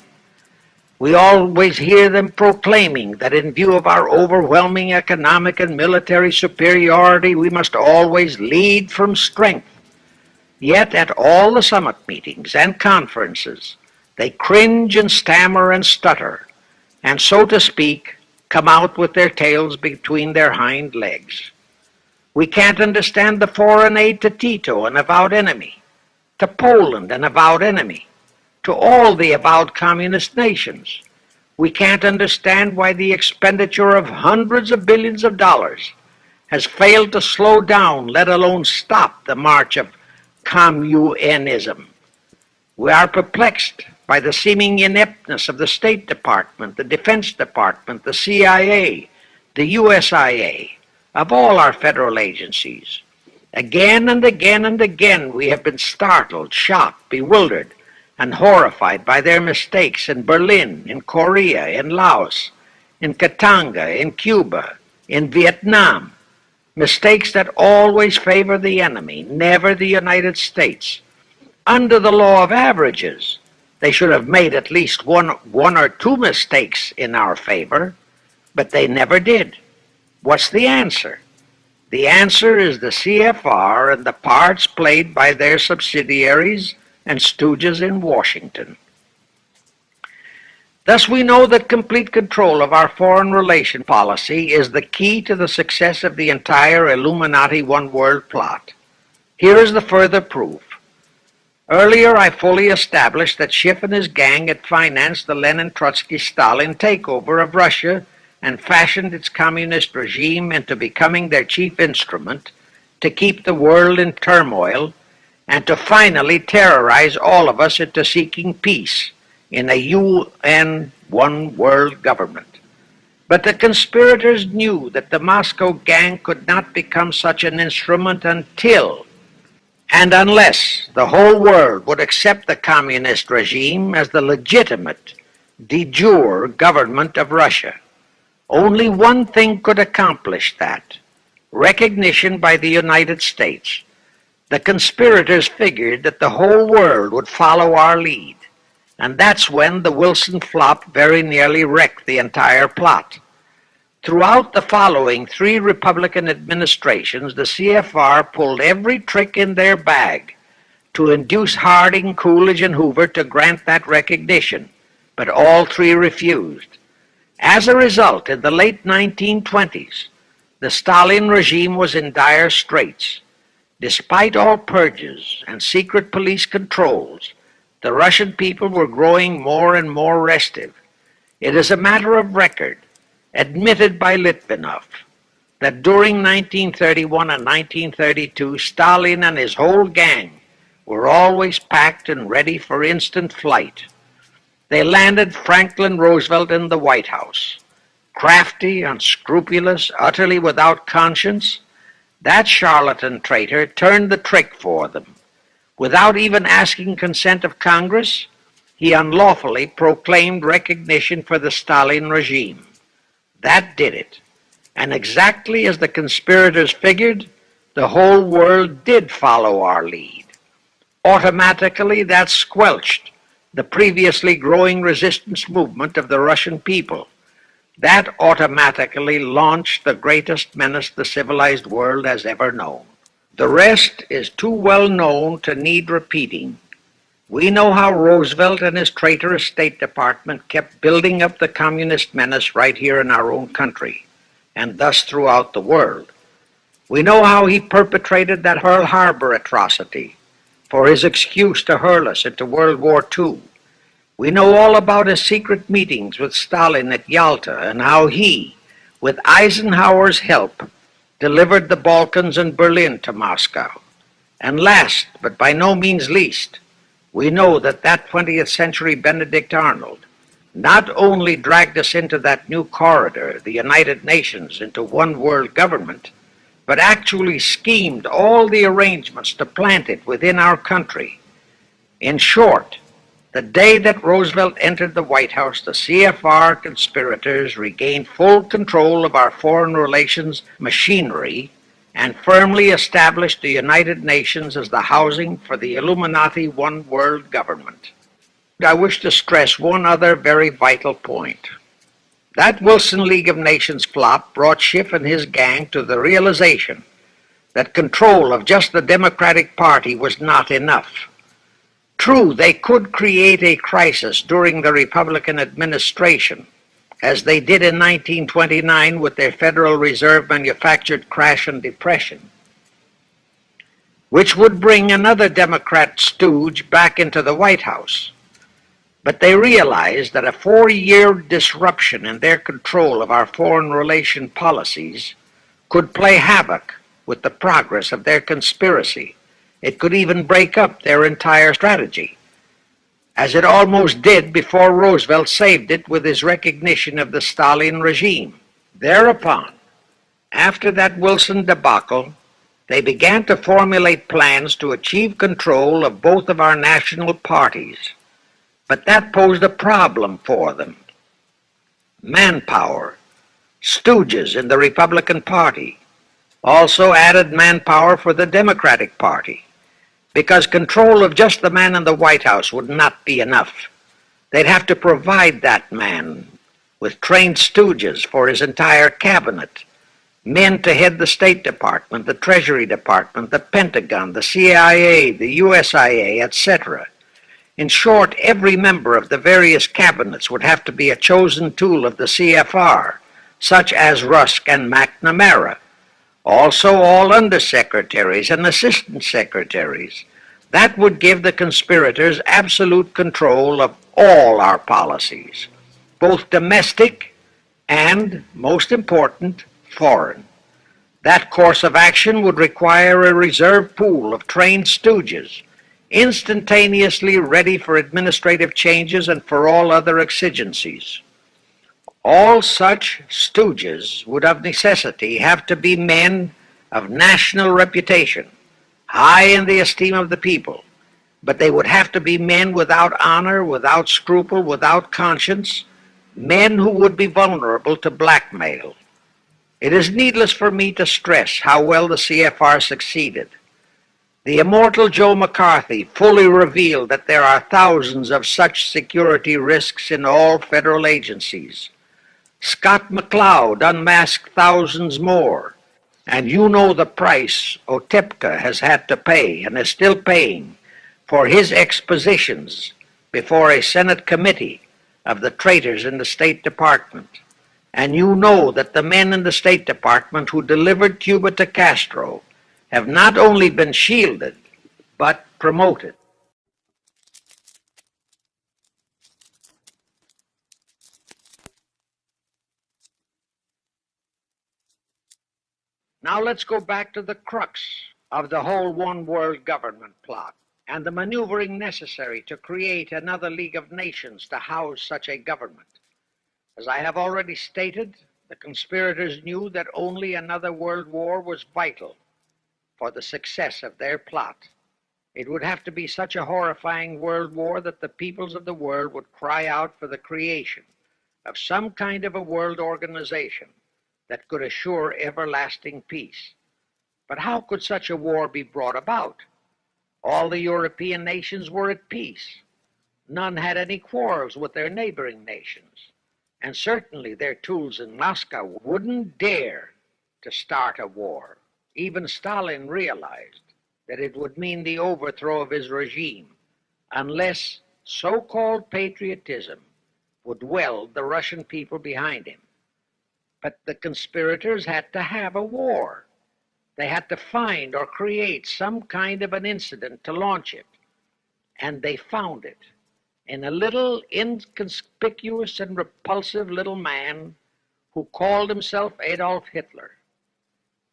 We always hear them proclaiming that in view of our overwhelming economic and military superiority, we must always lead from strength. Yet at all the summit meetings and conferences, they cringe and stammer and stutter, and so to speak, come out with their tails between their hind legs. We can't understand the foreign aid to Tito, an avowed enemy, to Poland, an avowed enemy, to all the avowed communist nations. We can't understand why the expenditure of hundreds of billions of dollars has failed to slow down, let alone stop, the march of communism. We are perplexed by the seeming ineptness of the State Department, the Defense Department, the CIA, the USIA, of all our federal agencies. Again and again and again we have been startled, shocked, bewildered, and horrified by their mistakes in Berlin, in Korea, in Laos, in Katanga, in Cuba, in Vietnam. Mistakes that always favor the enemy, never the United States. Under the law of averages, they should have made at least one or two mistakes in our favor, but they never did. What's the answer? The answer is the CFR and the parts played by their subsidiaries and stooges in Washington. Thus we know that complete control of our foreign relation policy is the key to the success of the entire Illuminati One World plot. Here is the further proof. Earlier I fully established that Schiff and his gang had financed the Lenin-Trotsky-Stalin takeover of Russia and fashioned its communist regime into becoming their chief instrument to keep the world in turmoil and to finally terrorize all of us into seeking peace in a UN One World government. But the conspirators knew that the Moscow gang could not become such an instrument until and unless the whole world would accept the communist regime as the legitimate, de jure government of Russia. Only one thing could accomplish that: recognition by the United States. The conspirators figured that the whole world would follow our lead, and that's when the Wilson flop very nearly wrecked the entire plot. Throughout the following 3 Republican administrations, the CFR pulled every trick in their bag to induce Harding, Coolidge, and Hoover to grant that recognition, but all 3 refused. As a result, in the late 1920s, the Stalin regime was in dire straits. Despite all purges and secret police controls, the Russian people were growing more and more restive. It is a matter of record, admitted by Litvinov, that during 1931 and 1932, Stalin and his whole gang were always packed and ready for instant flight. they landed Franklin Roosevelt in the White House. Crafty, unscrupulous, utterly without conscience, that charlatan traitor turned the trick for them. Without even asking consent of Congress, he unlawfully proclaimed recognition for the Stalin regime. That did it. And exactly as the conspirators figured, the whole world did follow our lead. Automatically, that squelched the previously growing resistance movement of the Russian people. That automatically launched the greatest menace the civilized world has ever known. The rest is too well known to need repeating. We know how Roosevelt and his traitorous State Department kept building up the communist menace right here in our own country, and thus throughout the world. We know how he perpetrated that Pearl Harbor atrocity for his excuse to hurl us into World War II. We know all about his secret meetings with Stalin at Yalta and how he, with Eisenhower's help, delivered the Balkans and Berlin to Moscow. And last, but by no means least, we know that 20th century Benedict Arnold not only dragged us into that new corridor, the United Nations, into one world government, but actually schemed all the arrangements to plant it within our country. In short, the day that Roosevelt entered the White House, the CFR conspirators regained full control of our foreign relations machinery and firmly established the United Nations as the housing for the Illuminati one world government. I wish to stress one other very vital point. That Wilson League of Nations flop brought Schiff and his gang to the realization that control of just the Democratic Party was not enough. True, they could create a crisis during the Republican administration, as they did in 1929 with their Federal Reserve manufactured crash and depression, which would bring another Democrat stooge back into the White House. But they realized that a 4-year disruption in their control of our foreign relation policies could play havoc with the progress of their conspiracy. It could even break up their entire strategy, as it almost did before Roosevelt saved it with his recognition of the Stalin regime. Thereupon, after that Wilson debacle, they began to formulate plans to achieve control of both of our national parties. But that posed a problem for them. Manpower. Stooges in the Republican Party also added manpower for the Democratic Party, because control of just the man in the White House would not be enough. They'd have to provide that man with trained stooges for his entire cabinet, men to head the State Department, the Treasury Department, the Pentagon, the CIA, the USIA, etc. In short, every member of the various cabinets would have to be a chosen tool of the CFR, such as Rusk and McNamara. Also all undersecretaries and assistant secretaries. That would give the conspirators absolute control of all our policies, both domestic and, most important, foreign. That course of action would require a reserve pool of trained stooges, instantaneously ready for administrative changes and for all other exigencies. All such stooges would of necessity have to be men of national reputation, high in the esteem of the people, but they would have to be men without honor, without scruple, without conscience, men who would be vulnerable to blackmail. It is needless for me to stress how well the CFR succeeded. The immortal Joe McCarthy fully revealed that there are thousands of such security risks in all federal agencies. Scott McCloud unmasked thousands more, and you know the price Otepka has had to pay and is still paying for his expositions before a Senate committee of the traitors in the State Department. And you know that the men in the State Department who delivered Cuba to Castro have not only been shielded, but promoted. Now let's go back to the crux of the whole one world government plot and the maneuvering necessary to create another League of Nations to house such a government. As I have already stated, the conspirators knew that only another world war was vital for the success of their plot. It would have to be such a horrifying world war that the peoples of the world would cry out for the creation of some kind of a world organization that could assure everlasting peace. But how could such a war be brought about? All the European nations were at peace. None had any quarrels with their neighboring nations, and certainly their tools in Moscow wouldn't dare to start a war. Even Stalin realized that it would mean the overthrow of his regime unless so-called patriotism would weld the Russian people behind him. But the conspirators had to have a war. They had to find or create some kind of an incident to launch it. And they found it in a little inconspicuous and repulsive little man who called himself Adolf Hitler.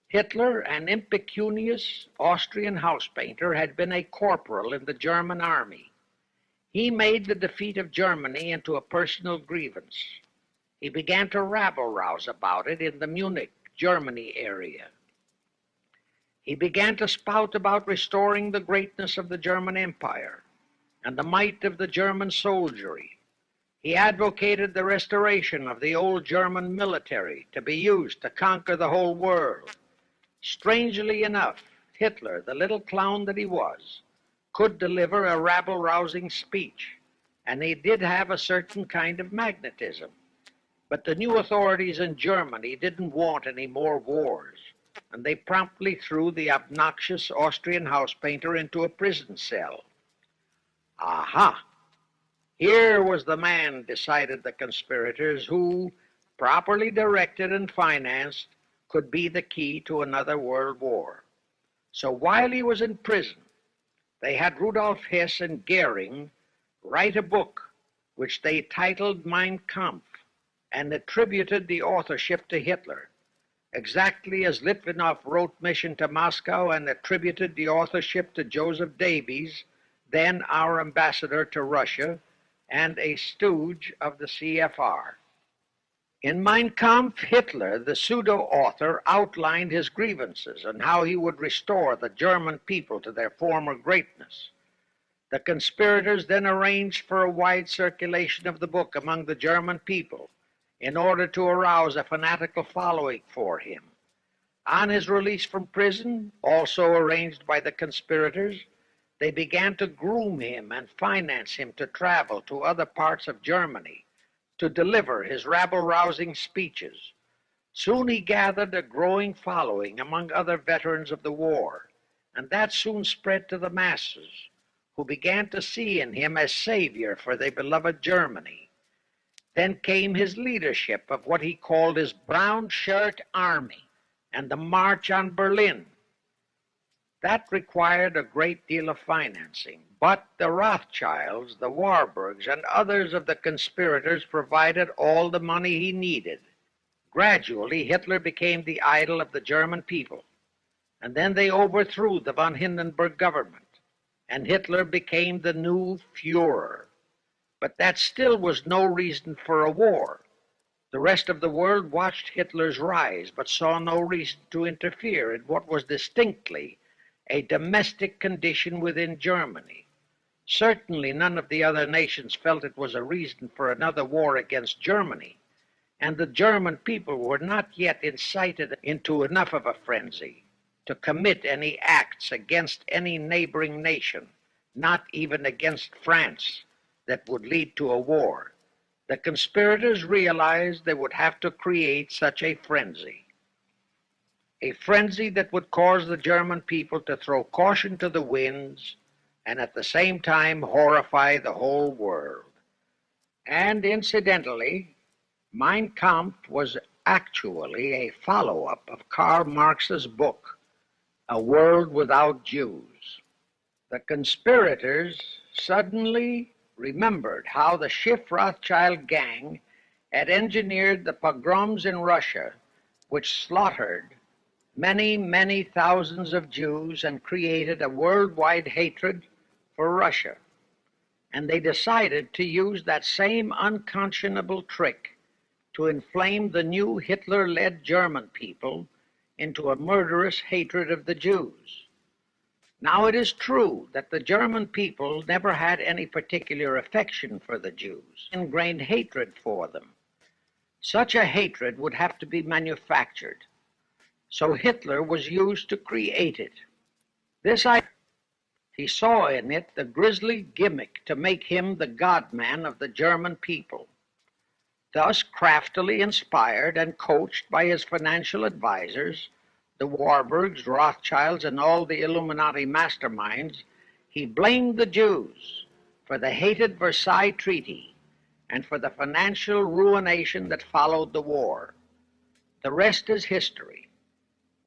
Hitler, an impecunious Austrian house painter, had been a corporal in the German army. He made the defeat of Germany into a personal grievance. He began to rabble-rouse about it in the Munich, Germany area. He began to spout about restoring the greatness of the German Empire and the might of the German soldiery. He advocated the restoration of the old German military to be used to conquer the whole world. Strangely enough, Hitler, the little clown that he was, could deliver a rabble-rousing speech, and he did have a certain kind of magnetism. But the new authorities in Germany didn't want any more wars, and they promptly threw the obnoxious Austrian house painter into a prison cell. Aha! Here was the man, decided the conspirators, who, properly directed and financed, could be the key to another world war. So while he was in prison, they had Rudolf Hess and Goering write a book which they titled Mein Kampf and attributed the authorship to Hitler, exactly as Litvinov wrote Mission to Moscow and attributed the authorship to Joseph Davies, then our ambassador to Russia and a stooge of the CFR. In Mein Kampf, Hitler, the pseudo-author, outlined his grievances and how he would restore the German people to their former greatness. The conspirators then arranged for a wide circulation of the book among the German people in order to arouse a fanatical following for him. On his release from prison, also arranged by the conspirators, they began to groom him and finance him to travel to other parts of Germany to deliver his rabble-rousing speeches. Soon he gathered a growing following among other veterans of the war, and that soon spread to the masses, who began to see in him a savior for their beloved Germany. Then came his leadership of what he called his Brown Shirt Army and the March on Berlin. That required a great deal of financing, but the Rothschilds, the Warburgs, and others of the conspirators provided all the money he needed. Gradually, Hitler became the idol of the German people, and then they overthrew the von Hindenburg government, and Hitler became the new Führer. But that still was no reason for a war. The rest of the world watched Hitler's rise, but saw no reason to interfere in what was distinctly a domestic condition within Germany. Certainly none of the other nations felt it was a reason for another war against Germany, and the German people were not yet incited into enough of a frenzy to commit any acts against any neighboring nation, not even against France, that would lead to a war. The conspirators realized they would have to create such a frenzy that would cause the German people to throw caution to the winds and at the same time horrify the whole world. And incidentally, Mein Kampf was actually a follow-up of Karl Marx's book, A World Without Jews. The conspirators suddenly remembered how the Schiff-Rothschild gang had engineered the pogroms in Russia, which slaughtered many, many thousands of Jews and created a worldwide hatred for Russia, and they decided to use that same unconscionable trick to inflame the new Hitler-led German people into a murderous hatred of the Jews. Now, it is true that the German people never had any particular affection for the Jews, ingrained hatred for them. Such a hatred would have to be manufactured, so Hitler was used to create it. He saw in it the grisly gimmick to make him the God-man of the German people. Thus, craftily inspired and coached by his financial advisors, the Warburgs, Rothschilds, and all the Illuminati masterminds, he blamed the Jews for the hated Versailles Treaty and for the financial ruination that followed the war. The rest is history.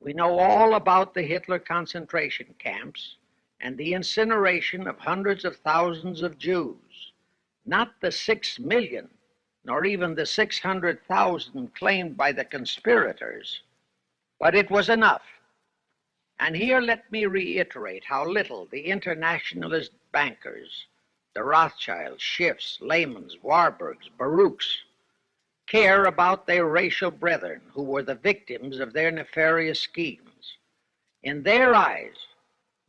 We know all about the Hitler concentration camps and the incineration of hundreds of thousands of Jews, not the 6 million, nor even the 600,000 claimed by the conspirators, but it was enough. And here let me reiterate how little the internationalist bankers, the Rothschilds, Schiffs, Lehmans, Warburgs, Baruchs, care about their racial brethren who were the victims of their nefarious schemes. In their eyes,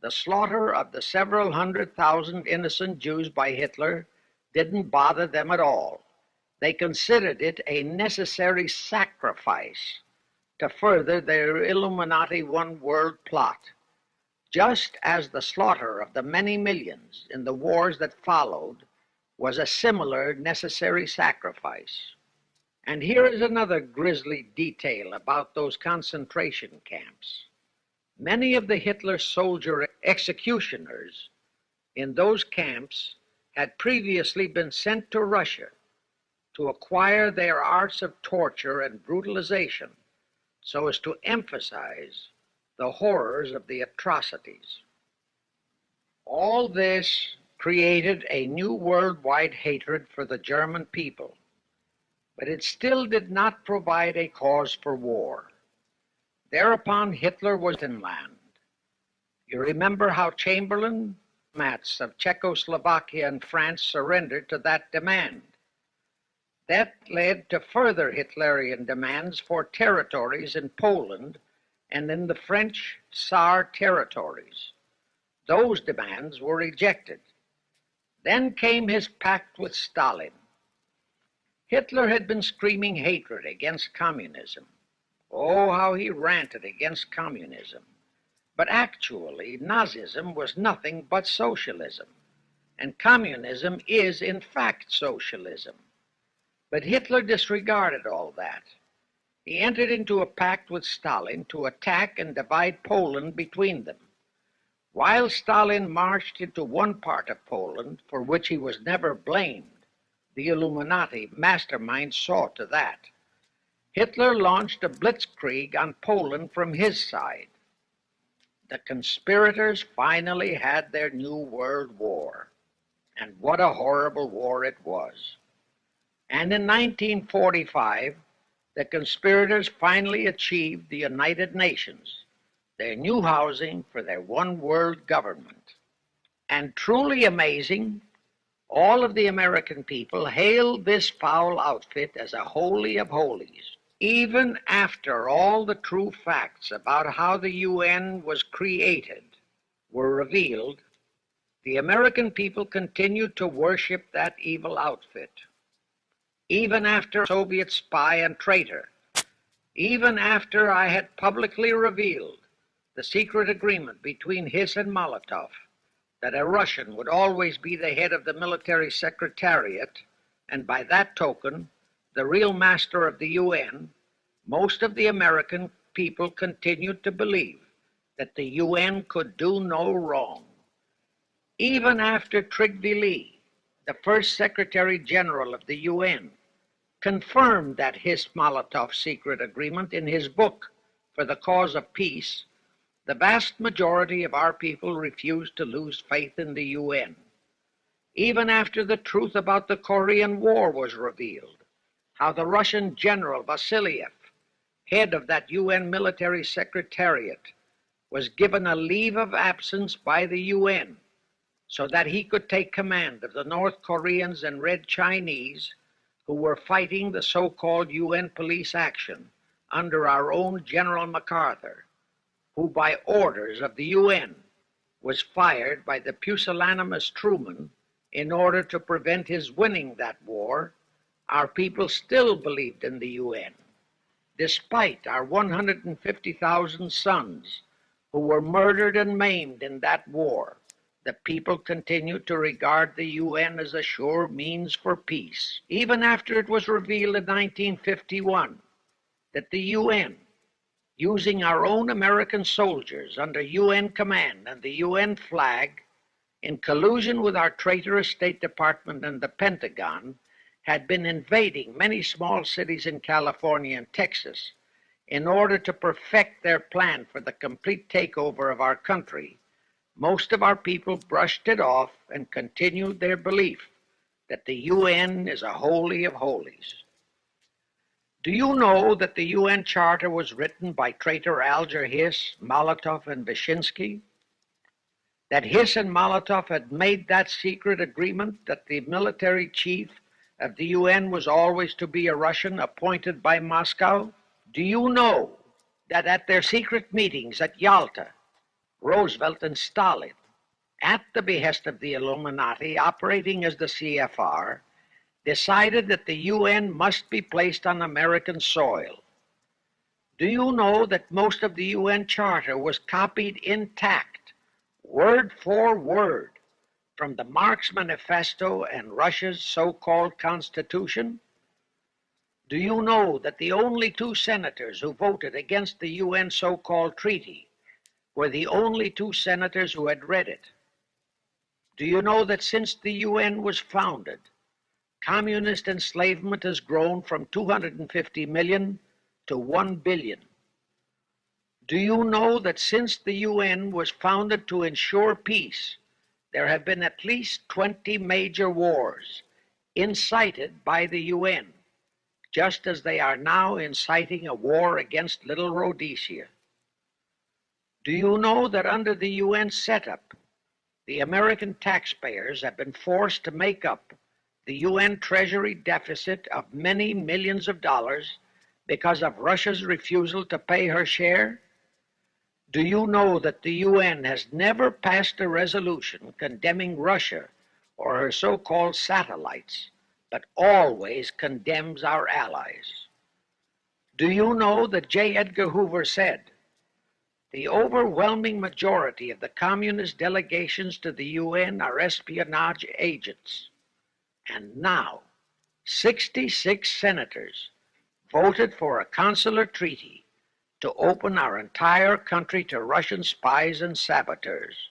the slaughter of the several 100,000 innocent Jews by Hitler didn't bother them at all. They considered it a necessary sacrifice to further their Illuminati one-world plot, just as the slaughter of the many millions in the wars that followed was a similar necessary sacrifice. And here is another grisly detail about those concentration camps. Many of the Hitler soldier executioners in those camps had previously been sent to Russia to acquire their arts of torture and brutalization so as to emphasize the horrors of the atrocities. All this created a new worldwide hatred for the German people, but it still did not provide a cause for war. Thereupon Hitler was in land. You remember how Chamberlain, diplomats of Czechoslovakia and France surrendered to that demand. That led to further Hitlerian demands for territories in Poland and in the French Tsar territories. Those demands were rejected. Then came his pact with Stalin. Hitler had been screaming hatred against communism. Oh, how he ranted against communism. But actually, Nazism was nothing but socialism, and communism is, in fact, socialism. But Hitler disregarded all that. He entered into a pact with Stalin to attack and divide Poland between them. While Stalin marched into one part of Poland, for which he was never blamed, the Illuminati mastermind saw to that. Hitler launched a blitzkrieg on Poland from his side. The conspirators finally had their new world war. And what a horrible war it was. And in 1945, the conspirators finally achieved the United Nations, their new housing for their one world government. And truly amazing, all of the American people hailed this foul outfit as a holy of holies. Even after all the true facts about how the UN was created were revealed, the American people continued to worship that evil outfit. Even after Soviet spy and traitor, even after I had publicly revealed the secret agreement between Hiss and Molotov that a Russian would always be the head of the military secretariat, and by that token, the real master of the UN, most of the American people continued to believe that the UN could do no wrong. Even after Trygve Lie, the first Secretary General of the UN, confirmed that Hiss-Molotov secret agreement in his book For the Cause of Peace, the vast majority of our people refused to lose faith in the UN. Even after the truth about the Korean War was revealed, how the Russian General Vasiliev, head of that UN military secretariat, was given a leave of absence by the UN so that he could take command of the North Koreans and Red Chinese who were fighting the so-called UN police action under our own General MacArthur, who by orders of the UN was fired by the pusillanimous Truman in order to prevent his winning that war. Our people still believed in the UN, despite our 150,000 sons who were murdered and maimed in that war. The people continued to regard the UN as a sure means for peace, even after it was revealed in 1951 that the UN, using our own American soldiers under UN command and the UN flag, in collusion with our traitorous State Department and the Pentagon, had been invading many small cities in California and Texas in order to perfect their plan for the complete takeover of our country. Most of our people brushed it off and continued their belief that the UN is a holy of holies. Do you know that the UN Charter was written by traitor Alger Hiss, Molotov, and Wyszynski? That Hiss and Molotov had made that secret agreement that the military chief of the UN was always to be a Russian appointed by Moscow? Do you know that at their secret meetings at Yalta, Roosevelt and Stalin, at the behest of the Illuminati operating as the CFR, decided that the UN must be placed on American soil? Do you know that most of the UN Charter was copied intact, word for word, from the Marx Manifesto and Russia's so-called Constitution? Do you know that the only two senators who voted against the UN so-called treaty were the only two senators who had read it? Do you know that since the UN was founded, communist enslavement has grown from 250 million to 1 billion? Do you know that since the UN was founded to ensure peace, there have been at least 20 major wars incited by the UN, just as they are now inciting a war against Little Rhodesia? Do you know that under the UN setup, the American taxpayers have been forced to make up the UN Treasury deficit of many millions of dollars because of Russia's refusal to pay her share? Do you know that the UN has never passed a resolution condemning Russia or her so-called satellites, but always condemns our allies? Do you know that J. Edgar Hoover said, "The overwhelming majority of the communist delegations to the UN are espionage agents"? And now, 66 senators voted for a consular treaty to open our entire country to Russian spies and saboteurs.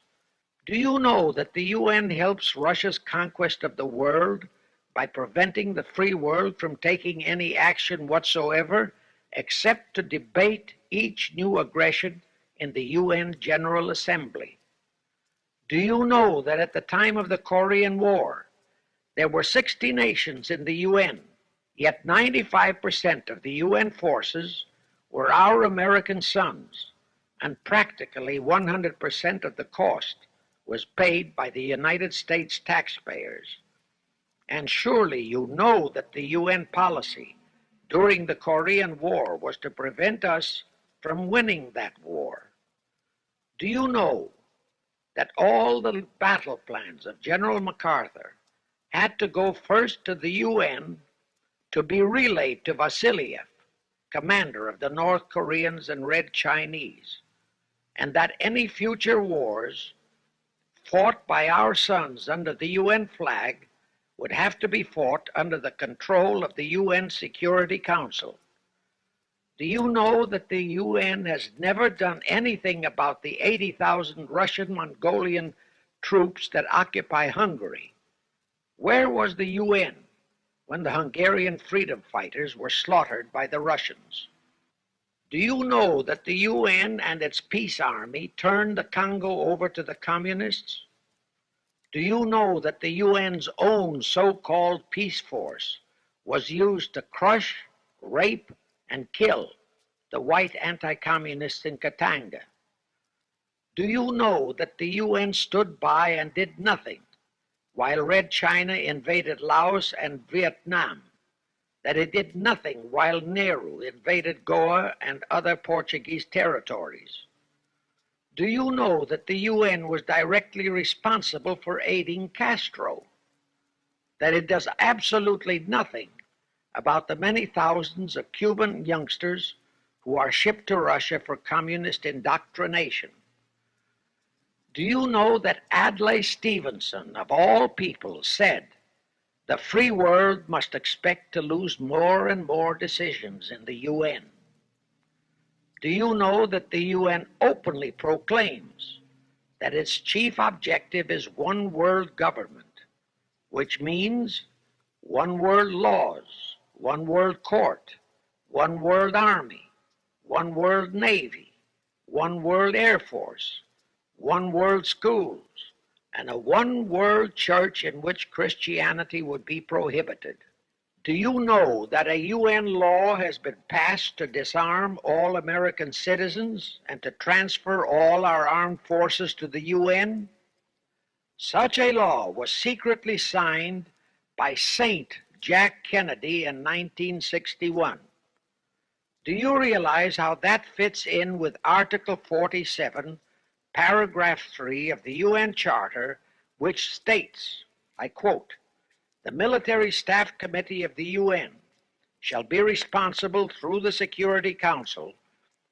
Do you know that the UN helps Russia's conquest of the world by preventing the free world from taking any action whatsoever except to debate each new aggression in the UN General Assembly? Do you know that at the time of the Korean War, there were 60 nations in the UN, yet 95% of the UN forces were our American sons, and practically 100% of the cost was paid by the United States taxpayers? And surely you know that the UN policy during the Korean War was to prevent us from winning that war. Do you know that all the battle plans of General MacArthur had to go first to the UN to be relayed to Vasiliev, commander of the North Koreans and Red Chinese, and that any future wars fought by our sons under the UN flag would have to be fought under the control of the UN Security Council? Do you know that the UN has never done anything about the 80,000 Russian Mongolian troops that occupy Hungary? Where was the UN when the Hungarian freedom fighters were slaughtered by the Russians? Do you know that the UN and its peace army turned the Congo over to the communists? Do you know that the UN's own so-called peace force was used to crush, rape, and kill the white anti-communists in Katanga? Do you know that the UN stood by and did nothing while Red China invaded Laos and Vietnam? That it did nothing while Nehru invaded Goa and other Portuguese territories? Do you know that the UN was directly responsible for aiding Castro? That it does absolutely nothing about the many thousands of Cuban youngsters who are shipped to Russia for communist indoctrination? Do you know that Adlai Stevenson, of all people, said the free world must expect to lose more and more decisions in the UN? Do you know that the UN openly proclaims that its chief objective is one world government, which means one world laws, one world court, one world army, one world navy, one world air force, one world schools, and a one world church in which Christianity would be prohibited? Do you know that a UN law has been passed to disarm all American citizens and to transfer all our armed forces to the UN? Such a law was secretly signed by Saint Jack Kennedy in 1961. Do you realize how that fits in with Article 47, Paragraph 3 of the UN Charter, which states, I quote, "The Military Staff Committee of the UN shall be responsible through the Security Council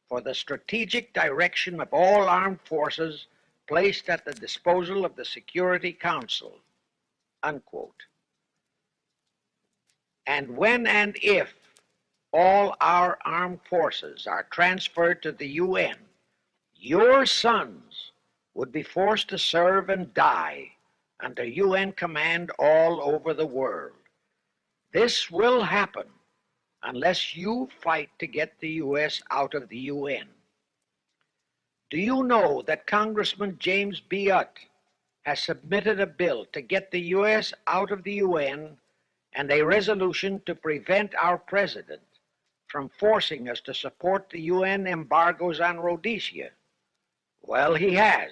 for the strategic direction of all armed forces placed at the disposal of the Security Council," unquote. And when and if all our armed forces are transferred to the UN, your sons would be forced to serve and die under UN command all over the world. This will happen unless you fight to get the U.S. out of the UN. Do you know that Congressman James B. Utt has submitted a bill to get the U.S. out of the UN and a resolution to prevent our president from forcing us to support the UN embargoes on Rhodesia? Well, he has,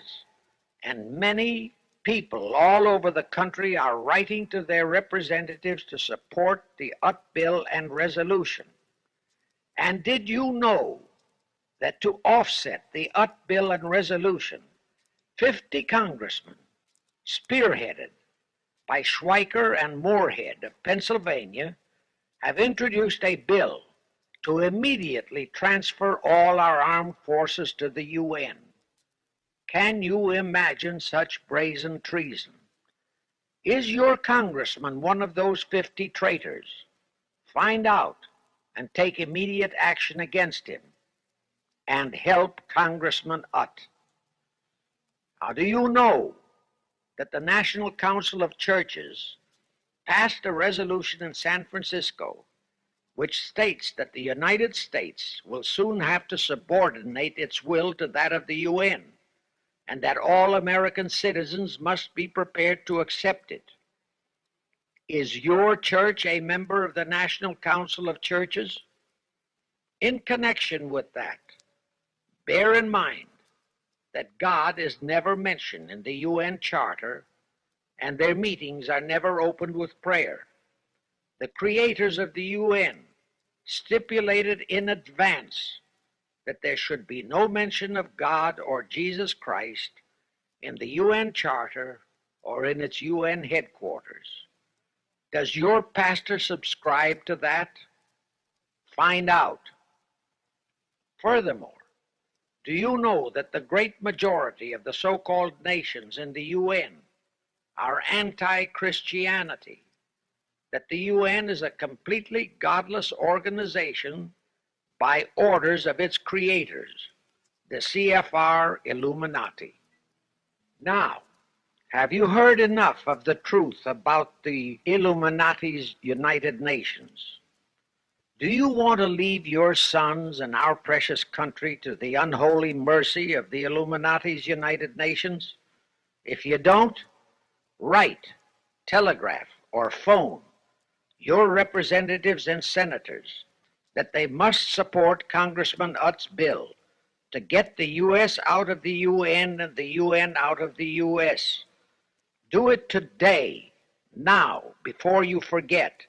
and many people all over the country are writing to their representatives to support the Utt bill and resolution. And did you know that to offset the Utt bill and resolution, 50 congressmen, spearheaded by Schweiker and Moorhead of Pennsylvania, have introduced a bill to immediately transfer all our armed forces to the UN? Can you imagine such brazen treason? Is your congressman one of those 50 traitors? Find out and take immediate action against him and help Congressman Utt. Now, do you know that the National Council of Churches passed a resolution in San Francisco which states that the United States will soon have to subordinate its will to that of the UN, and that all American citizens must be prepared to accept it? Is your church a member of the National Council of Churches? In connection with that, bear in mind that God is never mentioned in the UN Charter, and their meetings are never opened with prayer. The creators of the UN stipulated in advance that there should be no mention of God or Jesus Christ in the UN Charter or in its UN headquarters. Does your pastor subscribe to that? Find out. Furthermore, do you know that the great majority of the so-called nations in the UN are anti-Christianity? That the UN is a completely godless organization by orders of its creators, the CFR Illuminati. Now, have you heard enough of the truth about the Illuminati's United Nations? Do you want to leave your sons and our precious country to the unholy mercy of the Illuminati's United Nations? If you don't, write, telegraph, or phone your representatives and senators that they must support Congressman Utt's bill to get the U.S. out of the UN and the UN out of the U.S. Do it today, now, before you forget.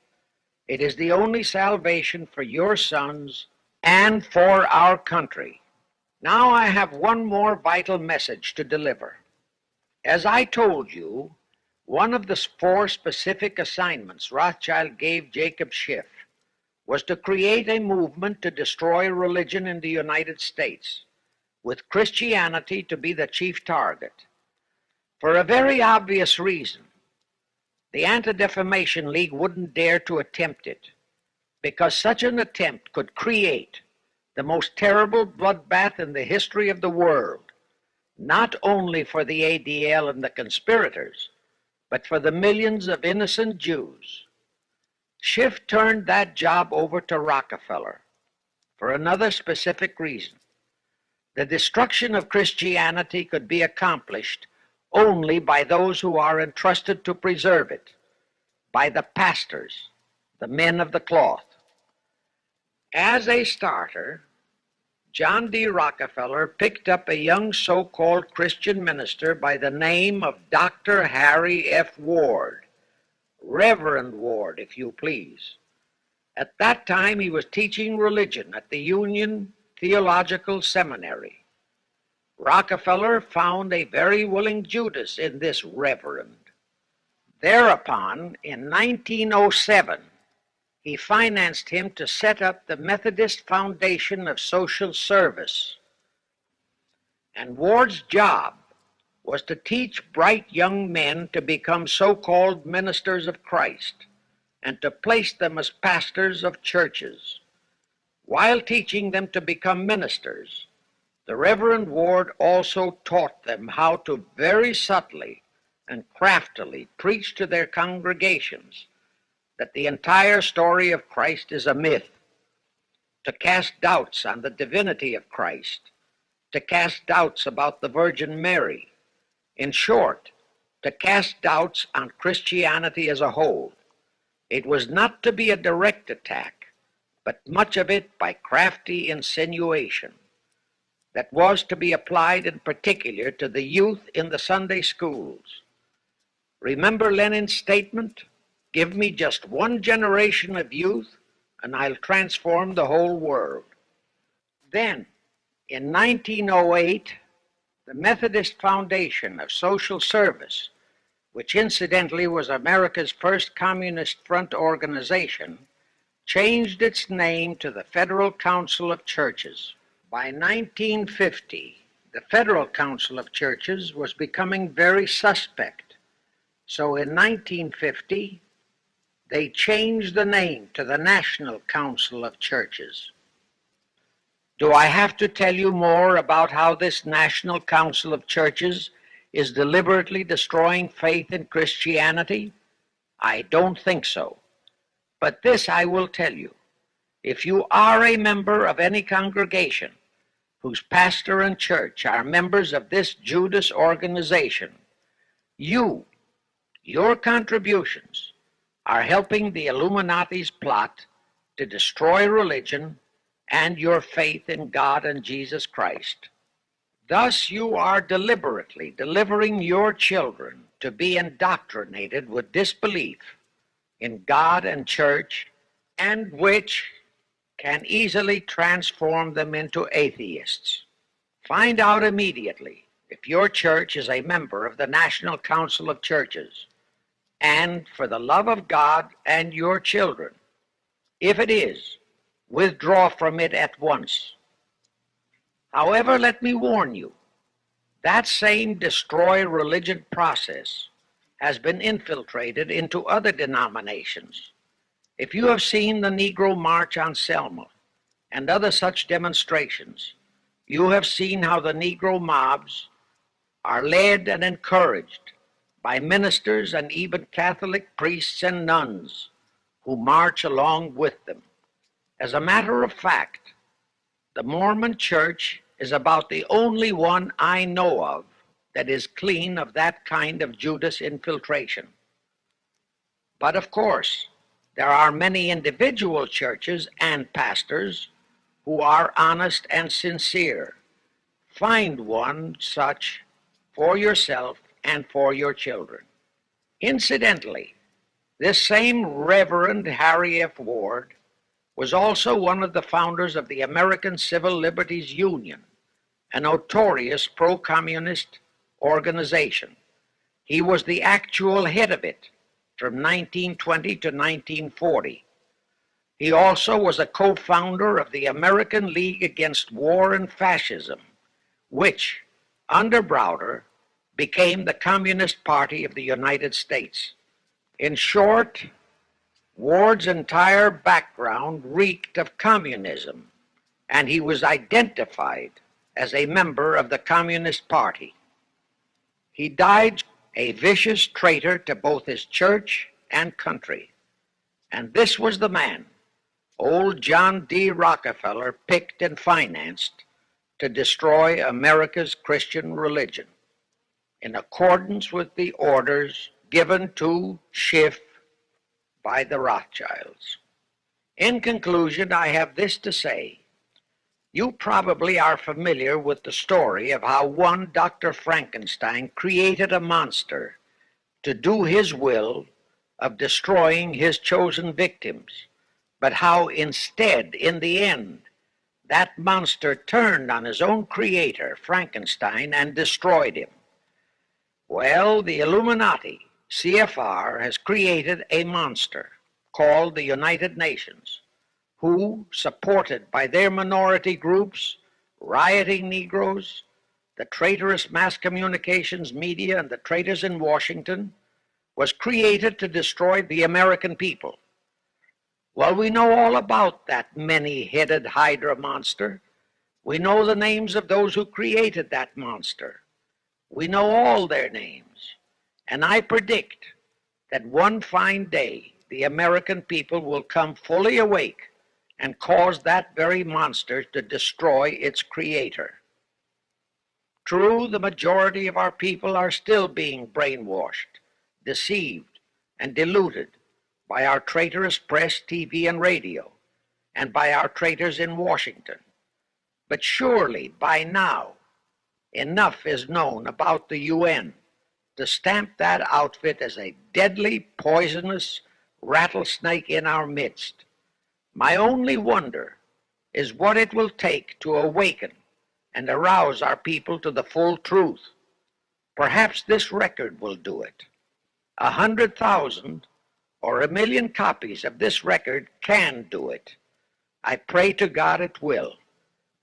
It is the only salvation for your sons and for our country. Now I have one more vital message to deliver. As I told you, one of the 4 specific assignments Rothschild gave Jacob Schiff was to create a movement to destroy religion in the United States, with Christianity to be the chief target. For a very obvious reason. The Anti-Defamation League wouldn't dare to attempt it, because such an attempt could create the most terrible bloodbath in the history of the world, not only for the ADL and the conspirators, but for the millions of innocent Jews. Schiff turned that job over to Rockefeller for another specific reason. The destruction of Christianity could be accomplished only by those who are entrusted to preserve it, by the pastors, the men of the cloth. As a starter, John D. Rockefeller picked up a young so-called Christian minister by the name of Dr. Harry F. Ward, Reverend Ward, if you please. At that time, he was teaching religion at the Union Theological Seminary. Rockefeller found a very willing Judas in this reverend. Thereupon, in 1907, he financed him to set up the Methodist Foundation of Social Service. And Ward's job was to teach bright young men to become so-called ministers of Christ and to place them as pastors of churches. While teaching them to become ministers, the Reverend Ward also taught them how to very subtly and craftily preach to their congregations that the entire story of Christ is a myth, to cast doubts on the divinity of Christ, to cast doubts about the Virgin Mary. In short, to cast doubts on Christianity as a whole. It was not to be a direct attack, but much of it by crafty insinuation that was to be applied in particular to the youth in the Sunday schools. Remember Lenin's statement? Give me just one generation of youth and I'll transform the whole world. Then, in 1908, the Methodist Foundation of Social Service, which incidentally was America's first communist front organization, changed its name to the Federal Council of Churches. By 1950, the Federal Council of Churches was becoming very suspect. So in 1950, they changed the name to the National Council of Churches. Do I have to tell you more about how this National Council of Churches is deliberately destroying faith in Christianity? I don't think so. But this I will tell you. If you are a member of any congregation whose pastor and church are members of this Judas organization, your contributions are helping the Illuminati's plot to destroy religion and your faith in God and Jesus Christ. Thus you are deliberately delivering your children to be indoctrinated with disbelief in God and church, and which can easily transform them into atheists. Find out immediately if your church is a member of the National Council of Churches, and for the love of God and your children, if it is, withdraw from it at once. However, let me warn you, that same destroy religion process has been infiltrated into other denominations. If you have seen the Negro March on Selma and other such demonstrations, you have seen how the Negro mobs are led and encouraged by ministers and even Catholic priests and nuns who march along with them. As a matter of fact, the Mormon Church is about the only one I know of that is clean of that kind of Judas infiltration. But of course, there are many individual churches and pastors who are honest and sincere, Find one such for yourself and for your children. Incidentally, this same Reverend Harry F. Ward was also one of the founders of the American Civil Liberties Union, a notorious pro-communist organization. He was the actual head of it from 1920 to 1940. He also was a co-founder of the American League Against War and Fascism, which, under Browder, became the Communist Party of the United States. In short, Ward's entire background reeked of communism, and he was identified as a member of the Communist Party. He died a vicious traitor to both his church and country. And this was the man old John D. Rockefeller picked and financed to destroy America's Christian religion, in accordance with the orders given to Schiff by the Rothschilds. In conclusion, I have this to say. You probably are familiar with the story of how one Dr. Frankenstein created a monster to do his will of destroying his chosen victims, but how instead, in the end, that monster turned on his own creator, Frankenstein, and destroyed him. Well, the Illuminati, CFR, has created a monster called the United Nations, who, supported by their minority groups, rioting Negroes, the traitorous mass communications media, and the traitors in Washington, was created to destroy the American people. Well, we know all about that many-headed Hydra monster. We know the names of those who created that monster. We know all their names. And I predict that one fine day the American people will come fully awake and cause that very monster to destroy its creator. True, the majority of our people are still being brainwashed, deceived, and deluded by our traitorous press, TV, and radio, and by our traitors in Washington. But surely, by now, enough is known about the UN to stamp that outfit as a deadly, poisonous rattlesnake in our midst. My only wonder is what it will take to awaken and arouse our people to the full truth. Perhaps this record will do it. 100,000 or 1,000,000 copies of this record can do it. I pray to God it will,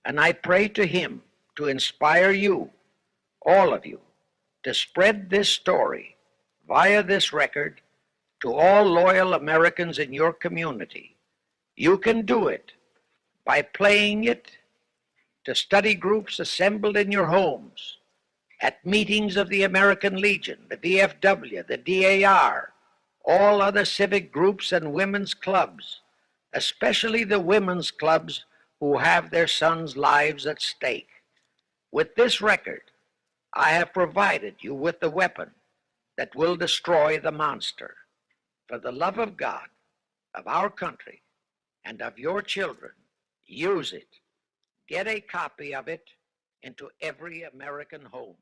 and I pray to Him to inspire you, all of you, to spread this story via this record to all loyal Americans in your community. You can do it by playing it to study groups assembled in your homes, at meetings of the American Legion, the VFW, the DAR, all other civic groups and women's clubs, especially the women's clubs who have their sons' lives at stake. With this record, I have provided you with the weapon that will destroy the monster. For the love of God, of our country, and of your children, use it. Get a copy of it into every American home.